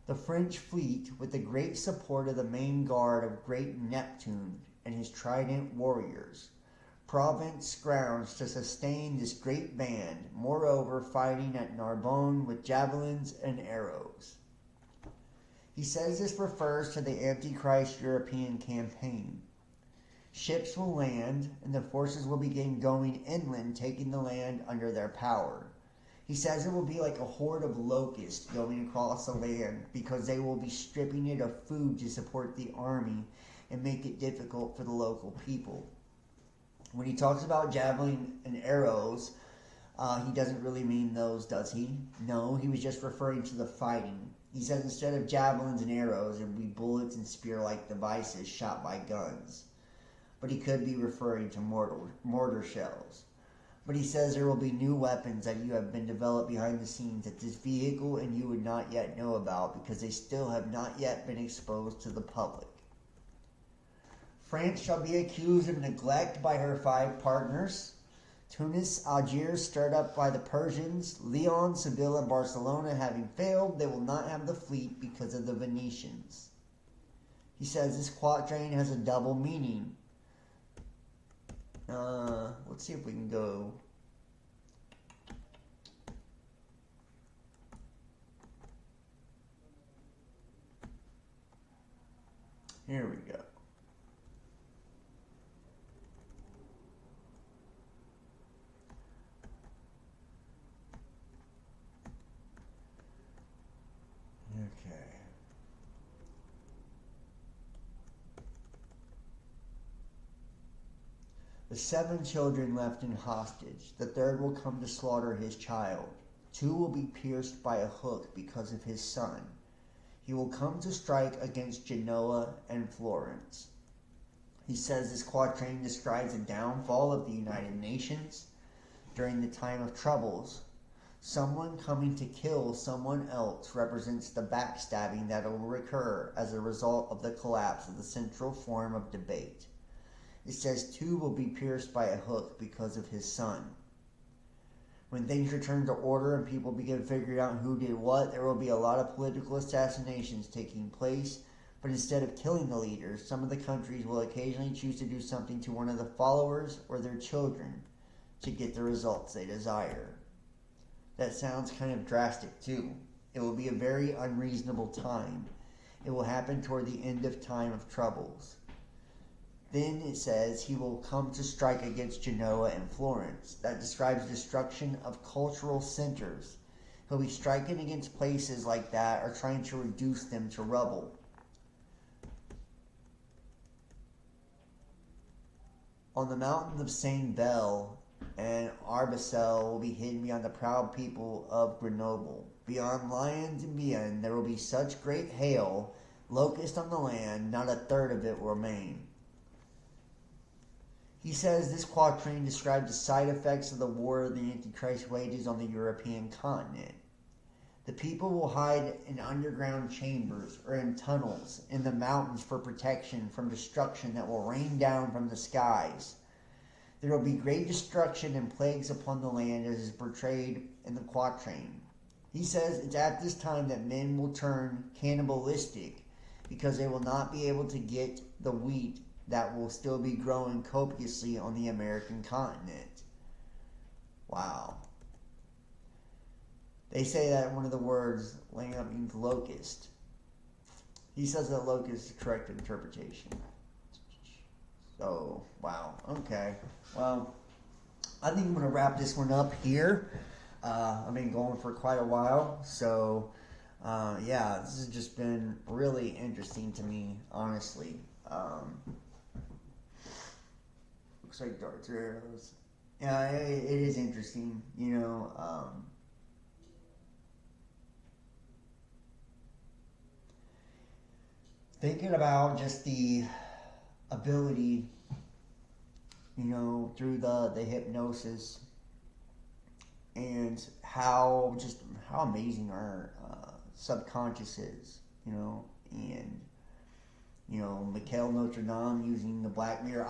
The French fleet, with the great support of the main guard of great Neptune and his trident warriors, Provence scrounged to sustain this great band, moreover fighting at Narbonne with javelins and arrows. He says this refers to the antichrist European campaign. Ships will land, and the forces will begin going inland, taking the land under their power. He says it will be like a horde of locusts going across the land because they will be stripping it of food to support the army and make it difficult for the local people. When he talks about javelin and arrows, he doesn't really mean those, does he? No, he was just referring to the fighting. He says instead of javelins and arrows, it would be bullets and spear-like devices shot by guns. But he could be referring to mortar shells. But he says there will be new weapons that you have been developed behind the scenes at this vehicle and you would not yet know about because they still have not yet been exposed to the public. France shall be accused of neglect by her 5 partners. Tunis, Algiers stirred up by the Persians, Lyon, Seville, and Barcelona having failed, they will not have the fleet because of the Venetians. He says this quatrain has a double meaning. Let's see if we can go. Here we go. Okay. The 7 children left in hostage. The 3rd will come to slaughter his child. 2 will be pierced by a hook because of his son. He will come to strike against Genoa and Florence. He says this quatrain describes the downfall of the United Nations during the time of troubles. Someone coming to kill someone else represents the backstabbing that will recur as a result of the collapse of the central form of debate. It says 2 will be pierced by a hook because of his son. When things return to order and people begin figuring out who did what, there will be a lot of political assassinations taking place, but instead of killing the leaders, some of the countries will occasionally choose to do something to one of the followers or their children to get the results they desire. That sounds kind of drastic too. It will be a very unreasonable time. It will happen toward the end of time of troubles. Then it says he will come to strike against Genoa and Florence. That describes destruction of cultural centers. He'll be striking against places like that or trying to reduce them to rubble. On the mountain of Saint Bel and Arbacel will be hidden beyond the proud people of Grenoble. Beyond Lyons and Bienne there will be such great hail, locust on the land, not a third of it will remain. He says this quatrain describes the side effects of the war the Antichrist wages on the European continent. The people will hide in underground chambers or in tunnels in the mountains for protection from destruction that will rain down from the skies. There will be great destruction and plagues upon the land as is portrayed in the quatrain. He says it's at this time that men will turn cannibalistic because they will not be able to get the wheat that will still be growing copiously on the American continent. Wow. They say that one of the words, lamb, means locust. He says that locust is the correct interpretation. So, wow. Okay. Well, I think I'm going to wrap this one up here. I've been going for quite a while. So, yeah, this has just been really interesting to me, honestly. Looks like darts or arrows. Yeah, it is interesting, you know. Thinking about just the ability, you know, through the hypnosis and how amazing our subconscious is, you know, and you know, Mikhail Nostradamus using the Black Mirror.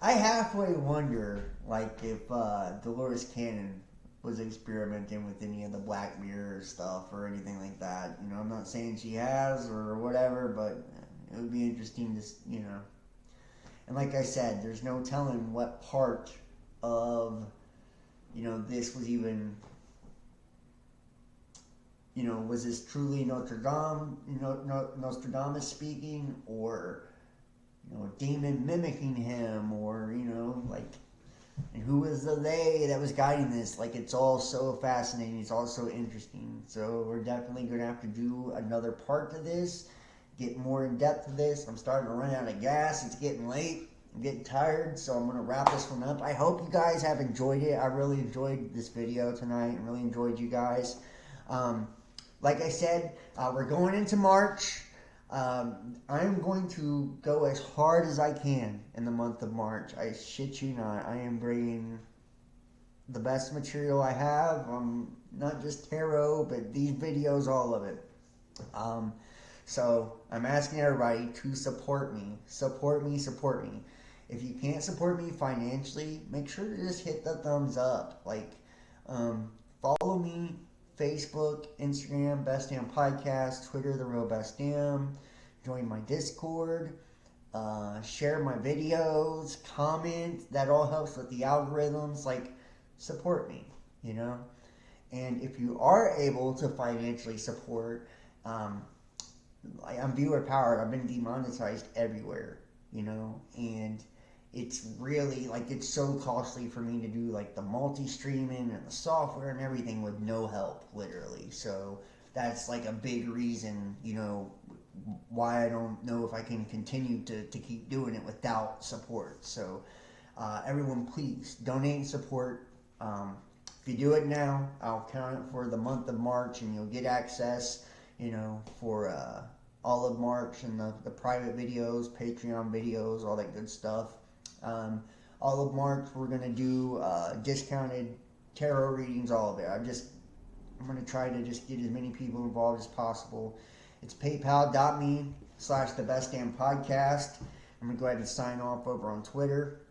I halfway wonder, like, if Dolores Cannon was experimenting with any of the Black Mirror stuff or anything like that. You know, I'm not saying she has or whatever, but it would be interesting to, you know. And like I said, there's no telling what part of, you know, this was even, you know, was this truly Nostradamus speaking, or, you know, a demon mimicking him, or, you know, like, and who was the they that was guiding this? Like, it's all so fascinating. It's all so interesting. So we're definitely going to have to do another part to this, get more in depth to this. I'm starting to run out of gas. It's getting late. I'm getting tired, so I'm going to wrap this one up. I hope you guys have enjoyed it. I really enjoyed this video tonight. I really enjoyed you guys. Like I said, we're going into March. I'm going to go as hard as I can in the month of March. I shit you not. I am bringing the best material I have. Not just tarot, but these videos, all of it. So I'm asking everybody to support me. Support me, support me. If you can't support me financially, make sure to just hit the thumbs up. Like, follow me. Facebook, Instagram, Best Damn Podcast, Twitter, The Real Best Damn. Join my Discord. Share my videos. Comment. That all helps with the algorithms. Like, support me, you know? And if you are able to financially support, I'm viewer powered. I've been demonetized everywhere, you know? And it's really, like, it's so costly for me to do, like, the multi-streaming and the software and everything with no help, literally. So that's, like, a big reason, you know, why I don't know if I can continue to keep doing it without support. So everyone, please donate and support. If you do it now, I'll count it for the month of March, and you'll get access, you know, for all of March, and the private videos, Patreon videos, all that good stuff. All of March, we're going to do discounted tarot readings, all of it. I'm going to try to just get as many people involved as possible. It's paypal.me/thebestdamnpodcast. I'm going to go ahead and sign off over on Twitter.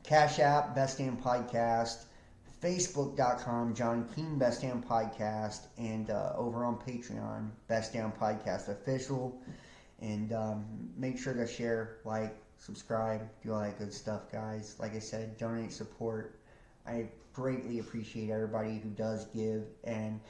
Cash App, Best Damn Podcast. Facebook.com, John Keane, Best Damn Podcast. And over on Patreon, Best Damn Podcast Official. And make sure to share, like, subscribe, do all that good stuff, guys. Like I said, donate, support. I greatly appreciate everybody who does give. And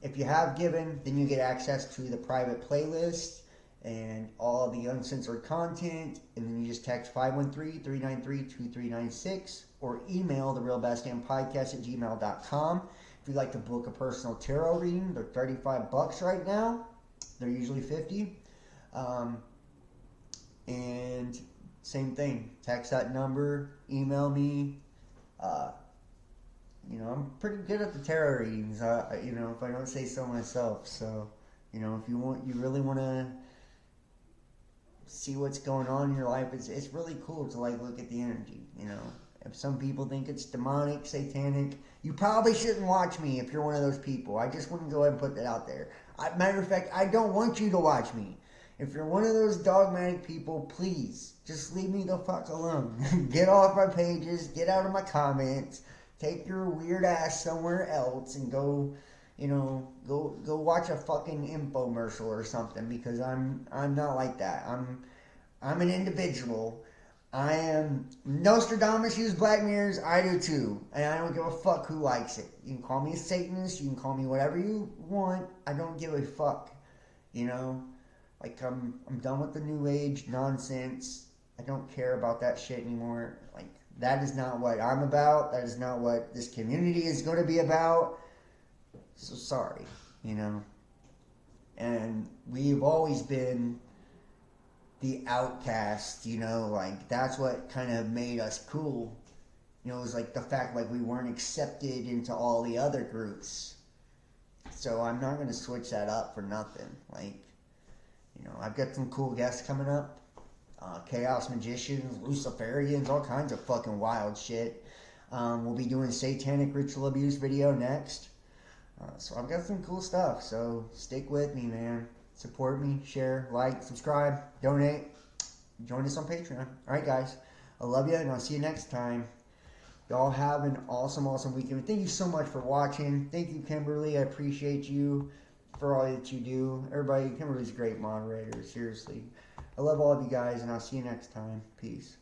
if you have given, then you get access to the private playlist and all the uncensored content. And then you just text 513-393-2396 or email therealbestdamnpodcast@gmail.com. If you'd like to book a personal tarot reading, they're $35 right now. They're usually $50. And same thing, text that number, email me. You know, I'm pretty good at the tarot readings, you know, if I don't say so myself. So, you know, if you really want to see what's going on in your life, it's really cool to, like, look at the energy, you know. If some people think it's demonic, satanic, you probably shouldn't watch me if you're one of those people. I just want to go ahead and put that out there. Matter of fact, I don't want you to watch me. If you're one of those dogmatic people, please, just leave me the fuck alone. Get off my pages, get out of my comments, take your weird ass somewhere else and go, you know, go watch a fucking infomercial or something, because I'm not like that. I'm an individual. I am Nostradamus used Black Mirrors, I do too. And I don't give a fuck who likes it. You can call me a Satanist, you can call me whatever you want. I don't give a fuck. You know? Like, I'm done with the new age nonsense. I don't care about that shit anymore. Like, that is not what I'm about. That is not what this community is going to be about. So sorry, you know. And we've always been the outcast, you know. Like, that's what kind of made us cool. You know, it was like the fact, like, we weren't accepted into all the other groups. So I'm not going to switch that up for nothing. Like, you know, I've got some cool guests coming up. Chaos magicians, Luciferians, all kinds of fucking wild shit. We'll be doing satanic ritual abuse video next. So I've got some cool stuff. So stick with me, man. Support me, share, like, subscribe, donate. Join us on Patreon. Alright, guys. I love you, and I'll see you next time. Y'all have an awesome, awesome weekend. Thank you so much for watching. Thank you, Kimberly. I appreciate you for all that you do. Everybody, Kimberly's a great moderator. Seriously. I love all of you guys, and I'll see you next time. Peace.